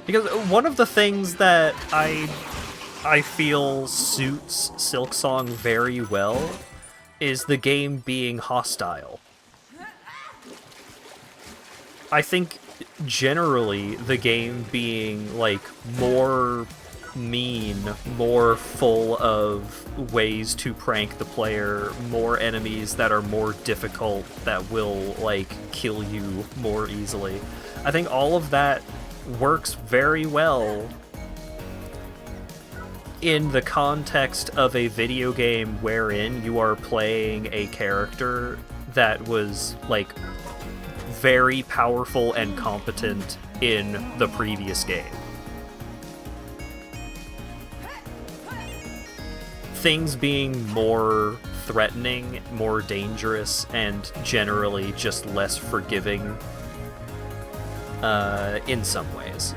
Because one of the things that I feel suits Silk Song very well is the game being hostile. I think generally the game being like more mean, more full of ways to prank the player, more enemies that are more difficult that will like kill you more easily. I think all of that works very well in the context of a video game wherein you are playing a character that was, like, very powerful and competent in the previous game. Things being more threatening, more dangerous, and generally just less forgiving in some ways.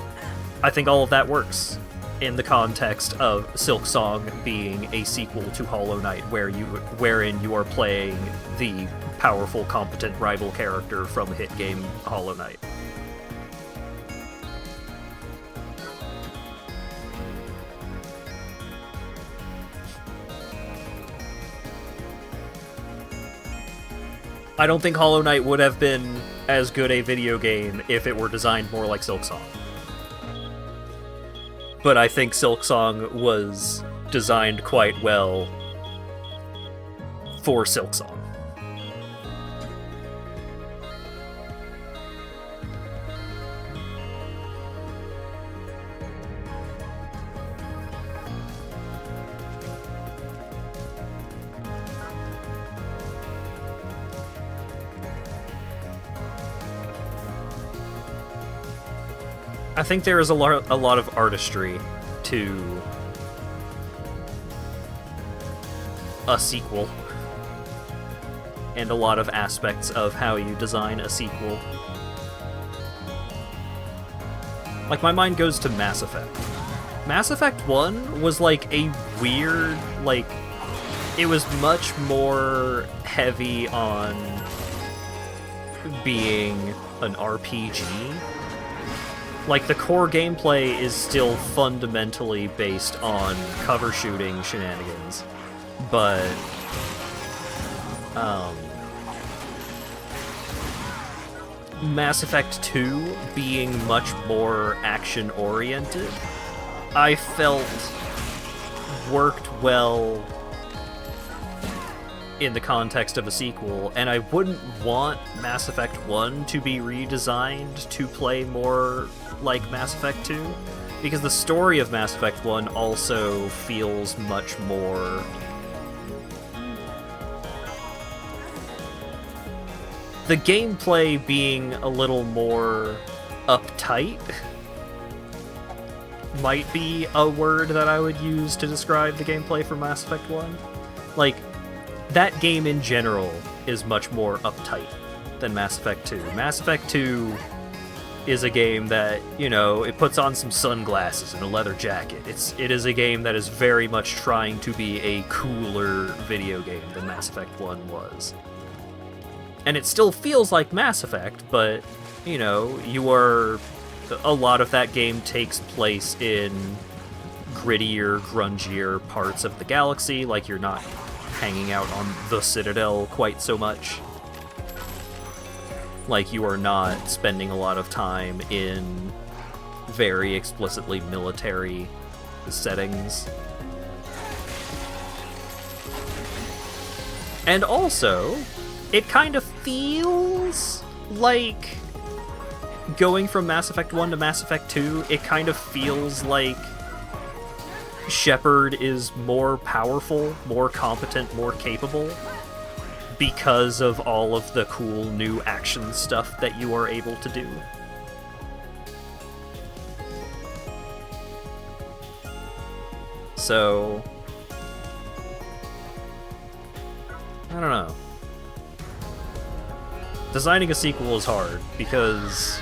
I think all of that works in the context of Silk Song being a sequel to Hollow Knight, wherein you are playing the powerful, competent rival character from the hit game Hollow Knight. I don't think Hollow Knight would have been as good a video game if it were designed more like Silk Song. But I think Silk Song was designed quite well for Silk Song. I think there is a lot of artistry to a sequel, and a lot of aspects of how you design a sequel. Like, my mind goes to Mass Effect. Mass Effect 1 was like a weird, like, it was much more heavy on being an RPG. Like, the core gameplay is still fundamentally based on cover shooting shenanigans, but Mass Effect 2 being much more action-oriented, I felt worked well in the context of a sequel, and I wouldn't want Mass Effect 1 to be redesigned to play more like Mass Effect 2, because the story of Mass Effect 1 also feels much more the gameplay being a little more uptight might be a word that I would use to describe the gameplay for Mass Effect 1. Like, that game in general is much more uptight than Mass Effect 2. Mass Effect 2 is a game that, you know, it puts on some sunglasses and a leather jacket. It is a game that is very much trying to be a cooler video game than Mass Effect 1 was. And it still feels like Mass Effect, but, you know, a lot of that game takes place in grittier, grungier parts of the galaxy, like you're not hanging out on the Citadel quite so much. Like, you are not spending a lot of time in very explicitly military settings. And also, it kind of feels like going from Mass Effect 1 to Mass Effect 2, it kind of feels like Shepard is more powerful, more competent, more capable because of all of the cool new action stuff that you are able to do. So, I don't know. Designing a sequel is hard, because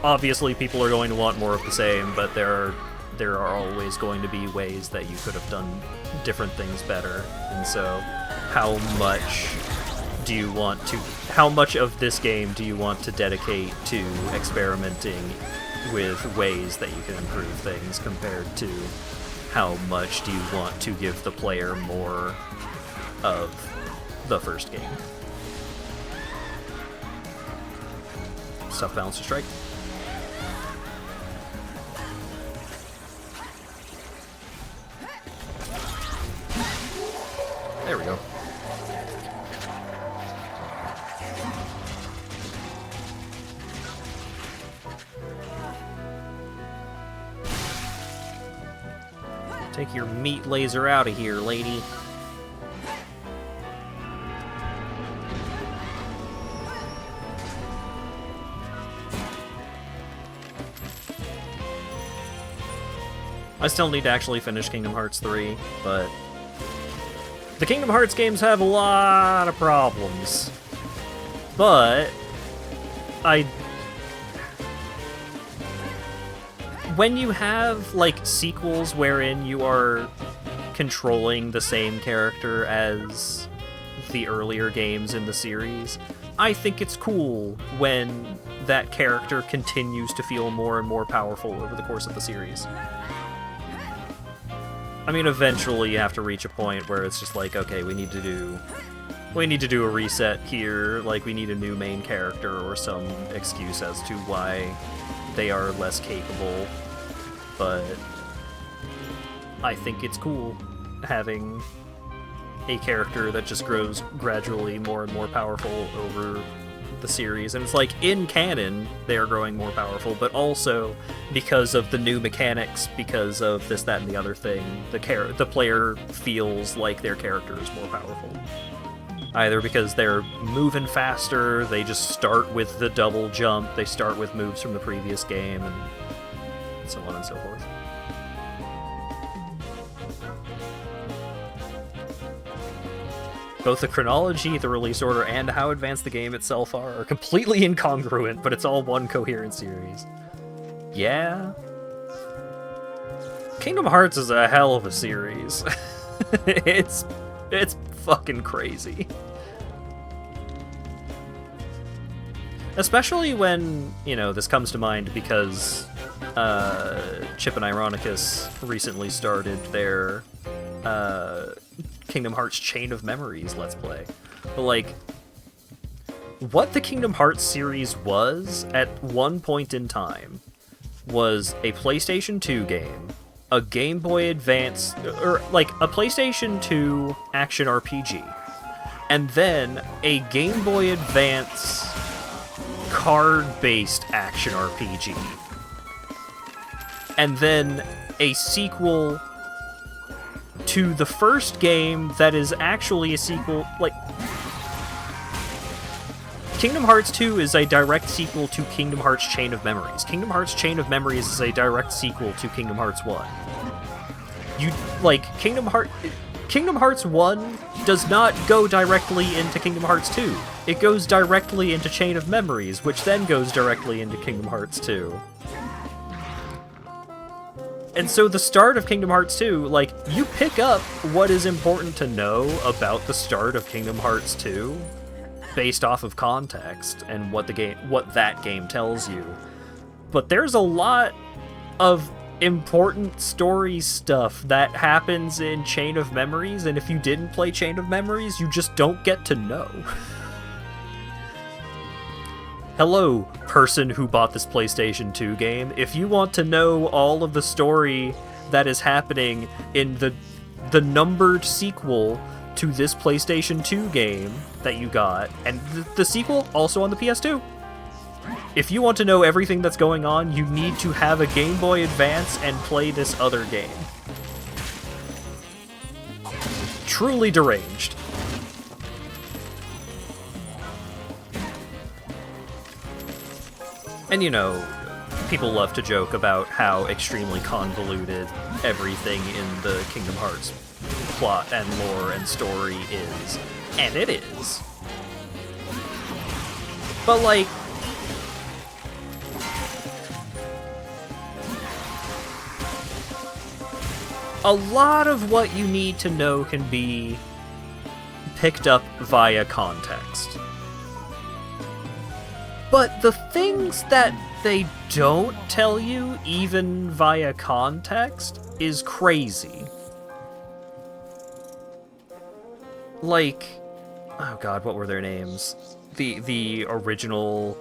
obviously people are going to want more of the same, but there are always going to be ways that you could have done different things better. And so, how much of this game do you want to dedicate to experimenting with ways that you can improve things, compared to how much do you want to give the player more of the first game? Tough balance to strike. There we go. Take your meat laser out of here, lady. I still need to actually finish Kingdom Hearts 3, but the Kingdom Hearts games have a lot of problems. But when you have, like, sequels wherein you are controlling the same character as the earlier games in the series, I think it's cool when that character continues to feel more and more powerful over the course of the series. I mean, eventually you have to reach a point where it's just like, okay, we need to do a reset here, like we need a new main character or some excuse as to why they are less capable. But I think it's cool having a character that just grows gradually more and more powerful over the series. And it's like, in canon, they are growing more powerful, but also because of the new mechanics, because of this, that, and the other thing, the player feels like their character is more powerful. Either because they're moving faster, they just start with the double jump, they start with moves from the previous game, and so on and so forth. Both the chronology, the release order, and how advanced the game itself are completely incongruent, but it's all one coherent series. Yeah? Kingdom Hearts is a hell of a series. It's fucking crazy. Especially when, you know, this comes to mind because Chip and Ironicus recently started their Kingdom Hearts Chain of Memories Let's Play. But, like, what the Kingdom Hearts series was, at one point in time, was a PlayStation 2 game, a Game Boy Advance, or, like, a PlayStation 2 action RPG, and then a Game Boy Advance card-based action RPG, and then a sequel to the first game that is actually a sequel. Like, Kingdom Hearts 2 is a direct sequel to Kingdom Hearts Chain of Memories. Kingdom Hearts Chain of Memories is a direct sequel to Kingdom Hearts 1. Kingdom Hearts 1 does not go directly into Kingdom Hearts 2. It goes directly into Chain of Memories, which then goes directly into Kingdom Hearts 2. And so the start of Kingdom Hearts 2, like, you pick up what is important to know about the start of Kingdom Hearts 2 based off of context and what that game tells you. But there's a lot of important story stuff that happens in Chain of Memories, and if you didn't play Chain of Memories, you just don't get to know. Hello, person who bought this PlayStation 2 game. If you want to know all of the story that is happening in the numbered sequel to this PlayStation 2 game that you got, and the sequel also on the PS2. If you want to know everything that's going on, you need to have a Game Boy Advance and play this other game. Truly deranged. And you know, people love to joke about how extremely convoluted everything in the Kingdom Hearts plot and lore and story is. And it is. But like, a lot of what you need to know can be picked up via context. But the things that they don't tell you, even via context, is crazy. Like, oh god, what were their names? The original,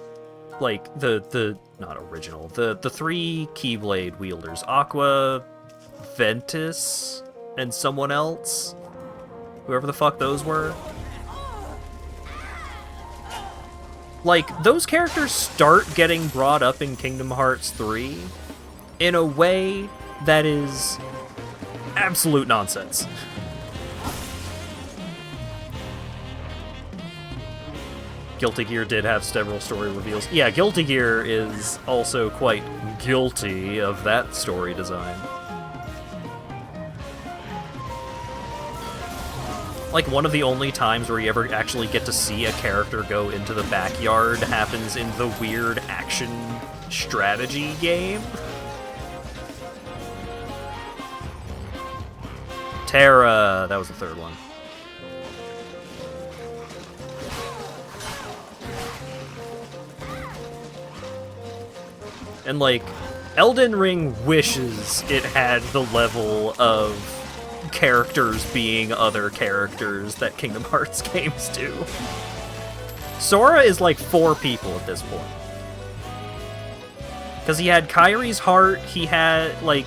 like, not original, the three Keyblade wielders, Aqua, Ventus, and someone else? Whoever the fuck those were. Like, those characters start getting brought up in Kingdom Hearts 3 in a way that is absolute nonsense. Guilty Gear did have several story reveals. Yeah, Guilty Gear is also quite guilty of that story design. Like, one of the only times where you ever actually get to see a character go into the backyard happens in the weird action strategy game. Terra, that was the third one. And, like, Elden Ring wishes it had the level of characters being other characters that Kingdom Hearts games do. Sora is like 4 people at this point. Because he had Kyrie's heart, he had, like,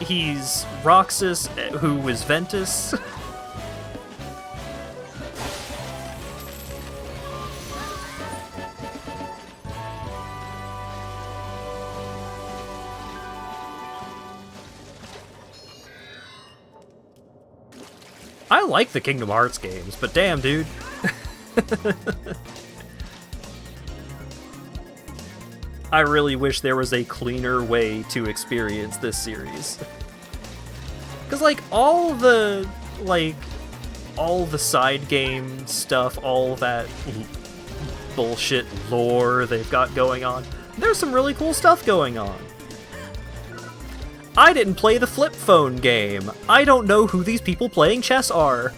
he's Roxas, who is Ventus. I like the Kingdom Hearts games, but damn, dude. I really wish there was a cleaner way to experience this series. Because, like, all the side game stuff, all that bullshit lore they've got going on, there's some really cool stuff going on. I didn't play the flip phone game. I don't know who these people playing chess are.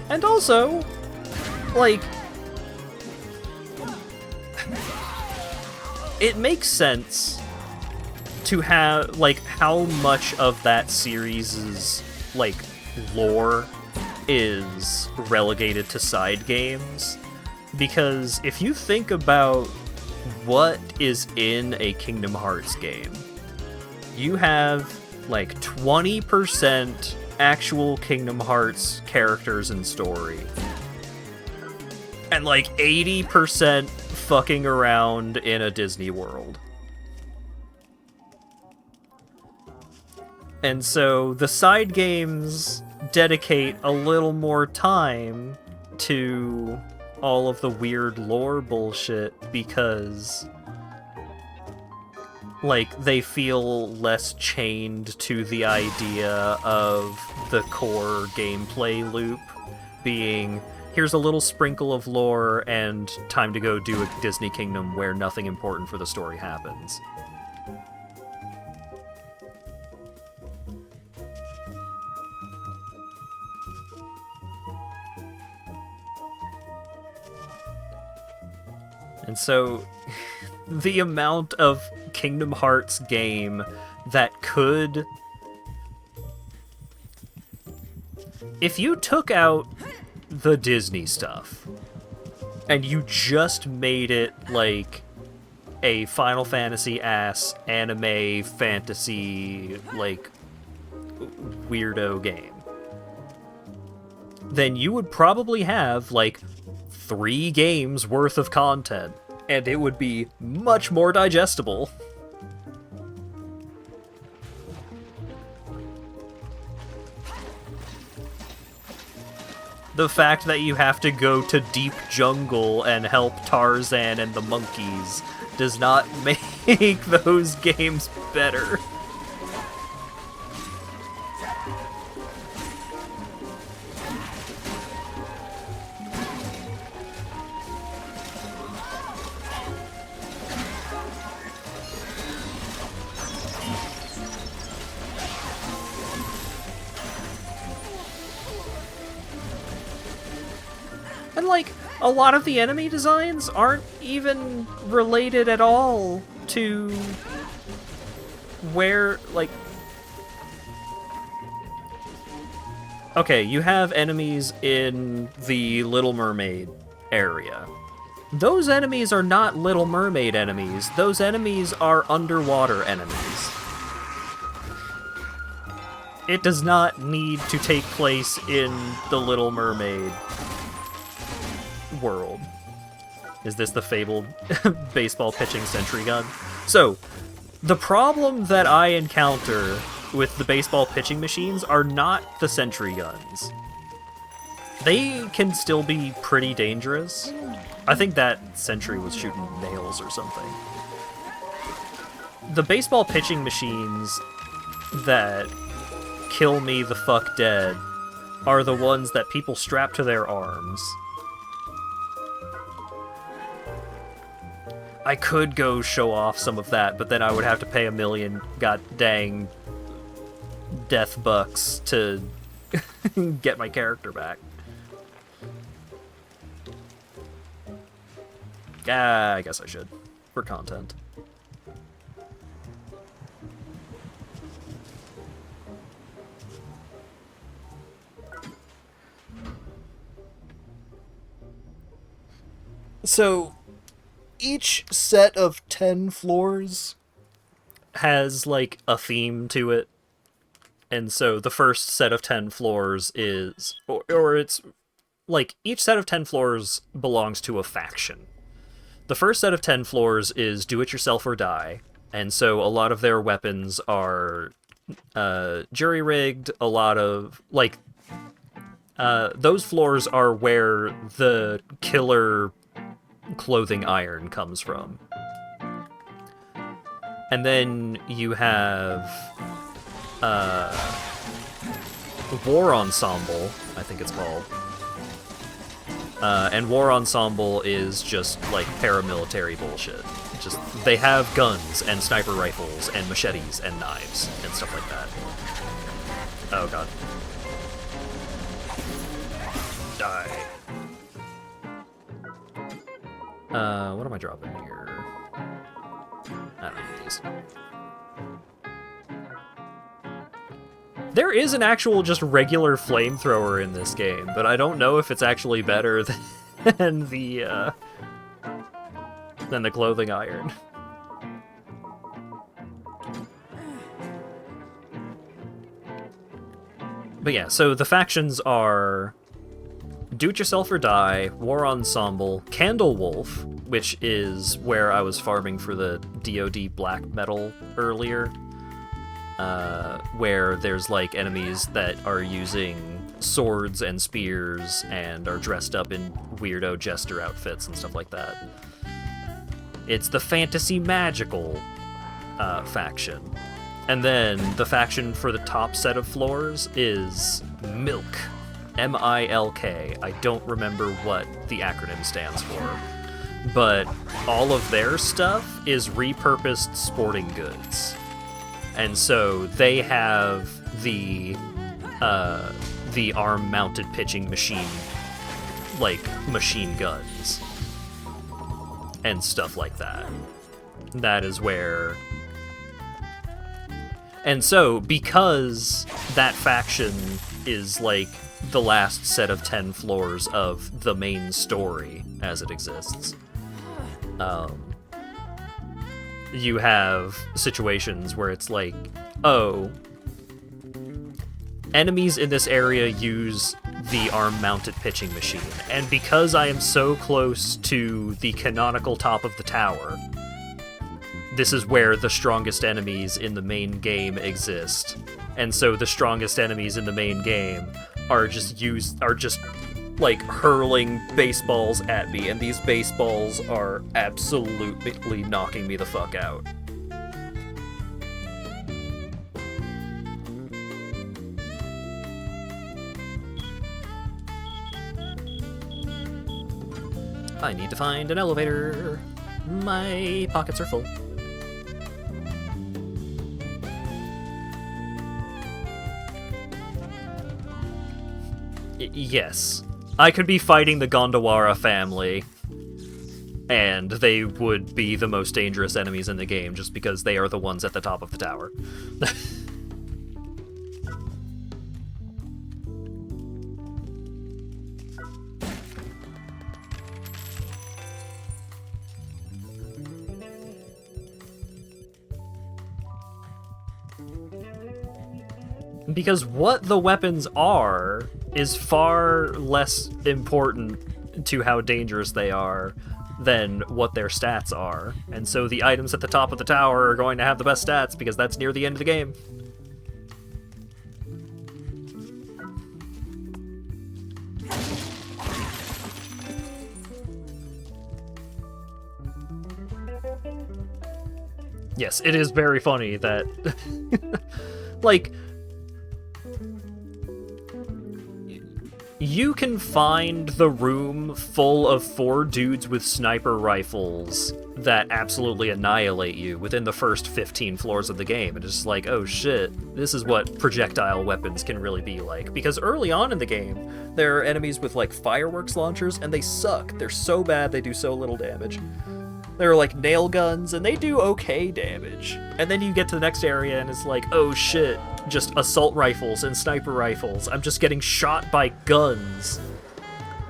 And also, like, it makes sense to have, like, how much of that series' like, lore is relegated to side games. Because if you think about what is in a Kingdom Hearts game, you have, like, 20% actual Kingdom Hearts characters and story. And, like, 80% fucking around in a Disney World. And so the side games dedicate a little more time to all of the weird lore bullshit because, like, they feel less chained to the idea of the core gameplay loop being, here's a little sprinkle of lore and time to go do a Disney Kingdom where nothing important for the story happens. And so, the amount of Kingdom Hearts game that could... If you took out the Disney stuff, and you just made it like a Final Fantasy-ass anime fantasy, like, weirdo game, then you would probably have, like, 3 games worth of content, and it would be much more digestible. The fact that you have to go to deep jungle and help Tarzan and the monkeys does not make those games better. And, like, a lot of the enemy designs aren't even related at all to where, like... Okay, you have enemies in the Little Mermaid area. Those enemies are not Little Mermaid enemies. Those enemies are underwater enemies. It does not need to take place in the Little Mermaid world. Is this the fabled baseball pitching sentry gun? So, the problem that I encounter with the baseball pitching machines are not the sentry guns. They can still be pretty dangerous. I think that sentry was shooting nails or something. The baseball pitching machines that kill me the fuck dead are the ones that people strap to their arms. I could go show off some of that, but then I would have to pay $1 million god dang death bucks to get my character back. I guess I should, for content. So, each set of 10 floors has, like, a theme to it. And so the first set of 10 floors is... Or it's... Like, each set of 10 floors belongs to a faction. The first set of 10 floors is do it yourself or die. And so a lot of their weapons are jury-rigged. A lot of... Like, those floors are where the killer clothing iron comes from. And then you have War Ensemble, I think it's called. And War Ensemble is just like paramilitary bullshit. Just they have guns and sniper rifles and machetes and knives and stuff like that. Oh god. Die. What am I dropping here? I don't need these. There is an actual just regular flamethrower in this game, but I don't know if it's actually better than the clothing iron. But yeah, so the factions are Do It Yourself or Die, War Ensemble, Candle Wolf, which is where I was farming for the DoD black metal earlier, where there's like enemies that are using swords and spears and are dressed up in weirdo jester outfits and stuff like that. It's the fantasy magical faction. And then the faction for the top set of floors is Milk. M-I-L-K. I don't remember what the acronym stands for. But all of their stuff is repurposed sporting goods. And so they have the arm-mounted pitching machine, like machine guns and stuff like that. That is where... And so, because that faction is like the last set of 10 floors of the main story as it exists, you have situations where it's like, oh, enemies in this area use the arm-mounted pitching machine, and because I am so close to the canonical top of the tower, this is where the strongest enemies in the main game exist. And so the strongest enemies in the main game are just like hurling baseballs at me, and these baseballs are absolutely knocking me the fuck out. I need to find an elevator. My pockets are full. Yes. I could be fighting the Gondawara family, and they would be the most dangerous enemies in the game just because they are the ones at the top of the tower. Because what the weapons are is far less important to how dangerous they are than what their stats are. And so the items at the top of the tower are going to have the best stats because that's near the end of the game. Yes, it is very funny that like, you can find the room full of 4 dudes with sniper rifles that absolutely annihilate you within the first 15 floors of the game. And it's just like, oh shit, this is what projectile weapons can really be like. Because early on in the game, there are enemies with like fireworks launchers, and they suck. They're so bad, they do so little damage. There are like nail guns, and they do okay damage. And then you get to the next area, and it's like, oh shit, just assault rifles and sniper rifles. I'm just getting shot by guns.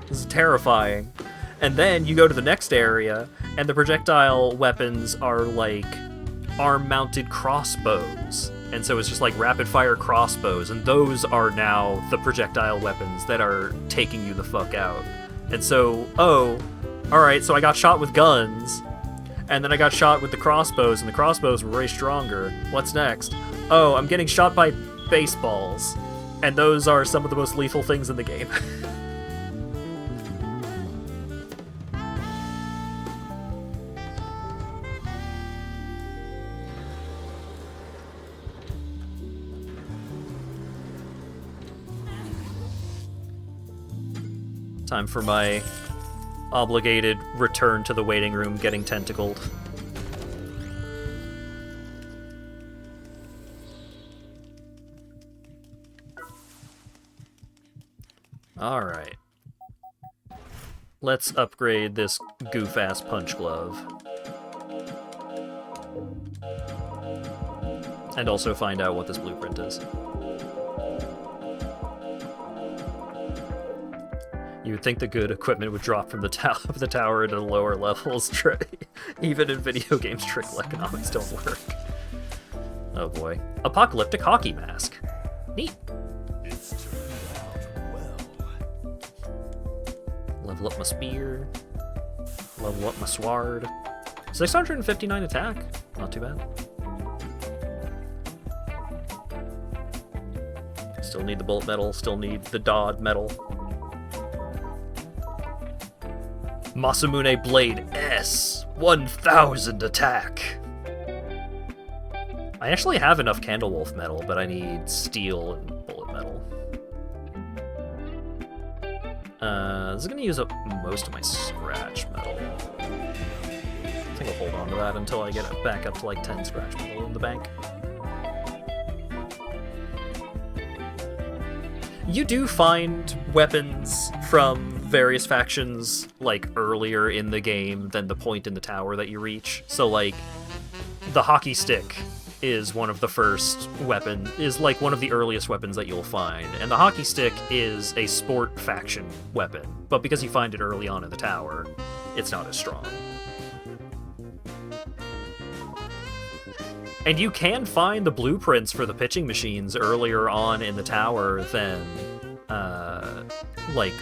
This is terrifying. And then you go to the next area, and the projectile weapons are like arm-mounted crossbows. And so it's just like rapid-fire crossbows, and those are now the projectile weapons that are taking you the fuck out. And so, oh, alright, so I got shot with guns, and then I got shot with the crossbows, and the crossbows were way stronger. What's next? Oh, I'm getting shot by baseballs, and those are some of the most lethal things in the game. Time for my obligated return to the waiting room getting tentacled. Alright. Let's upgrade this goof-ass punch glove. And also find out what this blueprint is. You would think the good equipment would drop from the top of the tower into the lower levels. Even in video games, trickle economics don't work. Oh boy. Apocalyptic hockey mask. Neat. Level up my spear. Level up my sword. 659 attack. Not too bad. Still need the bullet metal. Still need the Dodd metal. Masamune Blade S. 1000 attack. I actually have enough Candlewolf metal, but I need steel and bullet metal. This is going to use up most of my scratch metal. I think I'll hold on to that until I get it back up to like 10 scratch metal in the bank. You do find weapons from various factions, like, earlier in the game than the point in the tower that you reach. So, like, the hockey stick is one of the first weapon, is like one of the earliest weapons that you'll find. And the hockey stick is a sport faction weapon, but because you find it early on in the tower, it's not as strong. And you can find the blueprints for the pitching machines earlier on in the tower than, like,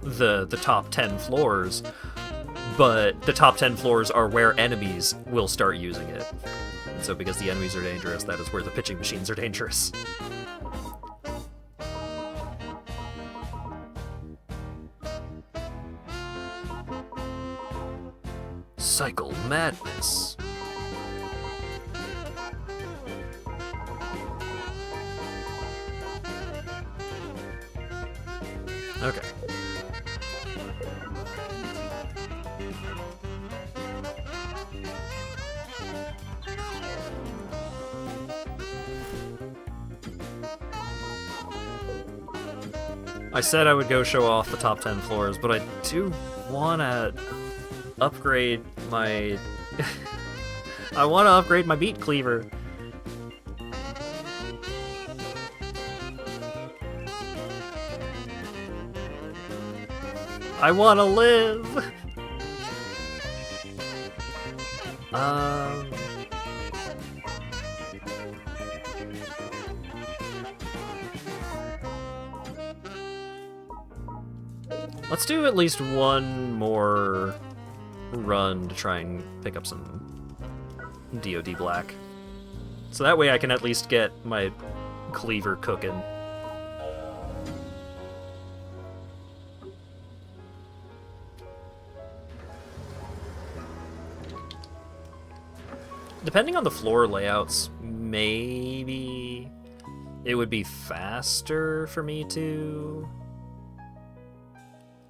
the top 10 floors, but the top 10 floors are where enemies will start using it. And so because the enemies are dangerous, that is where the pitching machines are dangerous. Cycle madness. Okay. I said I would go show off the top 10 floors, but I do want to upgrade my... I want to upgrade my beat cleaver. I want to live! Let's do at least one more run to try and pick up some DoD black. So that way I can at least get my cleaver cooking. Depending on the floor layouts, maybe it would be faster for me to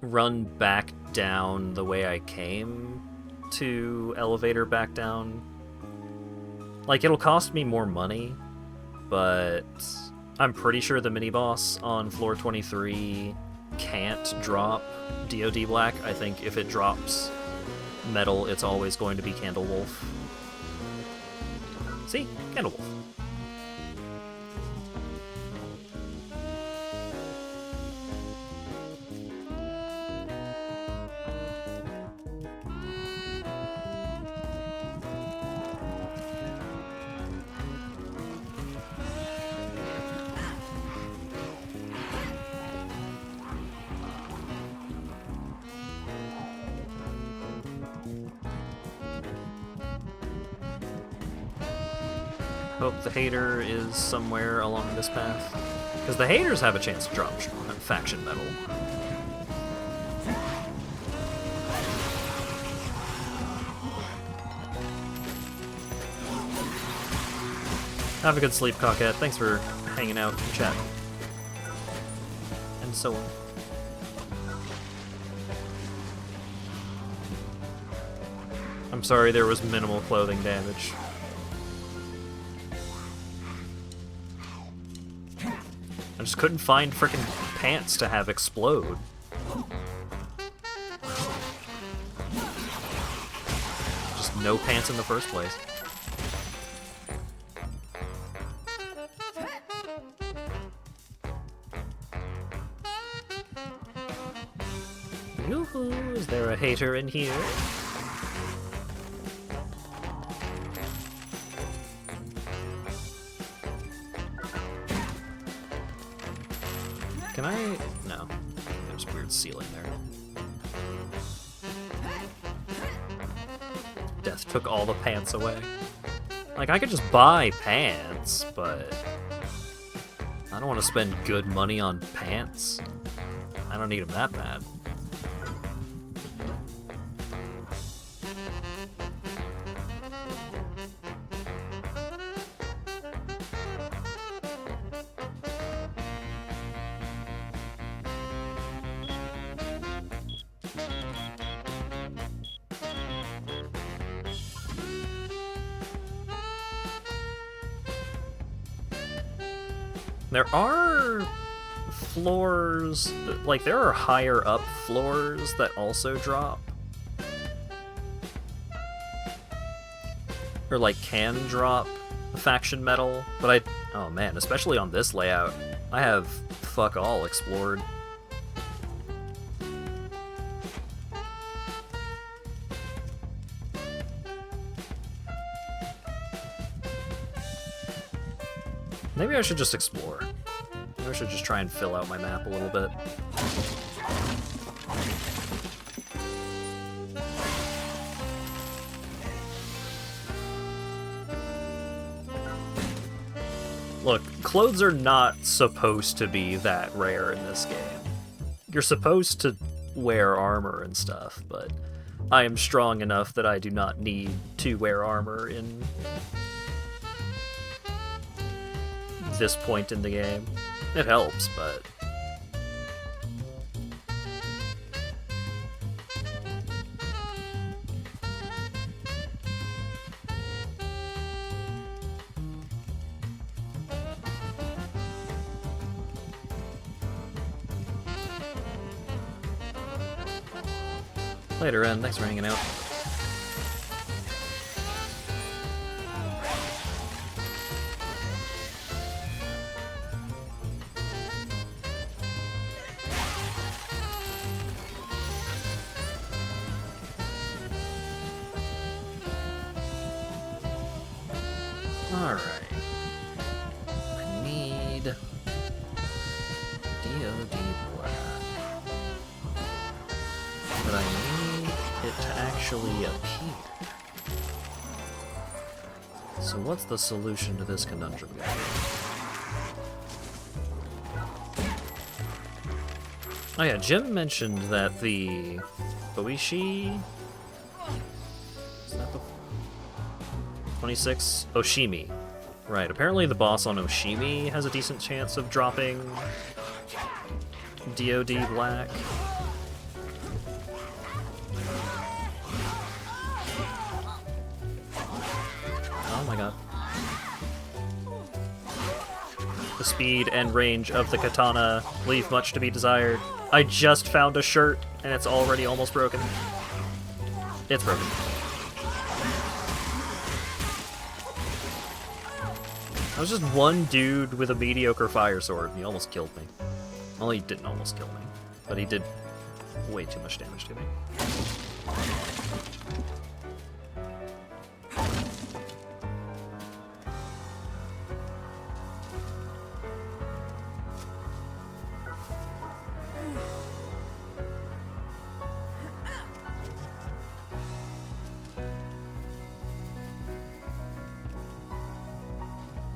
run back down the way I came to elevator back down. Like, it'll cost me more money, but I'm pretty sure the mini-boss on floor 23 can't drop DoD black. I think if it drops metal, it's always going to be Candlewolf. See? Candlewolf. Hope the hater is somewhere along this path. Because the haters have a chance to drop faction metal. Have a good sleep, Cockette. Thanks for hanging out in chat. And so on. I'm sorry there was minimal clothing damage. I just couldn't find frickin' pants to have explode. Just no pants in the first place. Yoo-hoo, is there a hater in here? Can I? No. There's a weird ceiling there. Death took all the pants away. Like, I could just buy pants, but I don't want to spend good money on pants. I don't need them that bad. There are floors, like there are higher up floors that also drop. Or like can drop faction metal, but oh man, especially on this layout, I have fuck all explored. Maybe I should just explore. Maybe I should just try and fill out my map a little bit. Look, clothes are not supposed to be that rare in this game. You're supposed to wear armor and stuff, but I am strong enough that I do not need to wear armor in this point in the game. It helps, but... Later, Ren. Thanks for hanging out. Alright. I need DOD black. But I need it to actually appear. So what's the solution to this conundrum, guys? Oh yeah, Jim mentioned that the Boishi... Is that the 26? Oshimi. Right, apparently the boss on Oshimi has a decent chance of dropping DOD black. Oh my god. The speed and range of the katana leave much to be desired. I just found a shirt and it's already almost broken. It's broken. I was just one dude with a mediocre fire sword and he almost killed me. Well, he didn't almost kill me, but he did way too much damage to me.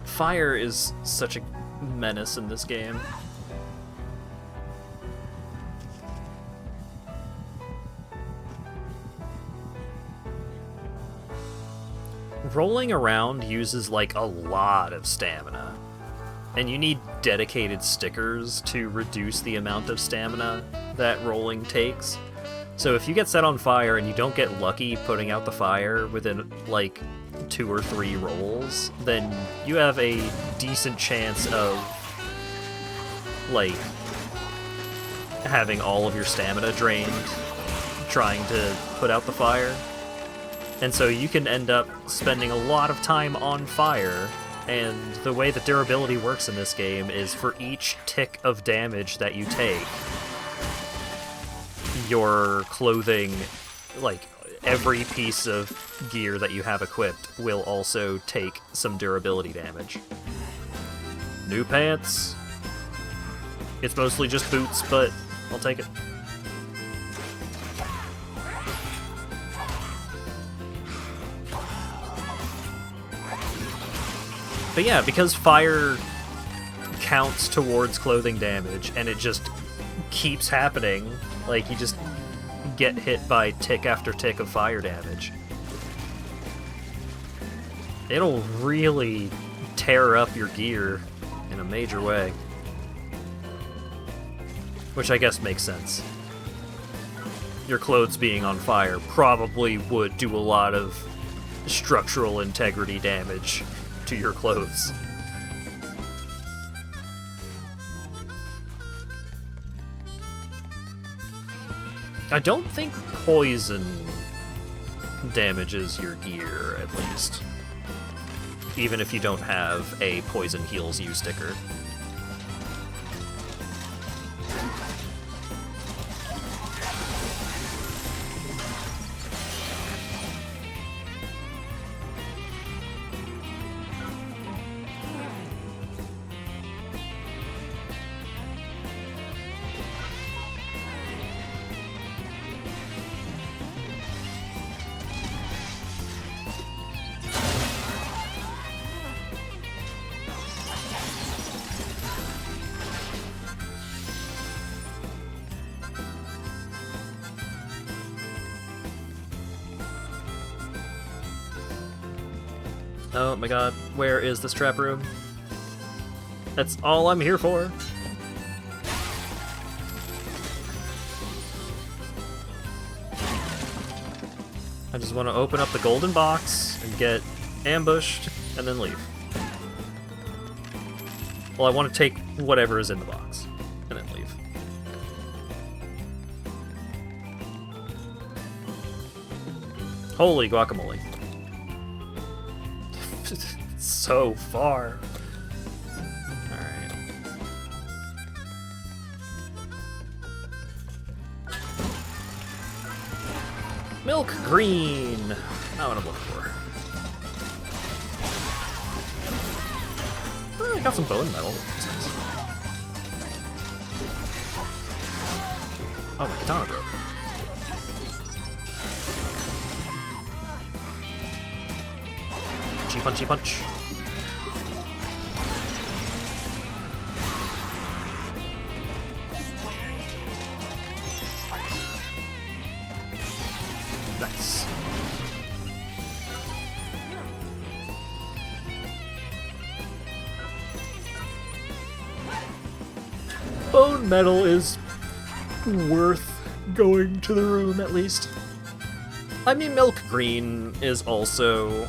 Fire is such a menace in this game. Rolling around uses like a lot of stamina, and you need dedicated stickers to reduce the amount of stamina that rolling takes. So if you get set on fire and you don't get lucky putting out the fire within like 2 or 3 rolls, then you have a decent chance of like having all of your stamina drained trying to put out the fire. And so you can end up spending a lot of time on fire, and the way that durability works in this game is for each tick of damage that you take, your clothing, like every piece of gear that you have equipped, will also take some durability damage. New pants. It's mostly just boots, but I'll take it. But yeah, because fire counts towards clothing damage, and it just keeps happening, like you just get hit by tick after tick of fire damage, it'll really tear up your gear in a major way. Which I guess makes sense. Your clothes being on fire probably would do a lot of structural integrity damage to your clothes. I don't think poison damages your gear, at least. Even if you don't have a poison heals you sticker. Oh my god, where is this trap room? That's all I'm here for. I just want to open up the golden box and get ambushed and then leave. Well, I want to take whatever is in the box and then leave. Holy guacamole. So far. Alright. Milk green! Not what I'm looking for. Oh, I got some bone metal. Oh, my katana broke. Punchy, punchy, punch. Nice. Bone metal is worth going to the room, at least. I mean, milk green is also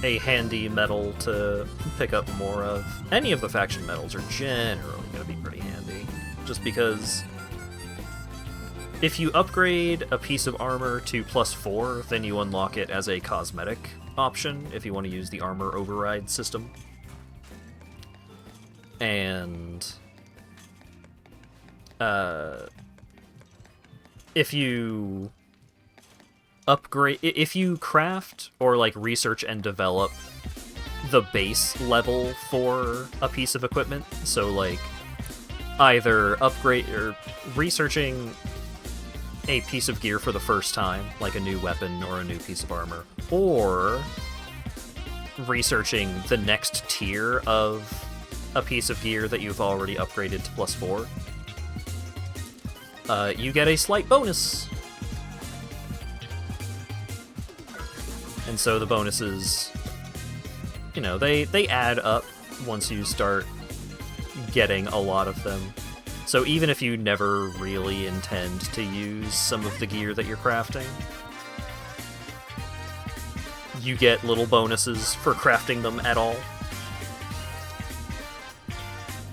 a handy metal to pick up more of. Any of the faction metals are generally going to be pretty handy, just because if you upgrade a piece of armor to +4, then you unlock it as a cosmetic option if you want to use the armor override system. And if you upgrade, if you craft or like research and develop the base level for a piece of equipment, so like either upgrade or researching a piece of gear for the first time, like a new weapon or a new piece of armor, or researching the next tier of a piece of gear that you've already upgraded to +4, you get a slight bonus. And so the bonuses, you know, they add up once you start getting a lot of them. So even if you never really intend to use some of the gear that you're crafting, you get little bonuses for crafting them at all.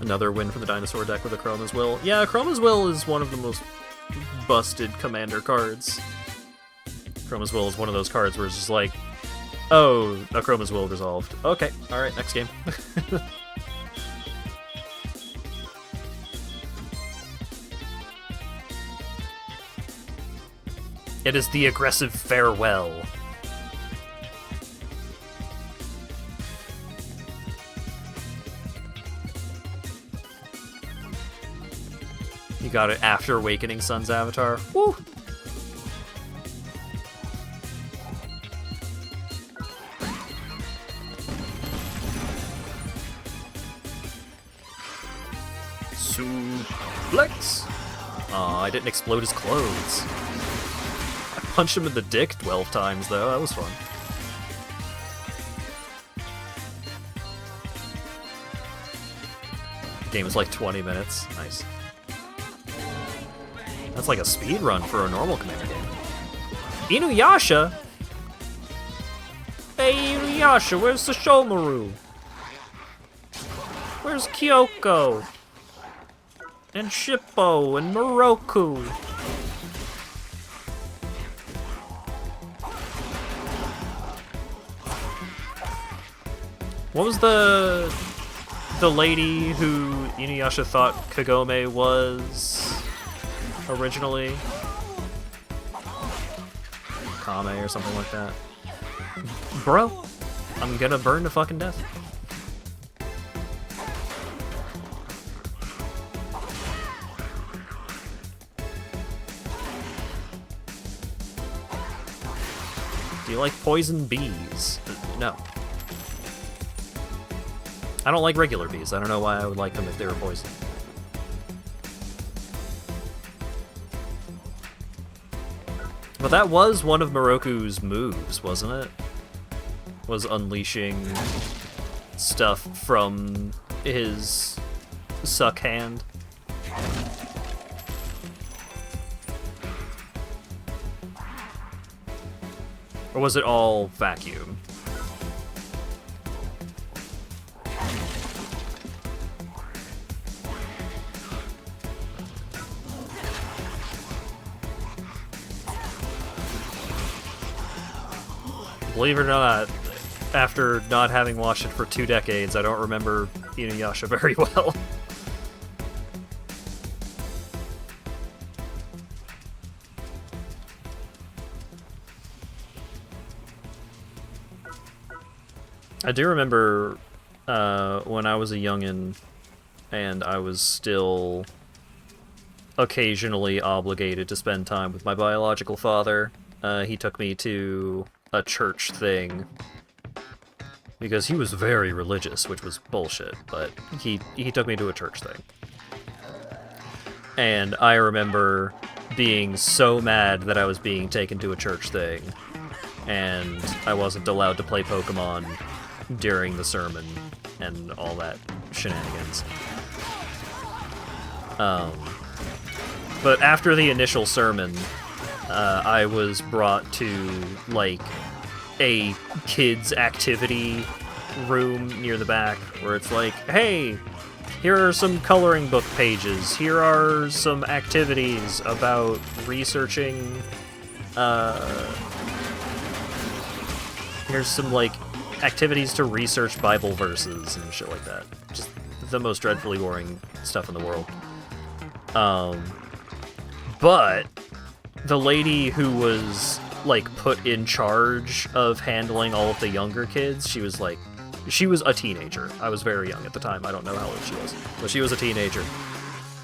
Another win for the dinosaur deck with a Chroma's Will. Yeah, Chroma's Will is one of the most busted commander cards. Chroma's Will is one of those cards where it's just like, oh, a Chroma's Will resolved. Okay, alright, next game. It is the aggressive farewell. You got it after Awakening Sun's avatar. Woo! Suplex! Aw, I didn't explode his clothes. I punched him in the dick 12 times, though. That was fun. The game is like 20 minutes. Nice. That's like a speed run for a normal commander game. Inuyasha? Hey, Inuyasha, where's the Shomaru? Where's Kyoko? And Shippo and Moroku? What was the lady who Inuyasha thought Kagome was originally? Kame or something like that. Bro, I'm gonna burn to fucking death. Do you like poison bees? No. I don't like regular bees. I don't know why I would like them if they were poison. But that was one of Moroku's moves, wasn't it? Was unleashing stuff from his suck hand. Or was it all vacuum? Believe it or not, after not having watched it for 2 decades, I don't remember Inuyasha very well. I do remember when I was a youngin' and I was still occasionally obligated to spend time with my biological father. He took me to a church thing because he was very religious, which was bullshit, but he took me to a church thing. And I remember being so mad that I was being taken to a church thing and I wasn't allowed to play Pokemon during the sermon and all that shenanigans. But after the initial sermon, I was brought to, like, a kids' activity room near the back, where it's like, hey, here are some coloring book pages, here are some activities about researching, here's some, like, activities to research Bible verses and shit like that. Just the most dreadfully boring stuff in the world. But the lady who was, like, put in charge of handling all of the younger kids, she was a teenager. I was very young at the time. I don't know how old she was, but she was a teenager.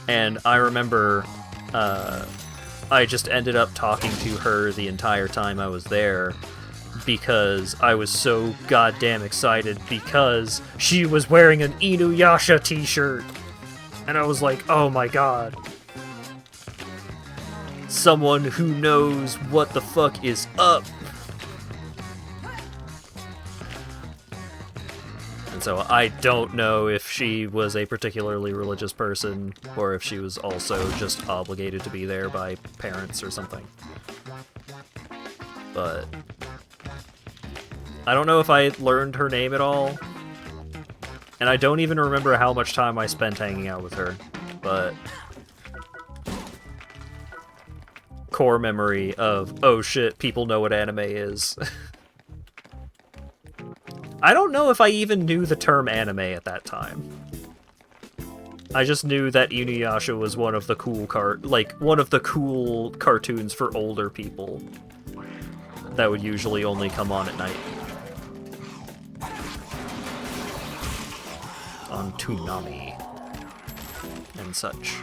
And I remember I just ended up talking to her the entire time I was there because I was so goddamn excited because she was wearing an Inuyasha t-shirt. And I was like, oh my god. Someone who knows what the fuck is up. And so I don't know if she was a particularly religious person or if she was also just obligated to be there by parents or something. But I don't know if I learned her name at all. And I don't even remember how much time I spent hanging out with her. But core memory of, oh shit, people know what anime is. I don't know if I even knew the term anime at that time. I just knew that Inuyasha was one of the cool cartoons for older people that would usually only come on at night. On Toonami and such.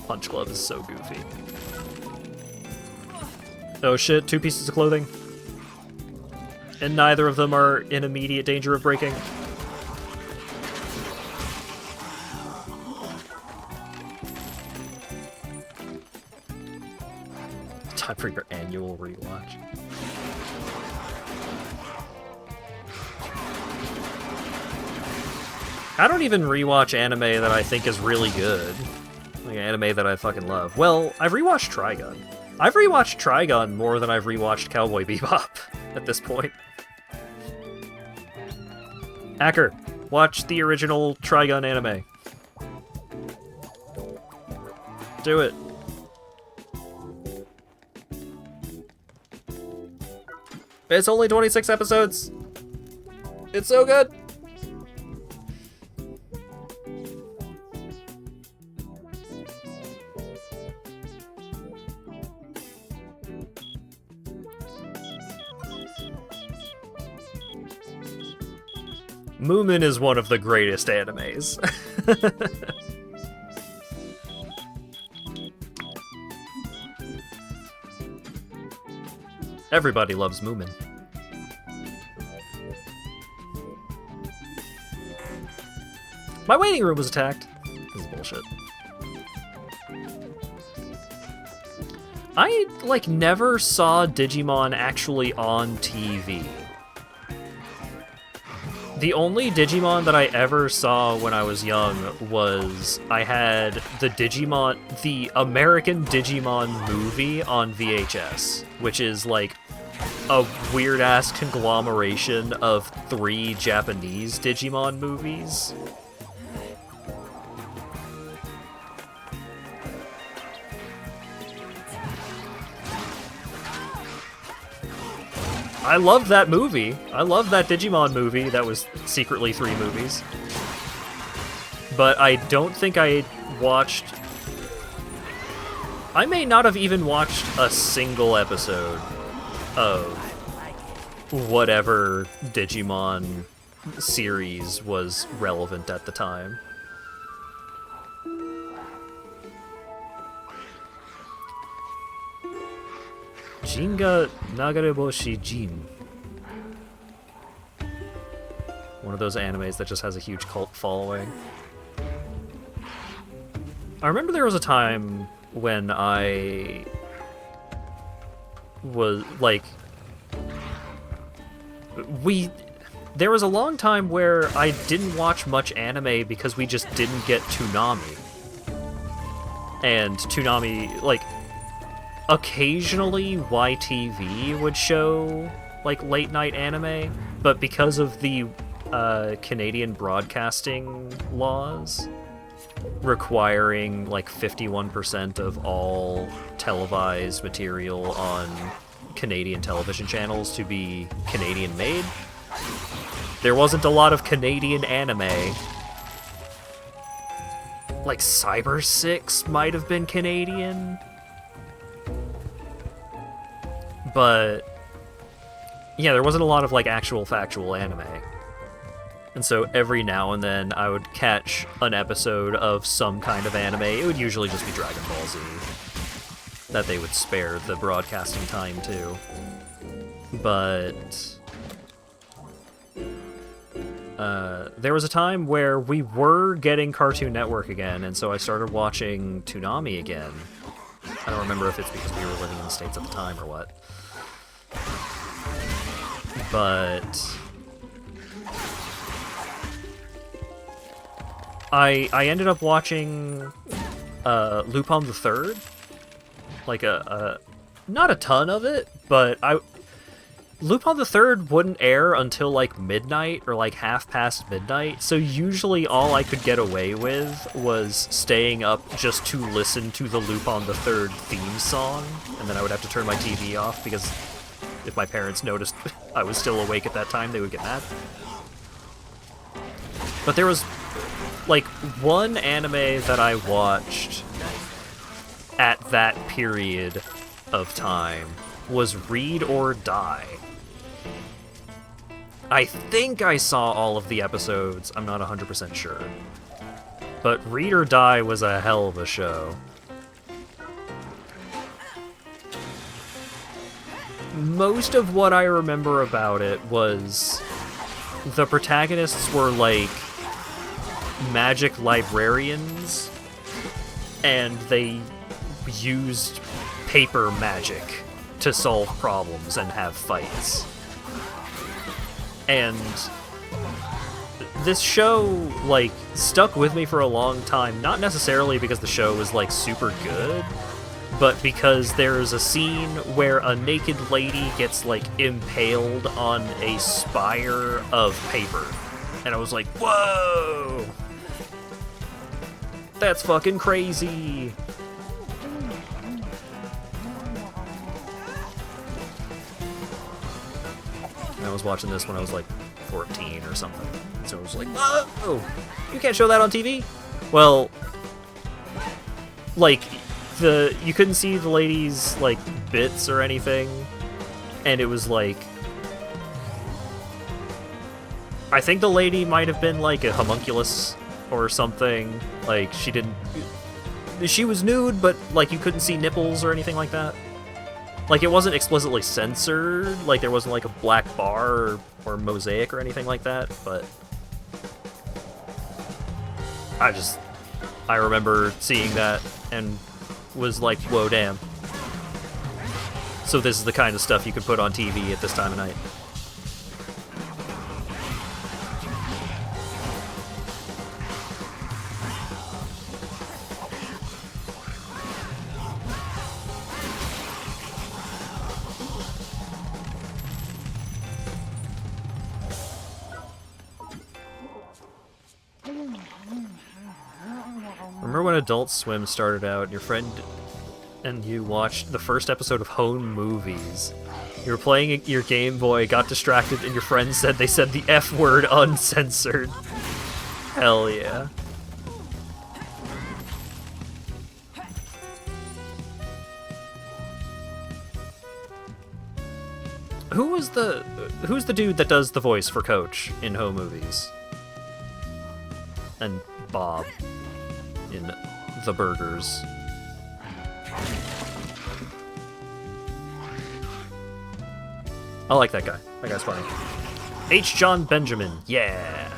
Punch Glove is so goofy. Oh shit, 2 pieces of clothing. And neither of them are in immediate danger of breaking. Time for your annual rewatch. I don't even rewatch anime that I think is really good. Like anime that I fucking love. Well, I've rewatched Trigun. I've rewatched Trigun more than I've rewatched Cowboy Bebop at this point. Hacker, watch the original Trigun anime. do it. It's only 26 episodes. It's so good. Moomin is one of the greatest animes. Everybody loves Moomin. My waiting room was attacked. This is bullshit. I, like, never saw Digimon actually on TV. The only Digimon that I ever saw when I was young was I had the American Digimon movie on VHS, which is like a weird-ass conglomeration of 3 Japanese Digimon movies. I loved that movie. I loved that Digimon movie that was secretly 3 movies. But I don't think I watched... I may not have even watched a single episode of whatever Digimon series was relevant at the time. Jinga Nagareboshi Jin. One of those animes that just has a huge cult following. I remember there was a time when I was, like... There was a long time where I didn't watch much anime because we just didn't get Toonami. And Toonami, like... Occasionally, YTV would show, like, late-night anime, but because of the Canadian broadcasting laws requiring, like, 51% of all televised material on Canadian television channels to be Canadian-made, there wasn't a lot of Canadian anime. Like, Cyber 6 might have been Canadian. But, yeah, there wasn't a lot of, like, actual factual anime. And so every now and then I would catch an episode of some kind of anime. It would usually just be Dragon Ball Z that they would spare the broadcasting time to. But there was a time where we were getting Cartoon Network again, and so I started watching Toonami again. I don't remember if it's because we were living in the States at the time or what. But I ended up watching Lupin the Third. Like not a ton of it, but Lupin the Third wouldn't air until like midnight or like half past midnight, so usually all I could get away with was staying up just to listen to the Lupin the Third theme song, and then I would have to turn my TV off because if my parents noticed I was still awake at that time, they would get mad. But there was like one anime that I watched at that period of time was Read or Die. I think I saw all of the episodes, I'm not 100% sure. But Read or Die was a hell of a show. Most of what I remember about it was the protagonists were like magic librarians, and they used paper magic to solve problems and have fights. And this show, like, stuck with me for a long time, not necessarily because the show was, like, super good, but because there's a scene where a naked lady gets, like, impaled on a spire of paper. And I was like, whoa! That's fucking crazy! was watching this when I was like 14 or something. So it was like, whoa, you can't show that on TV? Well, like, you couldn't see the lady's, like, bits or anything, and it was like, I think the lady might have been like a homunculus or something. Like, she was nude, but like you couldn't see nipples or anything like that. Like, it wasn't explicitly censored, like there wasn't like a black bar or mosaic or anything like that, but I remember seeing that and was like, whoa, damn. So this is the kind of stuff you could put on TV at this time of night. Remember when Adult Swim started out and your friend and you watched the first episode of Home Movies? You were playing your Game Boy, got distracted, and your friend said they said the F word uncensored. Hell yeah. Who's the dude that does the voice for Coach in Home Movies? And Bob in The Burgers. I like that guy. That guy's funny. H. John Benjamin. Yeah.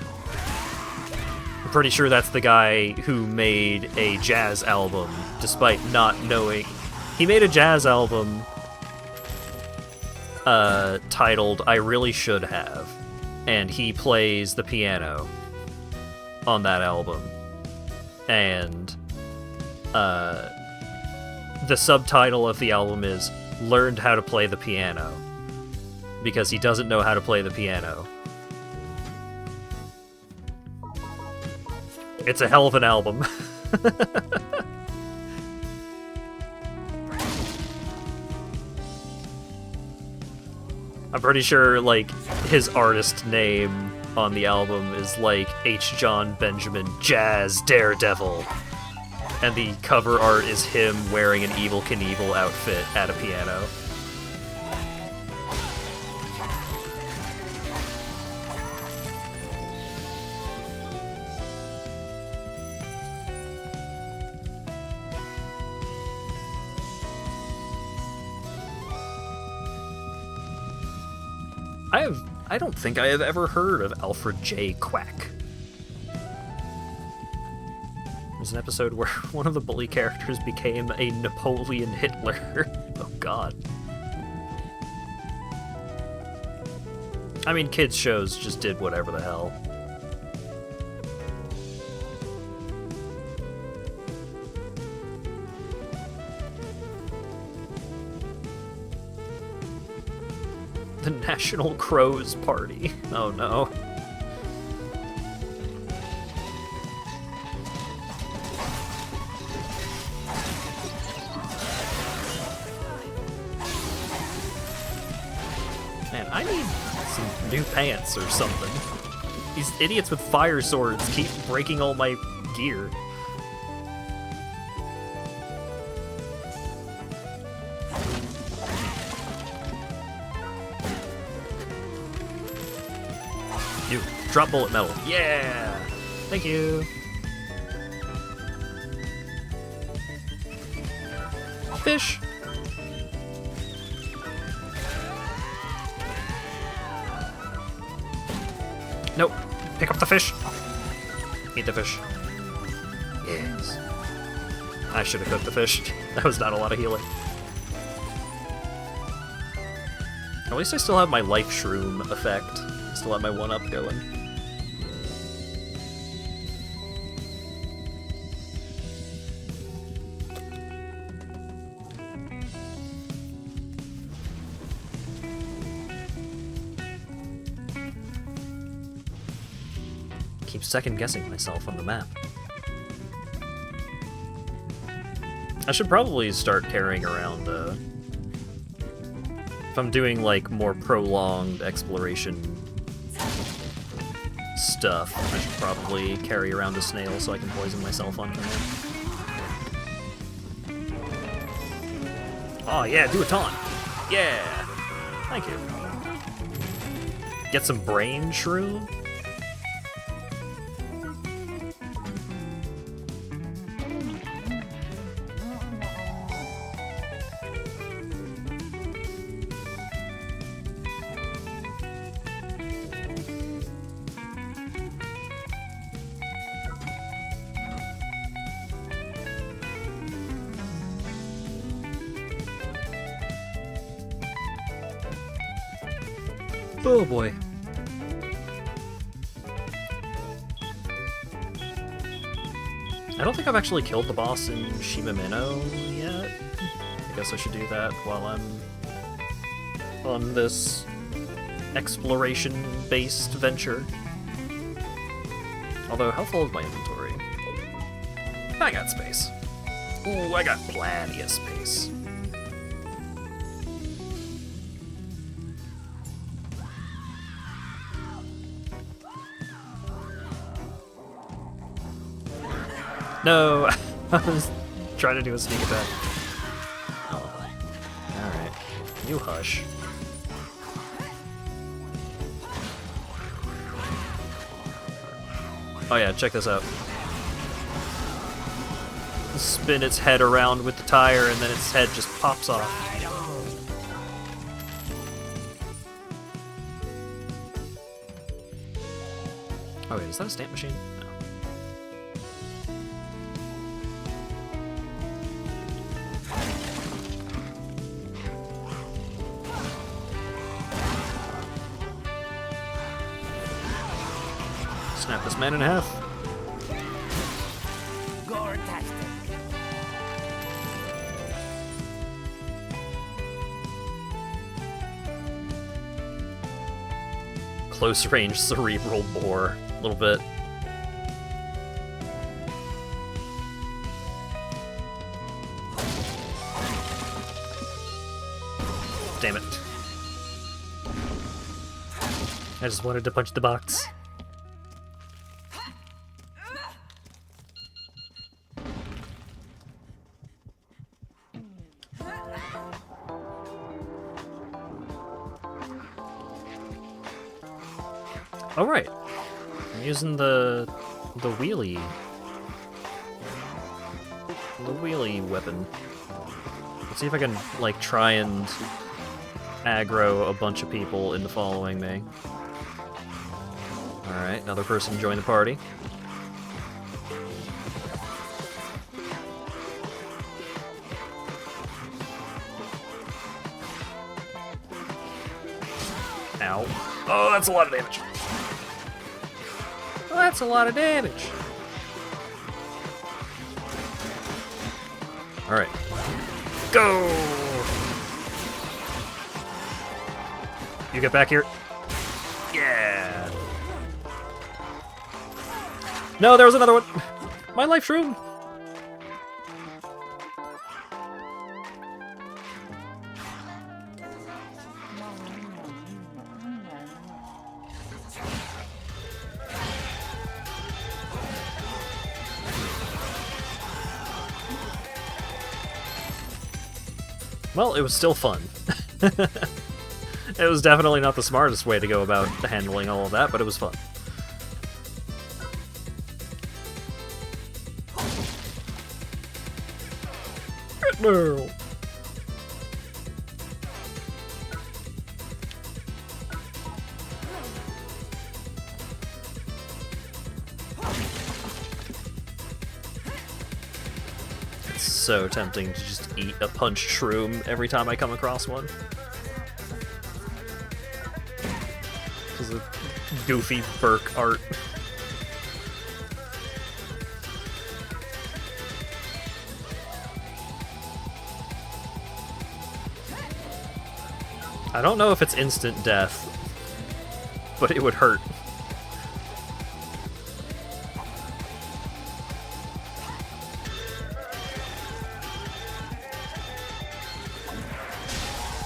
I'm pretty sure that's the guy who made a jazz album, despite not knowing. He made a jazz album titled I Really Should Have, and he plays the piano on that album. And the subtitle of the album is Learned How to Play the Piano, because he doesn't know how to play the piano. It's a hell of an album. I'm pretty sure, like, his artist name on the album is, like, H. John Benjamin Jazz Daredevil. And the cover art is him wearing an Evel Knievel outfit at a piano. I don't think I have ever heard of Alfred J. Quack. There's an episode where one of the bully characters became a Napoleon Hitler. Oh god. I mean, kids' shows just did whatever the hell. The National Crows Party. Oh no. Man, I need some new pants or something. These idiots with fire swords keep breaking all my gear. You drop bullet metal. Yeah! Thank you. Fish. Nope. Pick up the fish. Eat the fish. Yes. I should have cooked the fish. That was not a lot of healing. At least I still have my life shroom effect. Still have my 1-up going. Keep second-guessing myself on the map. I should probably start carrying around If I'm doing, like, more prolonged exploration stuff, I should probably carry around a snail so I can poison myself on command. Oh yeah, do a taunt! Yeah! Thank you. Get some brain shroom? Oh boy. I don't think I've actually killed the boss in Shimameno yet. I guess I should do that while I'm on this exploration-based venture. Although, how full is my inventory? I got space. Ooh, I got plenty of space. No! I was trying to do a sneak attack. Oh. Alright. You hush. Oh yeah, check this out. Spin its head around with the tire and then its head just pops off. Oh wait, is that a stamp machine? No. Snap this man in half. Gore-tastic. Close range cerebral bore. A little bit. Damn it. I just wanted to punch the box. Oh right, I'm using the wheelie weapon. Let's see if I can like try and aggro a bunch of people into following me. All right, another person join the party. Ow! Oh, that's a lot of damage. Well, that's a lot of damage. Alright. Go! You get back here. Yeah! No, there was another one! My life shroom! Well, it was still fun. It was definitely not the smartest way to go about handling all of that, but it was fun. No. It's so tempting to just eat a punch shroom every time I come across one. This is a goofy Burke art. I don't know if it's instant death, but it would hurt.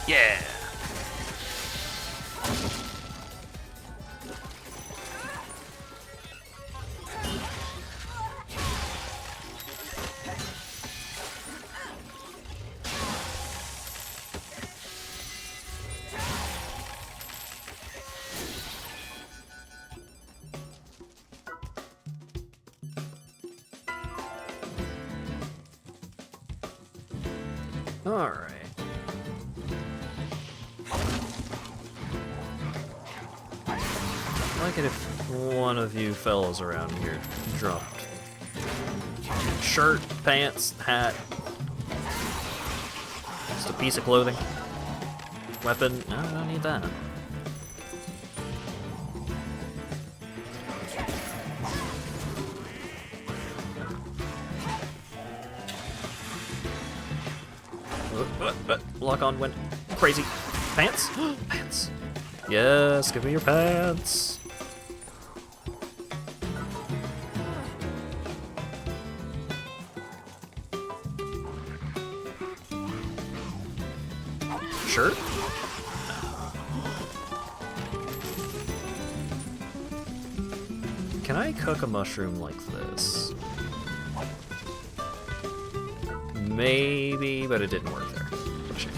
Yeah. Alright. I'd like it if one of you fellows around here dropped shirt, pants, hat, just a piece of clothing, weapon. No, I don't need that. Lock on went crazy. Pants? Pants. Yes, give me your pants. Shirt? Can I cook a mushroom like this? Maybe, but it didn't work there. Shit.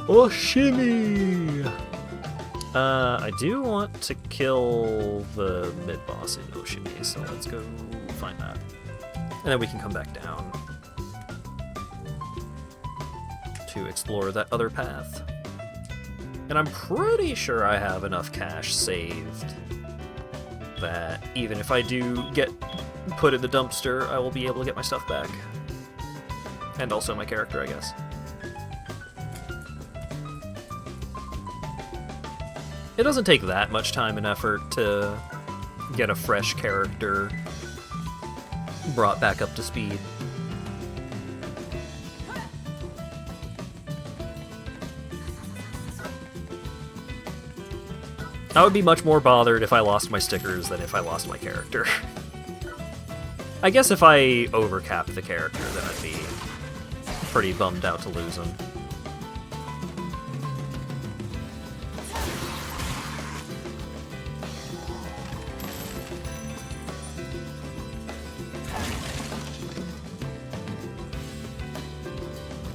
Oh, shimmy! I do want to kill the mid-boss in Oshimi, so let's go find that. And then we can come back down to explore that other path. And I'm pretty sure I have enough cash saved that even if I do get put in the dumpster, I will be able to get my stuff back. And also my character, I guess. It doesn't take that much time and effort to get a fresh character brought back up to speed. I would be much more bothered if I lost my stickers than if I lost my character. I guess if I overcapped the character, then I'd be pretty bummed out to lose him.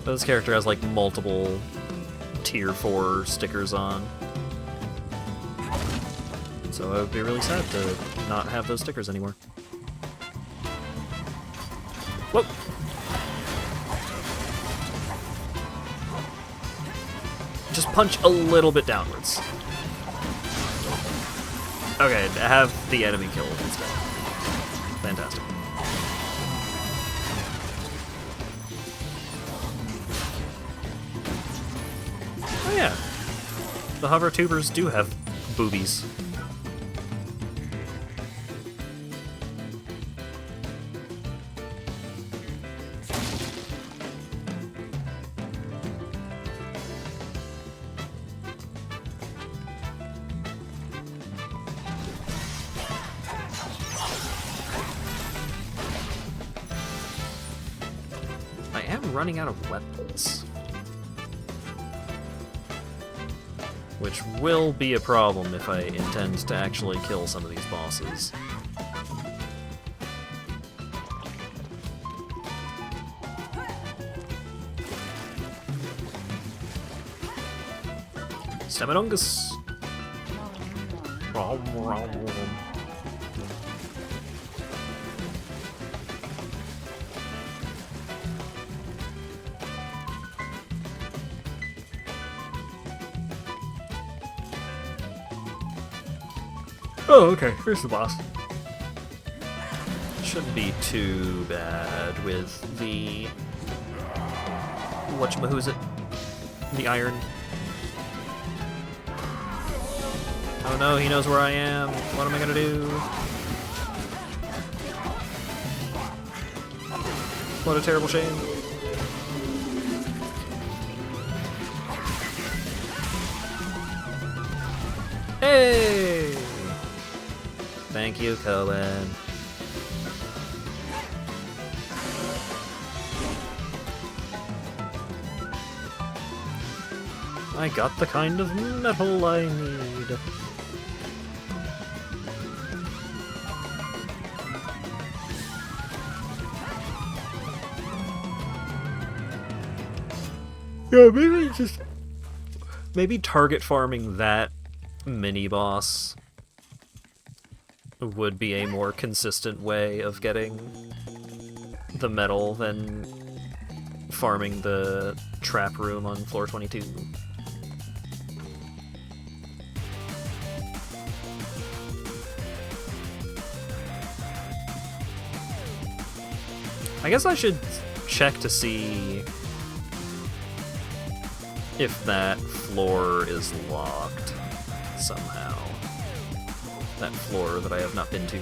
But this character has like multiple tier 4 stickers on. So it would be really sad to not have those stickers anymore. Whoa! Just punch a little bit downwards. Okay, have the enemy killed instead. Fantastic. Oh yeah, the hover tubers do have boobies. I am running out of weapons, which will be a problem if I intend to actually kill some of these bosses. Stamidungus! Oh, okay. Here's the boss. Shouldn't be too bad with the... whatchamahoo's it? The iron. Oh no, he knows where I am. What am I gonna do? What a terrible shame. Hey! Thank you, Cohen. I got the kind of metal I need. Yeah, maybe target farming that mini boss would be a more consistent way of getting the medal than farming the trap room on floor 22. I guess I should check to see if that floor is locked somehow. That floor that I have not been to.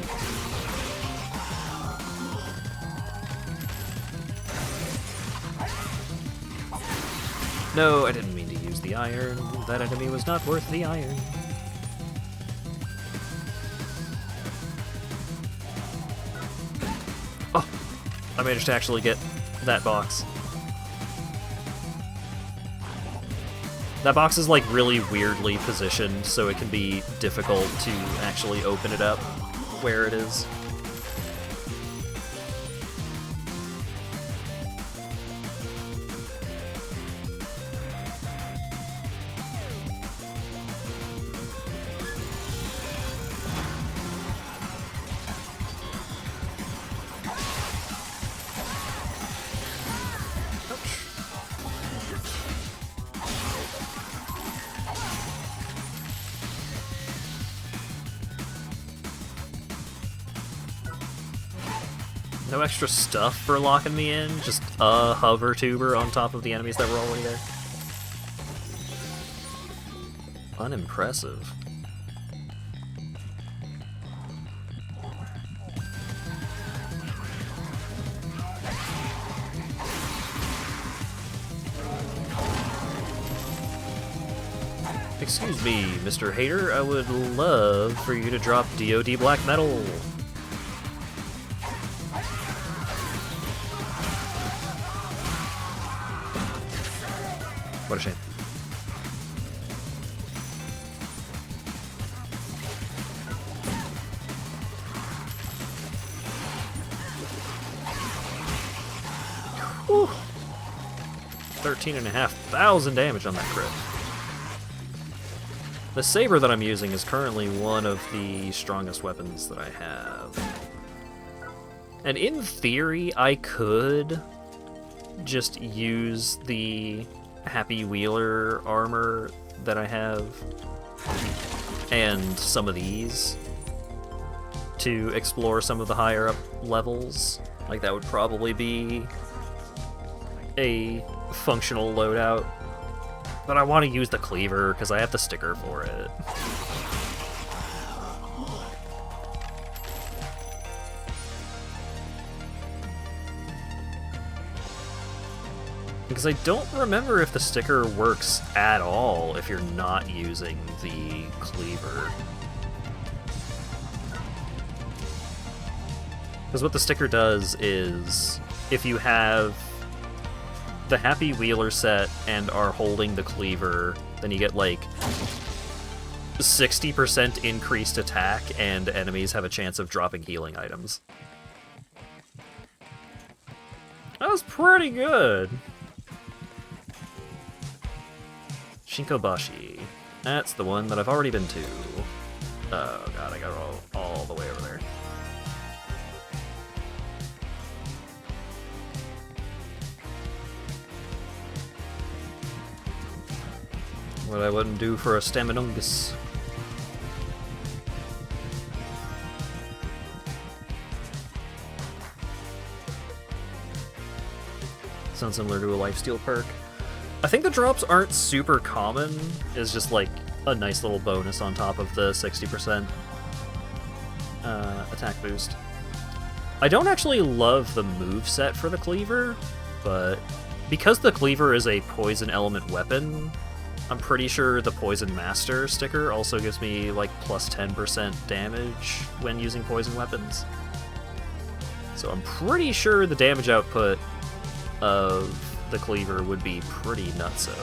No, I didn't mean to use the iron. That enemy was not worth the iron. Oh! I managed to actually get that box. That box is like really weirdly positioned, so it can be difficult to actually open it up where it is. No extra stuff for locking me in, just a hover tuber on top of the enemies that were already there. Unimpressive. Excuse me, Mr. Hater, I would love for you to drop DoD Black Metal. What a shame. Whew. 13,500 damage on that crit. The saber that I'm using is currently one of the strongest weapons that I have. And in theory, I could just use the Happy Wheeler armor that I have and some of these to explore some of the higher up levels. Like, that would probably be a functional loadout. But I want to use the cleaver because I have the sticker for it. Because I don't remember if the sticker works at all if you're not using the cleaver. Because what the sticker does is, if you have the Happy Wheeler set and are holding the cleaver, then you get like 60% increased attack and enemies have a chance of dropping healing items. That was pretty good. Shinkobashi. That's the one that I've already been to. Oh god, I got all the way over there. What I wouldn't do for a Staminungus. Sounds similar to a lifesteal perk. I think the drops aren't super common, it's just like a nice little bonus on top of the 60% attack boost. I don't actually love the moveset for the cleaver, but because the cleaver is a poison element weapon, I'm pretty sure the Poison Master sticker also gives me like plus 10% damage when using poison weapons. So I'm pretty sure the damage output of the cleaver would be pretty nutso.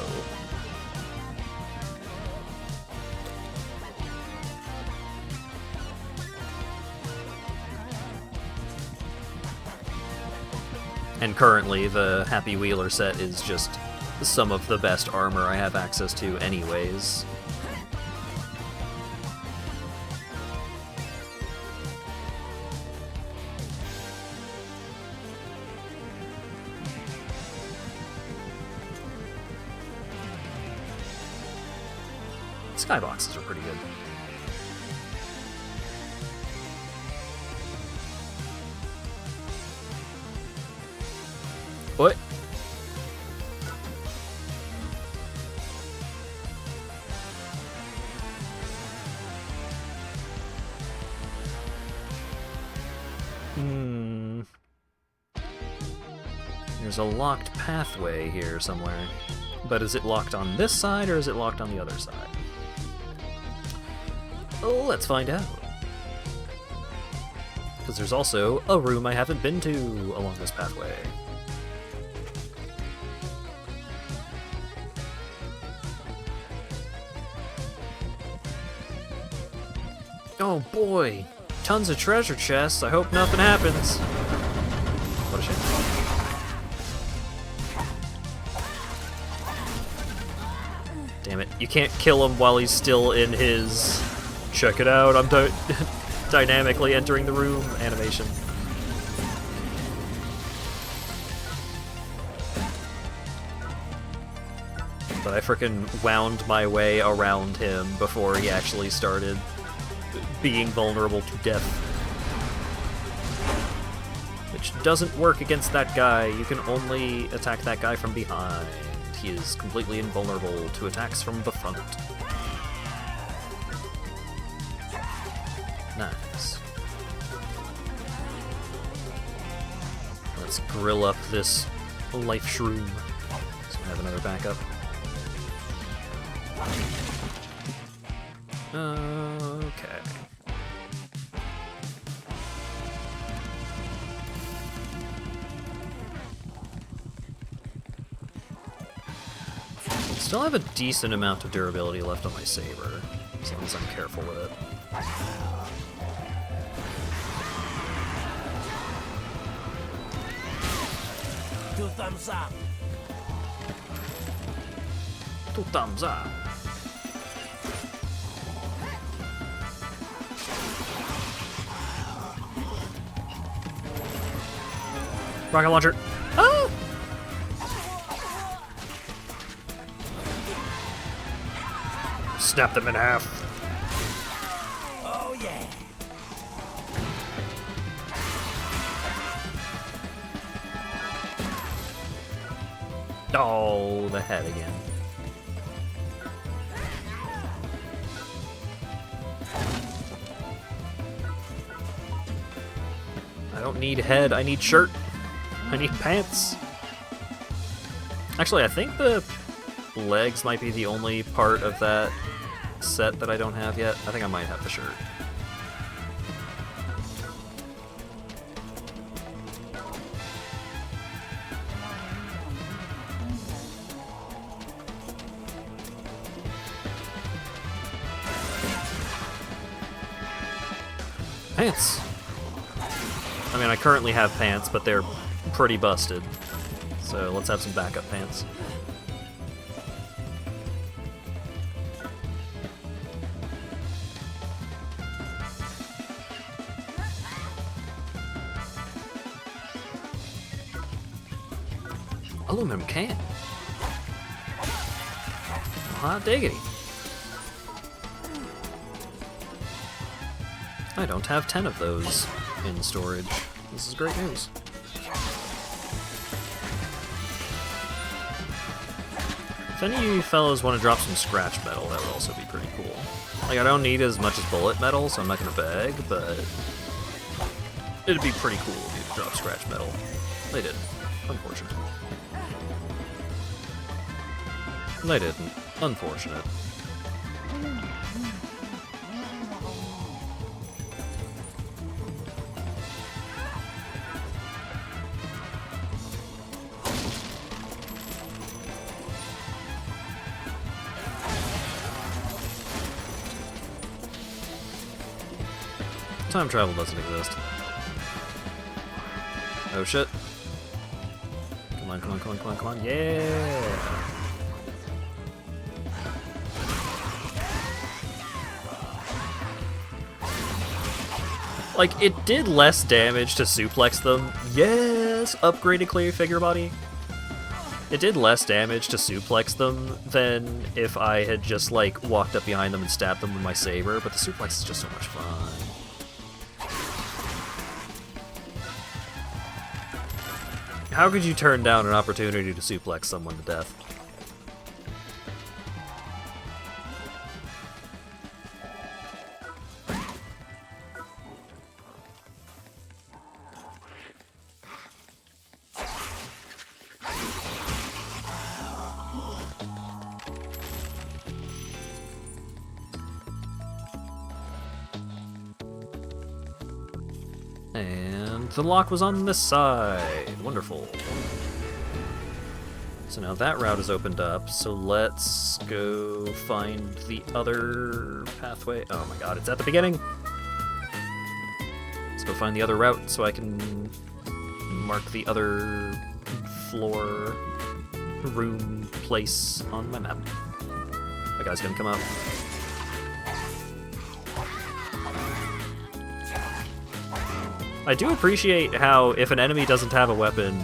And currently the Happy Wheeler set is just some of the best armor I have access to anyways. Skyboxes are pretty good. What? There's a locked pathway here somewhere. But is it locked on this side or is it locked on the other side? Let's find out. Because there's also a room I haven't been to along this pathway. Oh boy, tons of treasure chests. I hope nothing happens. What a shame. Damn it, you can't kill him while he's still in his check it out, I'm dynamically entering the room animation. But I frickin' wound my way around him before he actually started being vulnerable to death. Which doesn't work against that guy. You can only attack that guy from behind. He is completely invulnerable to attacks from the front. Nice. Let's grill up this life shroom. So we have another backup. Okay. Still have a decent amount of durability left on my saber, as long as I'm careful with it. Two thumbs up. Two thumbs up. Rocket launcher. Ah! Snap them in half. Oh yeah. Oh, the head again. I don't need head, I need shirt. I need pants. Actually, I think the legs might be the only part of that set that I don't have yet. I think I might have the shirt. Pants! I mean, I currently have pants, but they're pretty busted. So let's have some backup pants. Aluminum can. Hot diggity. I don't have 10 of those in storage. This is great news. If any of you fellows want to drop some scratch metal, that would also be pretty cool. Like, I don't need as much as bullet metal, so I'm not gonna beg, but it'd be pretty cool if you could drop scratch metal. They didn't. Unfortunate. They didn't. Unfortunate. Time travel doesn't exist. Oh shit. Come on, come on, come on, come on, come on. Yeah! Like, it did less damage to suplex them. Yes! Upgraded clear figure body. It did less damage to suplex them than if I had just, like, walked up behind them and stabbed them with my saber, but the suplex is just so much fun. How could you turn down an opportunity to suplex someone to death? And the lock was on this side. Wonderful. So now that route is opened up, so let's go find the other pathway. Oh my god, it's at the beginning! Let's go find the other route so I can mark the other floor, room, place on my map. That guy's gonna come up. I do appreciate how if an enemy doesn't have a weapon,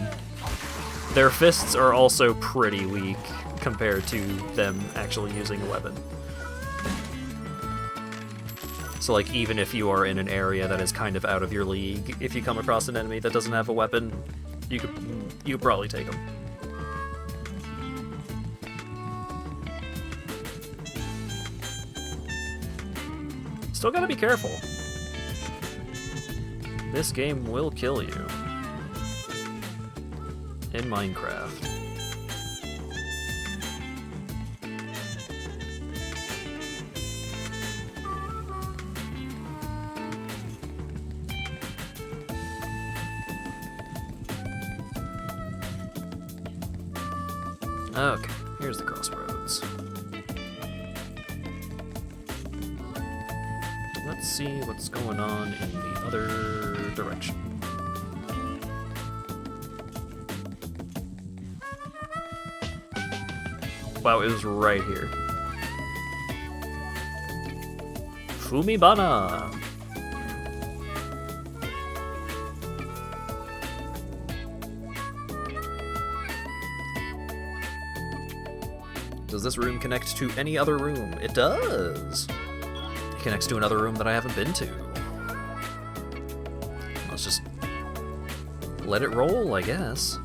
their fists are also pretty weak compared to them actually using a weapon. So like, even if you are in an area that is kind of out of your league, if you come across an enemy that doesn't have a weapon, you could probably take them. Still gotta be careful. This game will kill you. In Minecraft. Okay, here's the crossroads. Let's see what's going on in the other direction. Wow, it was right here. Fumibana! Does this room connect to any other room? It does! It connects to another room that I haven't been to. Let's just let it roll, I guess.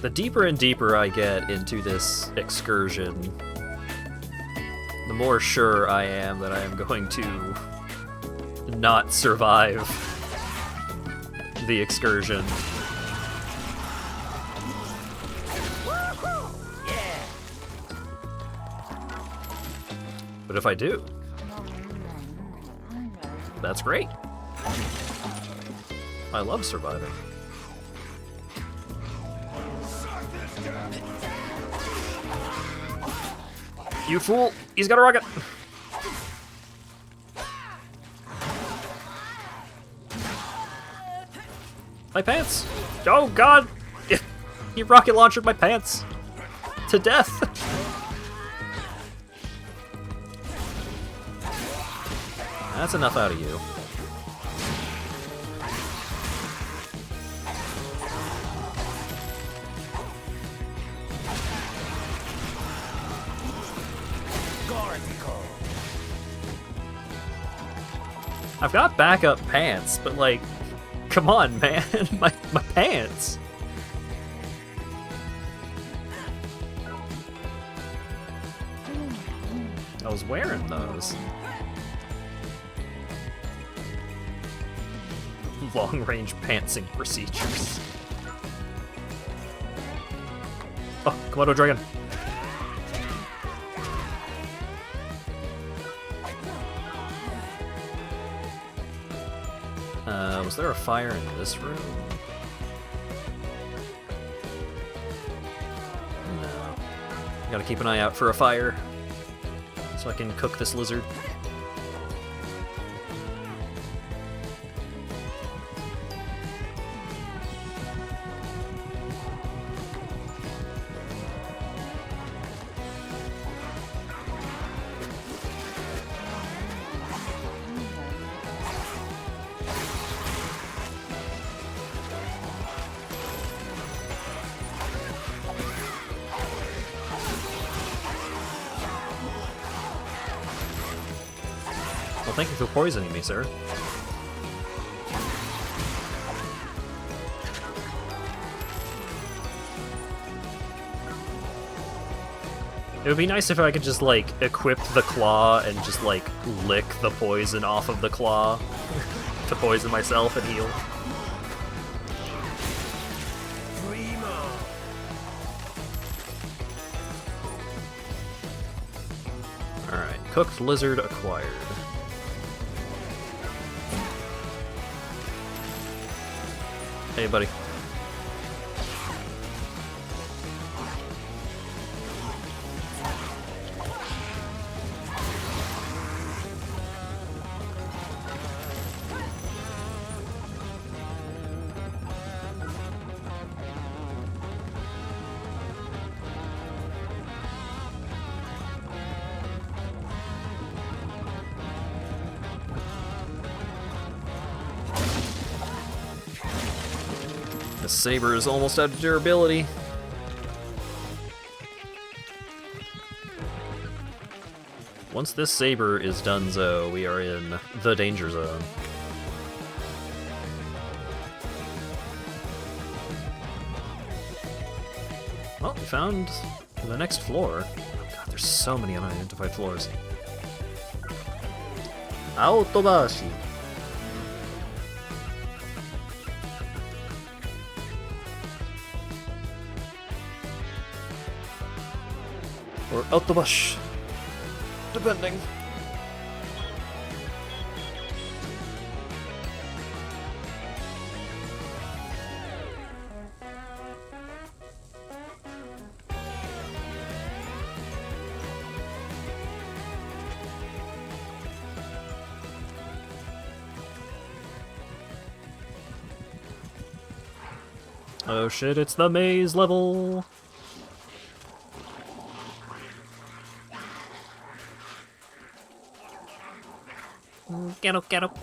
The deeper and deeper I get into this excursion, the more sure I am that I am going to not survive the excursion. But if I do, that's great. I love surviving. You fool! He's got a rocket! My pants! Oh god! He rocket launched my pants! To death! That's enough out of you. I've got backup pants, but like, come on, man, my pants. I was wearing those. Long-range pantsing procedures. Oh, Komodo dragon. Was there a fire in this room? No. Gotta keep an eye out for a fire so I can cook this lizard. Well, thank you for poisoning me, sir. It would be nice if I could just, like, equip the claw and just, like, lick the poison off of the claw to poison myself and heal. Alright, cooked lizard acquired. Hey, buddy. The saber is almost out of durability. Once this saber is donezo, we are in the danger zone. Well, we found the next floor. Oh god, there's so many unidentified floors. Aotobashi. Or out the bush, depending. Oh shit, it's the maze level! Get up, get up.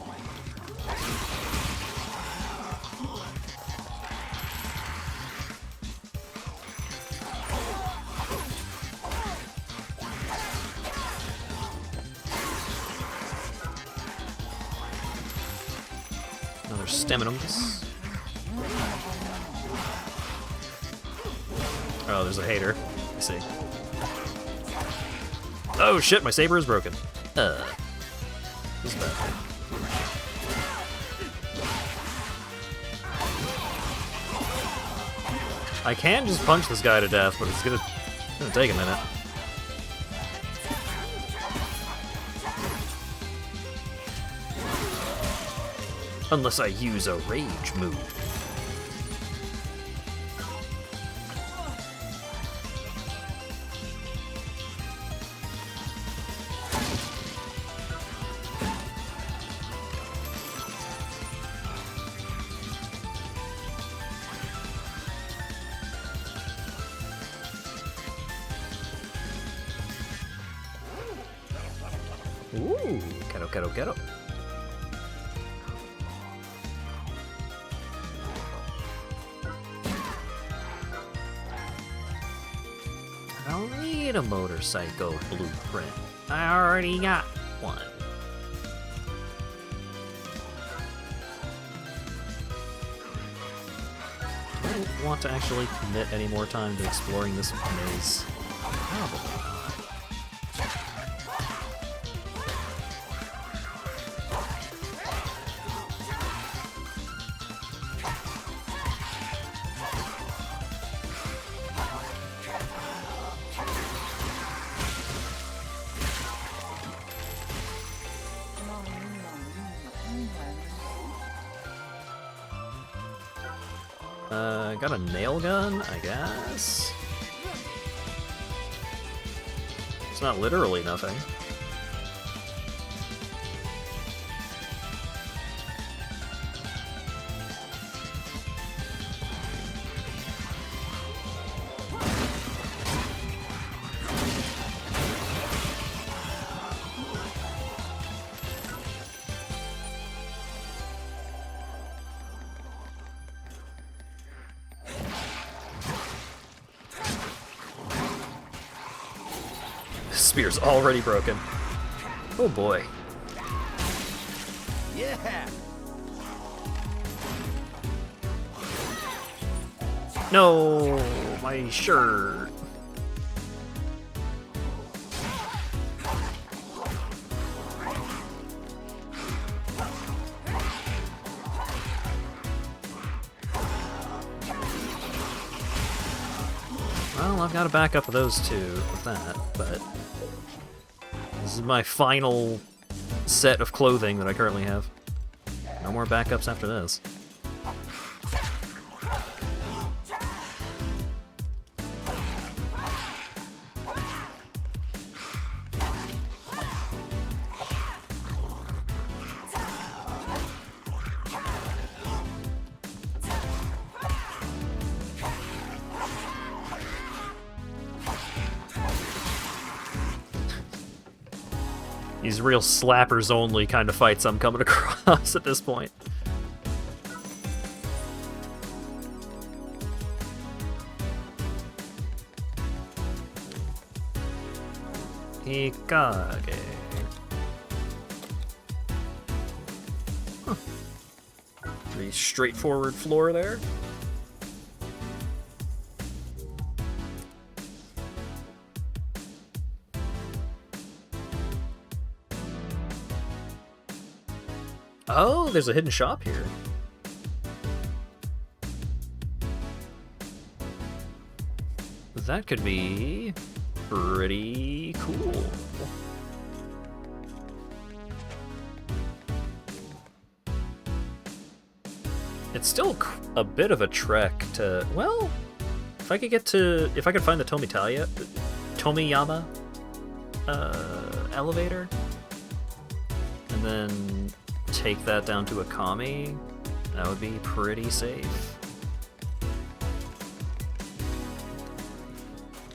Another staminums. Oh, there's a hater. I see. Oh shit, my saber is broken. This is bad. I can just punch this guy to death, but it's gonna take a minute. Unless I use a rage move. Ooh, ghetto. I don't need a motorcycle blueprint. I already got one. I don't want to actually commit any more time to exploring this maze. Probably not. Got a nail gun, I guess? It's not literally nothing. spear's already broken. Oh boy. Yeah. No, my shirt. Well, I've got a backup of those two with that, but this is my final set of clothing that I currently have. No more backups after this. These real slappers only kind of fights I'm coming across at this point. Hikage. Huh. Pretty straightforward floor there. Oh, there's a hidden shop here. That could be pretty cool. It's still a bit of a trek to, well, if I could find the Tomiyama elevator, and then take that down to Akami, that would be pretty safe.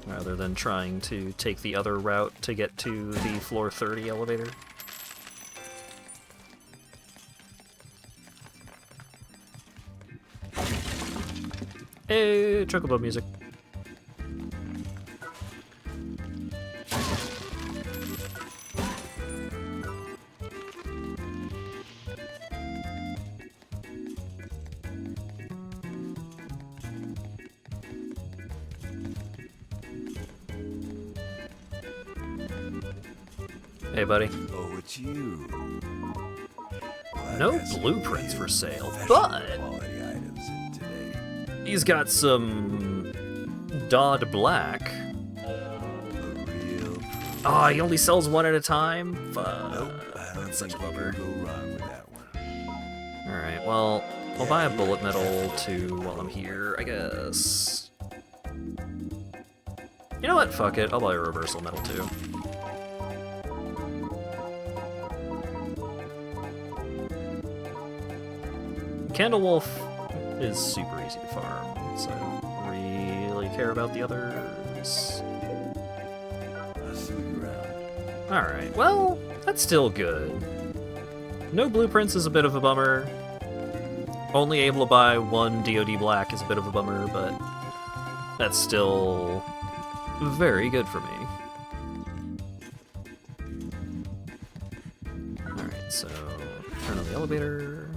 Rather than trying to take the other route to get to the floor 30 elevator. Hey, chocobo music. Hey, buddy. Oh, it's you. Well, No blueprints for sale, but quality items in today. he's got some Dodd Black. A real. Oh, he only sells one at a time? Fuck. Nope, I don't That's such a think you bummer. can go wrong with that one. Alright, well, I'll buy a bullet metal too while I'm here, I guess. You know what? Fuck it. I'll buy a reversal metal too. Candle Wolf is super easy to farm, so I don't really care about the others. I'll see you around. Alright, well, that's still good. No blueprints is a bit of a bummer. Only able to buy one DoD Black is a bit of a bummer, but that's still very good for me. Alright, so turn on the elevator.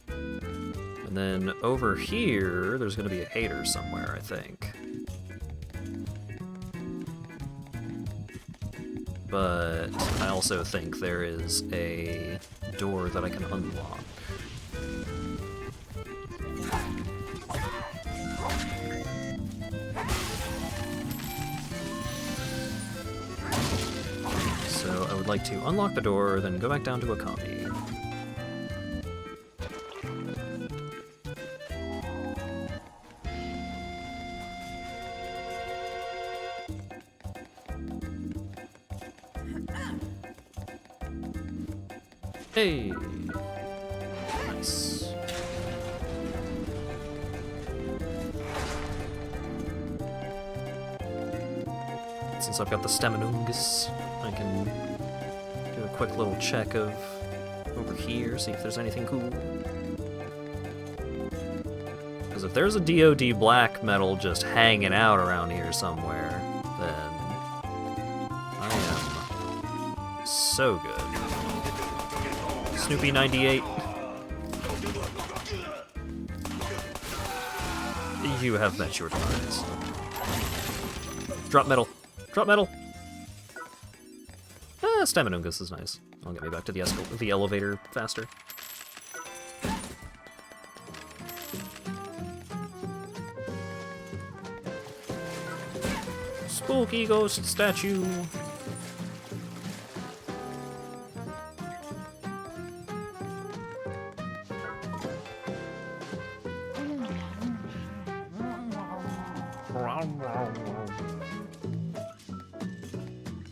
And then over here, there's going to be a hater somewhere, I think. But I also think there is a door that I can unlock. So I would like to unlock the door, then go back down to Akami. Hey! Nice. Since I've got the Staminungus, I can do a quick little check of over here, see if there's anything cool. Because if there's a DoD black metal just hanging out around here somewhere, then I am so good. Snoopy 98. You have met your demise. Drop metal. Drop metal. Staminungus is nice. I'll get me back to the elevator faster. Spooky ghost statue.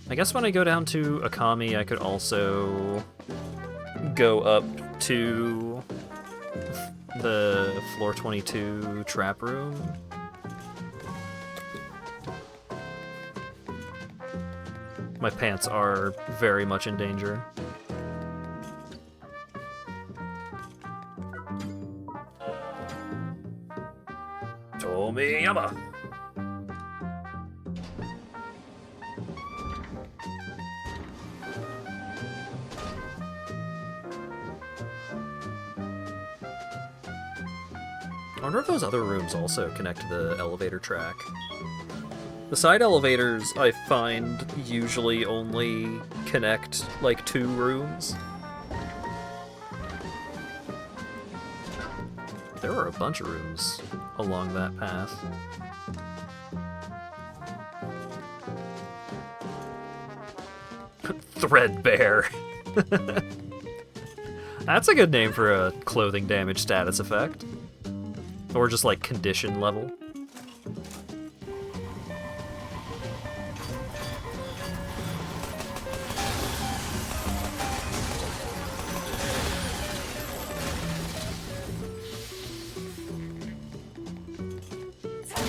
I guess when I go down to Akami, I could also go up to the floor 22 trap room. My pants are very much in danger. Tomiyama! I wonder if those other rooms also connect to the elevator track. The side elevators, I find, usually only connect, like, 2 rooms. There are a bunch of rooms along that path. Threadbare. That's a good name for a clothing damage status effect. Or just, like, condition level.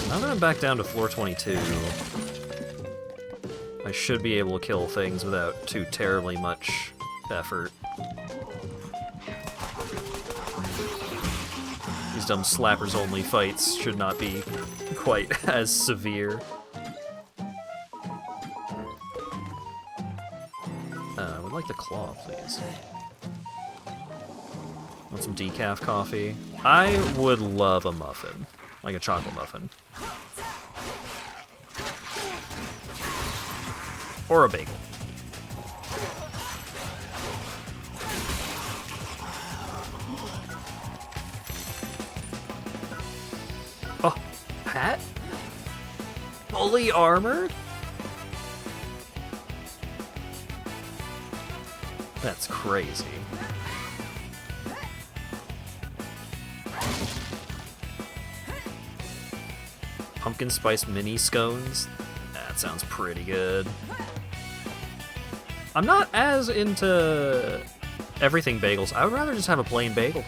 Now that I'm back down to floor 22, I should be able to kill things without too terribly much effort. These dumb slappers-only fights should not be quite as severe. I would like the claw, please. Want some decaf coffee? I would love a muffin. Like a chocolate muffin. Or a bagel. Oh, hat? Fully armored? That's crazy. Pumpkin spice mini scones? That sounds pretty good. I'm not as into everything bagels. I would rather just have a plain bagel.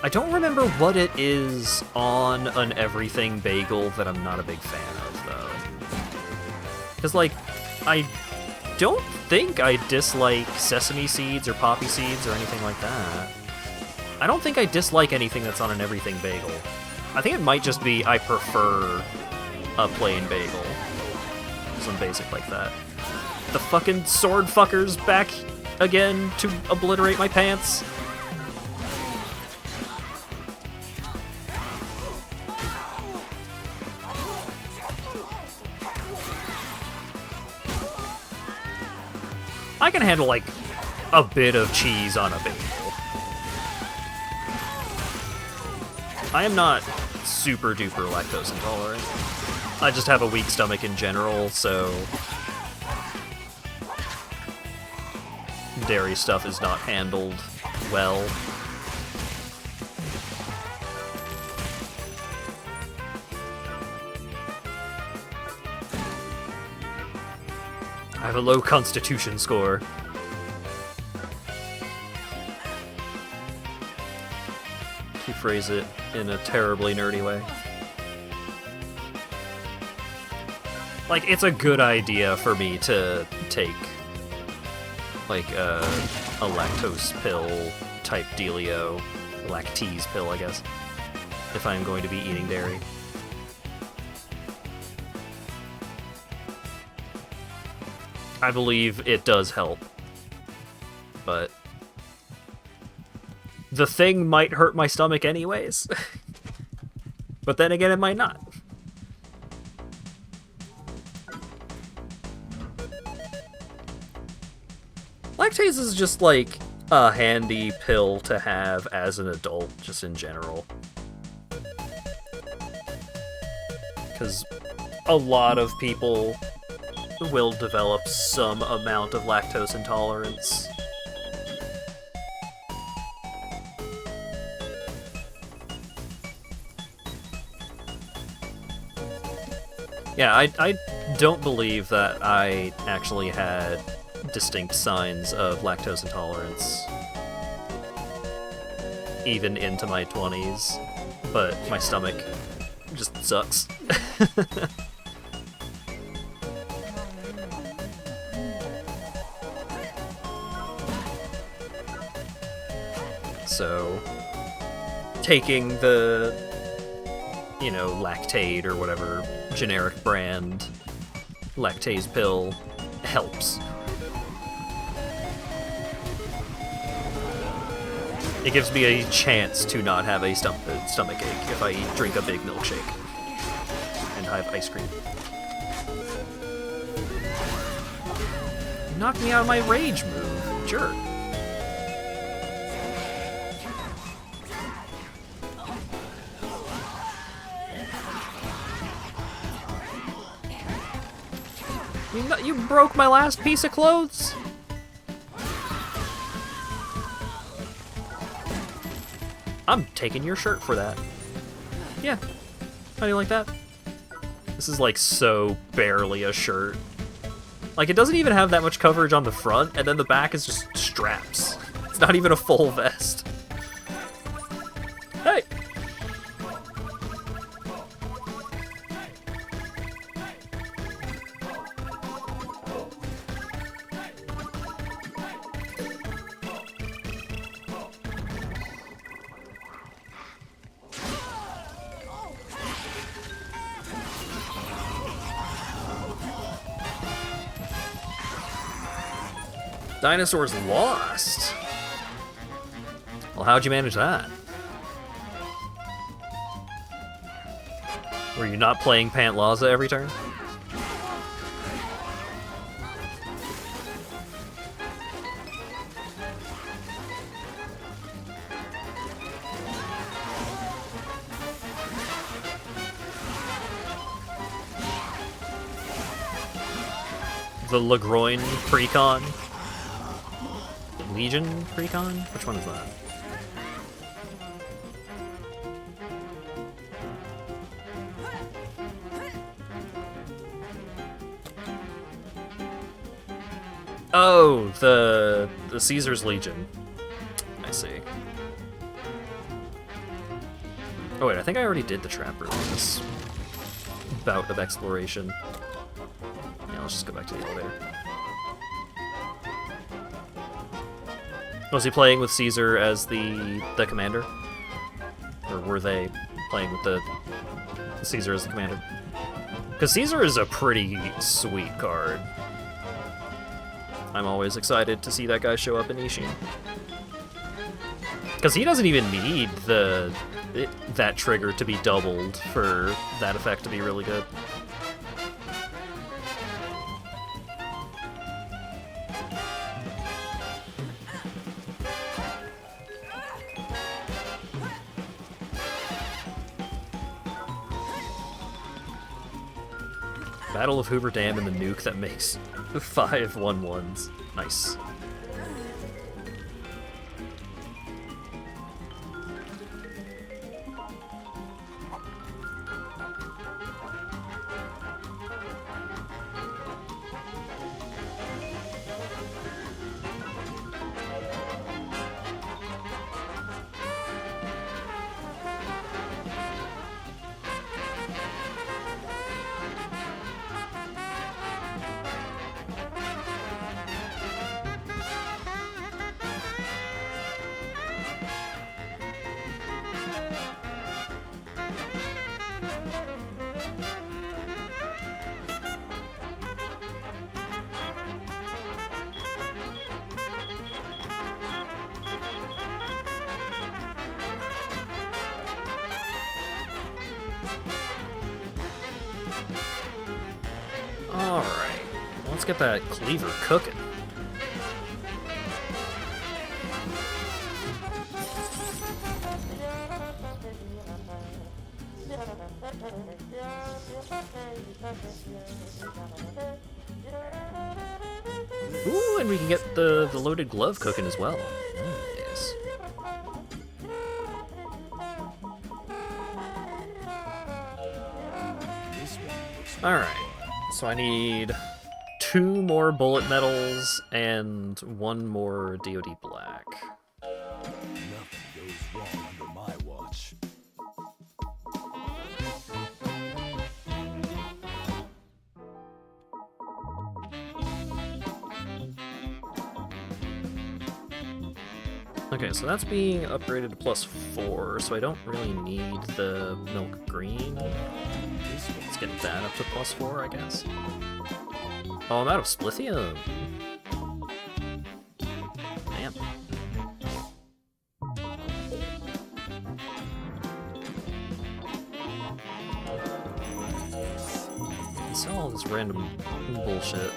I don't remember what it is on an everything bagel that I'm not a big fan of, though. Because, like, I don't think I dislike sesame seeds or poppy seeds or anything like that. I don't think I dislike anything that's on an everything bagel. I think it might just be I prefer a plain bagel. Some basic like that. The fucking sword fucker's back again to obliterate my pants. I can handle, like, a bit of cheese on a bagel. I am not super duper lactose intolerant. I just have a weak stomach in general, so dairy stuff is not handled well. I have a low constitution score. To phrase it in a terribly nerdy way. Like, it's a good idea for me to take, like, a lactose pill type dealio. A lactese pill, I guess. If I'm going to be eating dairy. I believe it does help. But the thing might hurt my stomach anyways. But then again, it might not. Lactase is just like a handy pill to have as an adult, just in general. Because a lot of people will develop some amount of lactose intolerance. Yeah, I don't believe that I actually had distinct signs of lactose intolerance even into my 20s, but my stomach just sucks. So, taking the, you know, Lactaid or whatever generic brand lactase pill helps. It gives me a chance to not have a stomach ache if I drink a big milkshake and have ice cream. Knock me out of my rage move, jerk. You broke my last piece of clothes? I'm taking your shirt for that. Yeah. How do you like that? This is like so barely a shirt. Like, it doesn't even have that much coverage on the front, and then the back is just straps. It's not even a full vest. Hey! Dinosaurs lost? Well, how'd you manage that? Were you not playing Pantlaza every turn? The Lagroin Precon? Legion Precon? Which one is that? Oh, the Caesar's Legion. I see. Oh wait, I think I already did the trap room in this bout of exploration. Yeah, let's just go back to the elevator. Was he playing with Caesar as the commander? Or were they playing with the Caesar as the commander? Because Caesar is a pretty sweet card. I'm always excited to see that guy show up in Ishin. Because he doesn't even need that trigger to be doubled for that effect to be really good. Battle of Hoover Dam and the nuke that makes 5 1/1s. Nice. Alright, let's get that cleaver cooking. Ooh, and we can get the loaded glove cooking as well. Nice. Alright, so I need 2 more bullet medals and 1 more DoD black. Nothing goes wrong under my watch. Okay, so that's being upgraded to +4, so I don't really need the milk green. Let's get that up to +4, I guess. Oh, I'm out of splithium. Damn. Sell all this random bullshit.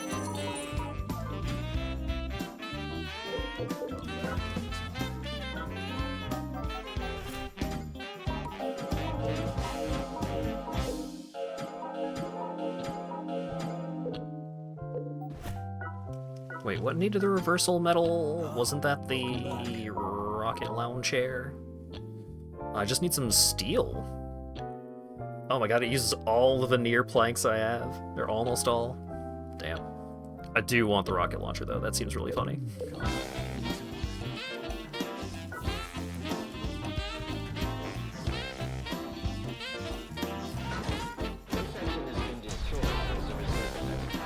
Wait, what needed the reversal medal? Wasn't that the rocket launcher? I just need some steel. Oh my god, it uses all the veneer planks I have. They're almost all. Damn. I do want the rocket launcher though, that seems really funny. This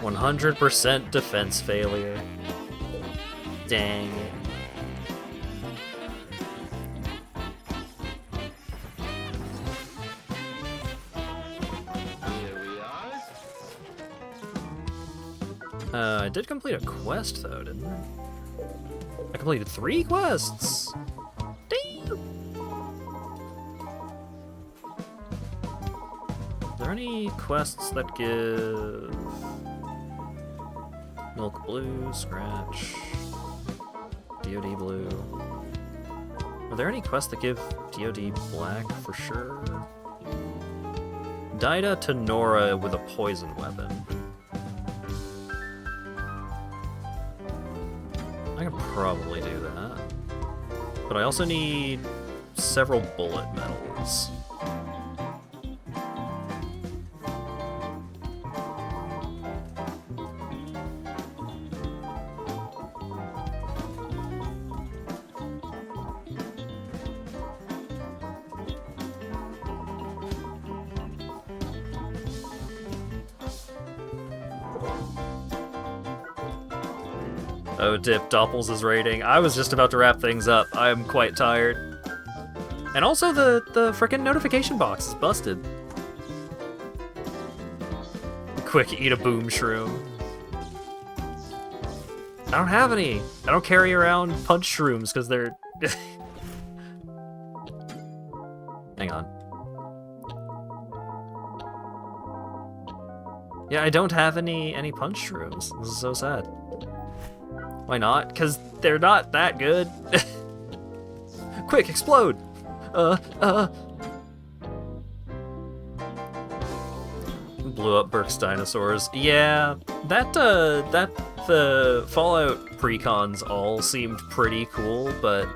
100% defense failure. Dang it. I did complete a quest though, didn't I? I completed 3 quests! Damn! Are there any quests that give milk blue, scratch, DoD blue? Are there any quests that give DoD black for sure? Dida Tenora with a poison weapon. I can probably do that. But I also need several bullet medals. Oh, Dip Doppels' rating. I was just about to wrap things up. I am quite tired. And also the frickin' notification box is busted. Quick, eat a boom shroom. I don't have any. I don't carry around punch shrooms because they're... Hang on. Yeah, I don't have any punch shrooms. This is so sad. Why not? Because they're not that good. Quick, explode! Blew up Burke's dinosaurs. Yeah, the Fallout precons all seemed pretty cool, but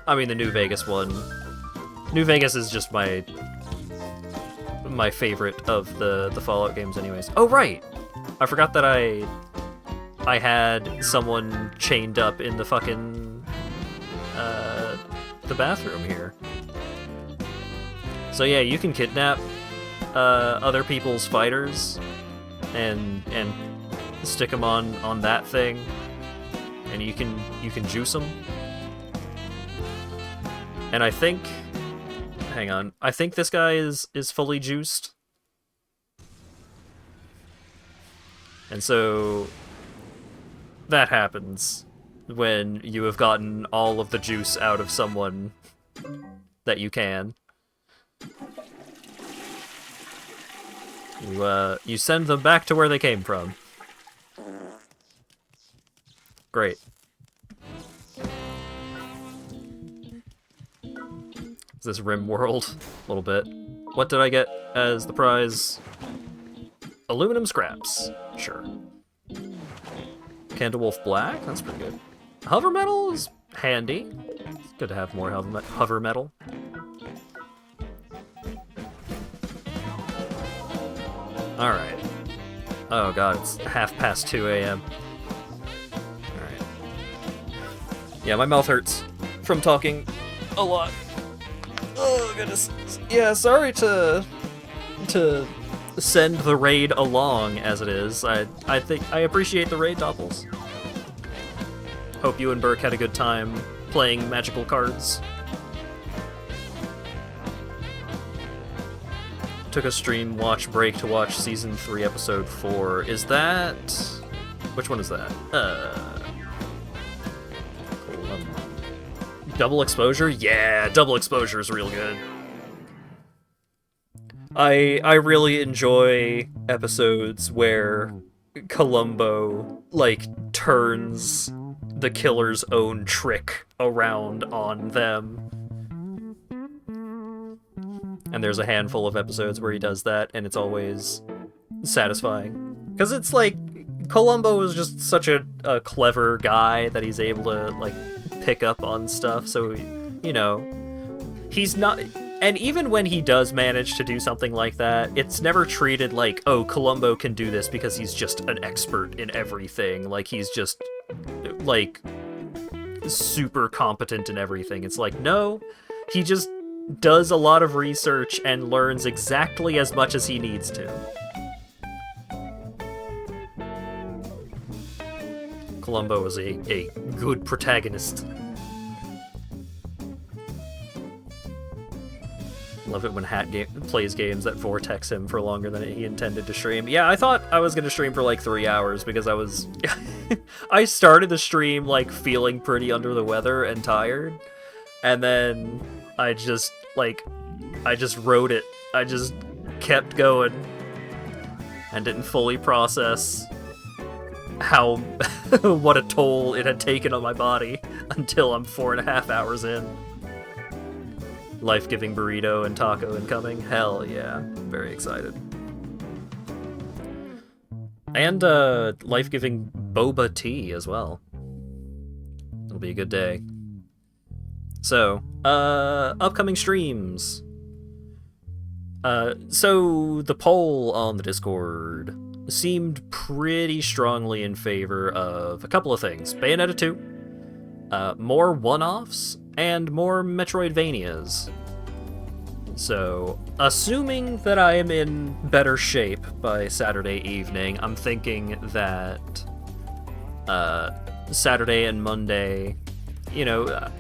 I mean the New Vegas one. New Vegas is just my favorite of the Fallout games anyways. Oh right! I forgot that I had someone chained up in the fucking the bathroom here. So yeah, you can kidnap other people's fighters and stick them on that thing, and you can juice them. And I think, hang on, I think this guy is fully juiced. And so that happens when you have gotten all of the juice out of someone that you can. You send them back to where they came from. Great. Is this Rim World? A little bit. What did I get as the prize? Aluminum scraps. Sure. Candlewolf Black? That's pretty good. Hover metal is handy. It's good to have more hover metal. Alright. Oh god, it's 2:30 a.m. Alright. Yeah, my mouth hurts from talking a lot. Oh goodness. Yeah, sorry to send the raid along as it is. I think I appreciate the raid, Doppels. Hope you and Burke had a good time playing magical cards. Took a stream watch break to watch season 3 episode 4. Is that... which one is that? Double Exposure? Yeah, Double Exposure is real good. I really enjoy episodes where Columbo, like, turns the killer's own trick around on them. And there's a handful of episodes where he does that, and it's always satisfying. Because it's like, Columbo is just such a clever guy that he's able to, like, pick up on stuff, so, you know, he's not... And even when he does manage to do something like that, it's never treated like, oh, Columbo can do this because he's just an expert in everything. Like, he's just, like, super competent in everything. It's like, no, he just does a lot of research and learns exactly as much as he needs to. Columbo is a good protagonist. Love it when plays games that vortex him for longer than he intended to stream. Yeah, I thought I was going to stream for like 3 hours because I was... I started the stream like feeling pretty under the weather and tired. And then I just wrote it. I just kept going and didn't fully process how... what a toll it had taken on my body until I'm 4.5 hours in. Life-giving burrito and taco incoming. Hell yeah. Very excited. And life-giving boba tea as well. It'll be a good day. So, upcoming streams. So the poll on the Discord seemed pretty strongly in favor of a couple of things. Bayonetta 2, more one-offs, and more Metroidvanias. So, assuming that I am in better shape by Saturday evening, I'm thinking that Saturday and Monday, you know,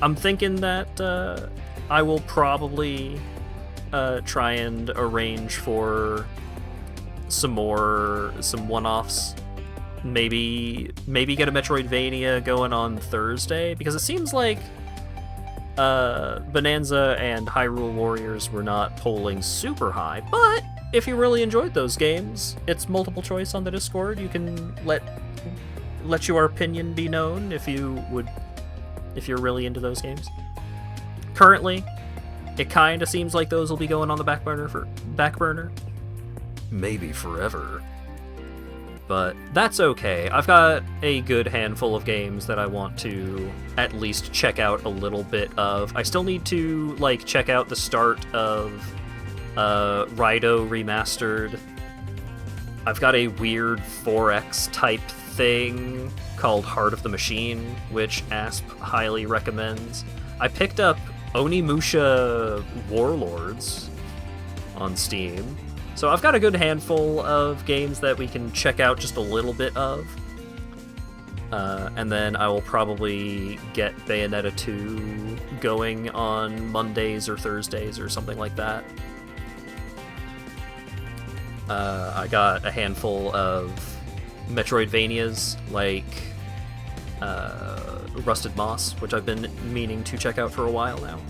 I'm thinking that I will probably try and arrange for some one-offs. Maybe get a Metroidvania going on Thursday, because it seems like Bonanza and Hyrule Warriors were not polling super high, but if you really enjoyed those games, it's multiple choice on the Discord. You can let your opinion be known if you're really into those games. Currently, it kind of seems like those will be going on the back burner. Maybe forever. But that's okay. I've got a good handful of games that I want to at least check out a little bit of. I still need to, like, check out the start of Raiden Remastered. I've got a weird 4X type thing called Heart of the Machine, which Asp highly recommends. I picked up Onimusha Warlords on Steam. So I've got a good handful of games that we can check out just a little bit of. And then I will probably get Bayonetta 2 going on Mondays or Thursdays or something like that. I got a handful of Metroidvanias, like Rusted Moss, which I've been meaning to check out for a while now.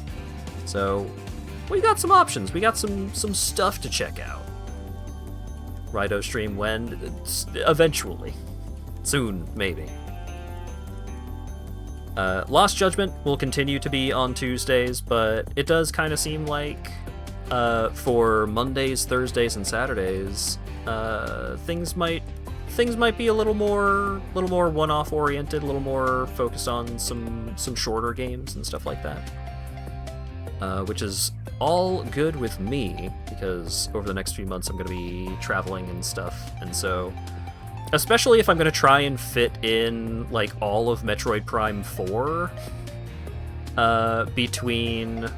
So we got some options. We got some stuff to check out. Raiden stream when? Eventually. Soon, maybe. Lost Judgment will continue to be on Tuesdays, but it does kind of seem like for Mondays, Thursdays, and Saturdays, things might be a little more one-off oriented, a little more focused on some shorter games and stuff like that, which is all good with me because over the next few months I'm going to be traveling and stuff, and so especially if I'm going to try and fit in like all of Metroid Prime 4 between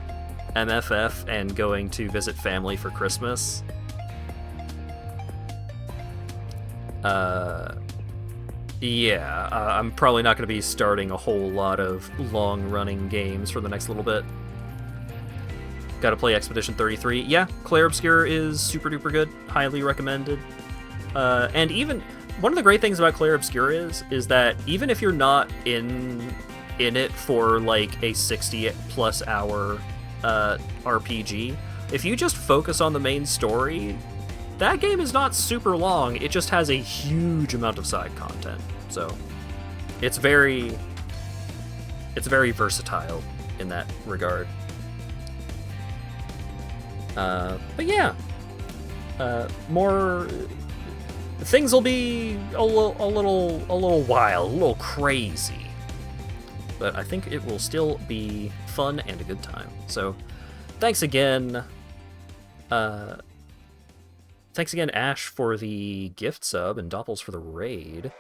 MFF and going to visit family for Christmas. Yeah, I'm probably not going to be starting a whole lot of long-running games for the next little bit. Gotta play Expedition 33. Yeah, Clair Obscur is super duper good. Highly recommended. And even one of the great things about Clair Obscur is that even if you're not in it for like a 60+ hour RPG, if you just focus on the main story, that game is not super long. It just has a huge amount of side content. So it's very versatile in that regard. But yeah, more things will be a little wild, a little crazy, but I think it will still be fun and a good time. So thanks again, Ash, for the gift sub and Doppels for the raid.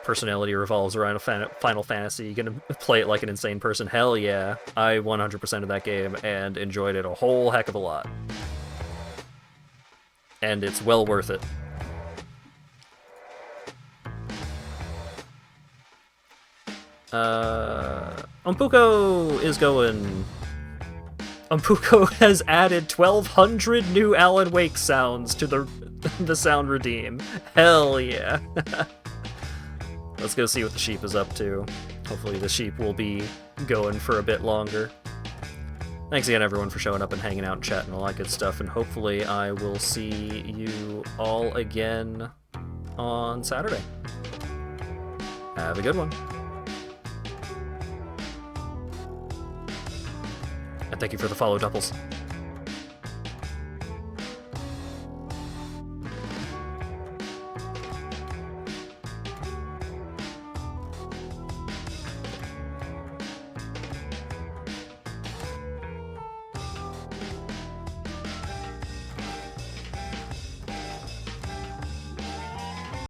Personality revolves around a Final Fantasy. You gonna play it like an insane person? Hell yeah. I 100% of that game and enjoyed it a whole heck of a lot. And it's well worth it. Umpuko is going... Umpuko has added 1,200 new Alan Wake sounds to the sound redeem. Hell yeah. Let's go see what the sheep is up to. Hopefully the sheep will be going for a bit longer. Thanks again, everyone, for showing up and hanging out and chatting and all that good stuff, and hopefully I will see you all again on Saturday. Have a good one. And thank you for the follow, Doppels.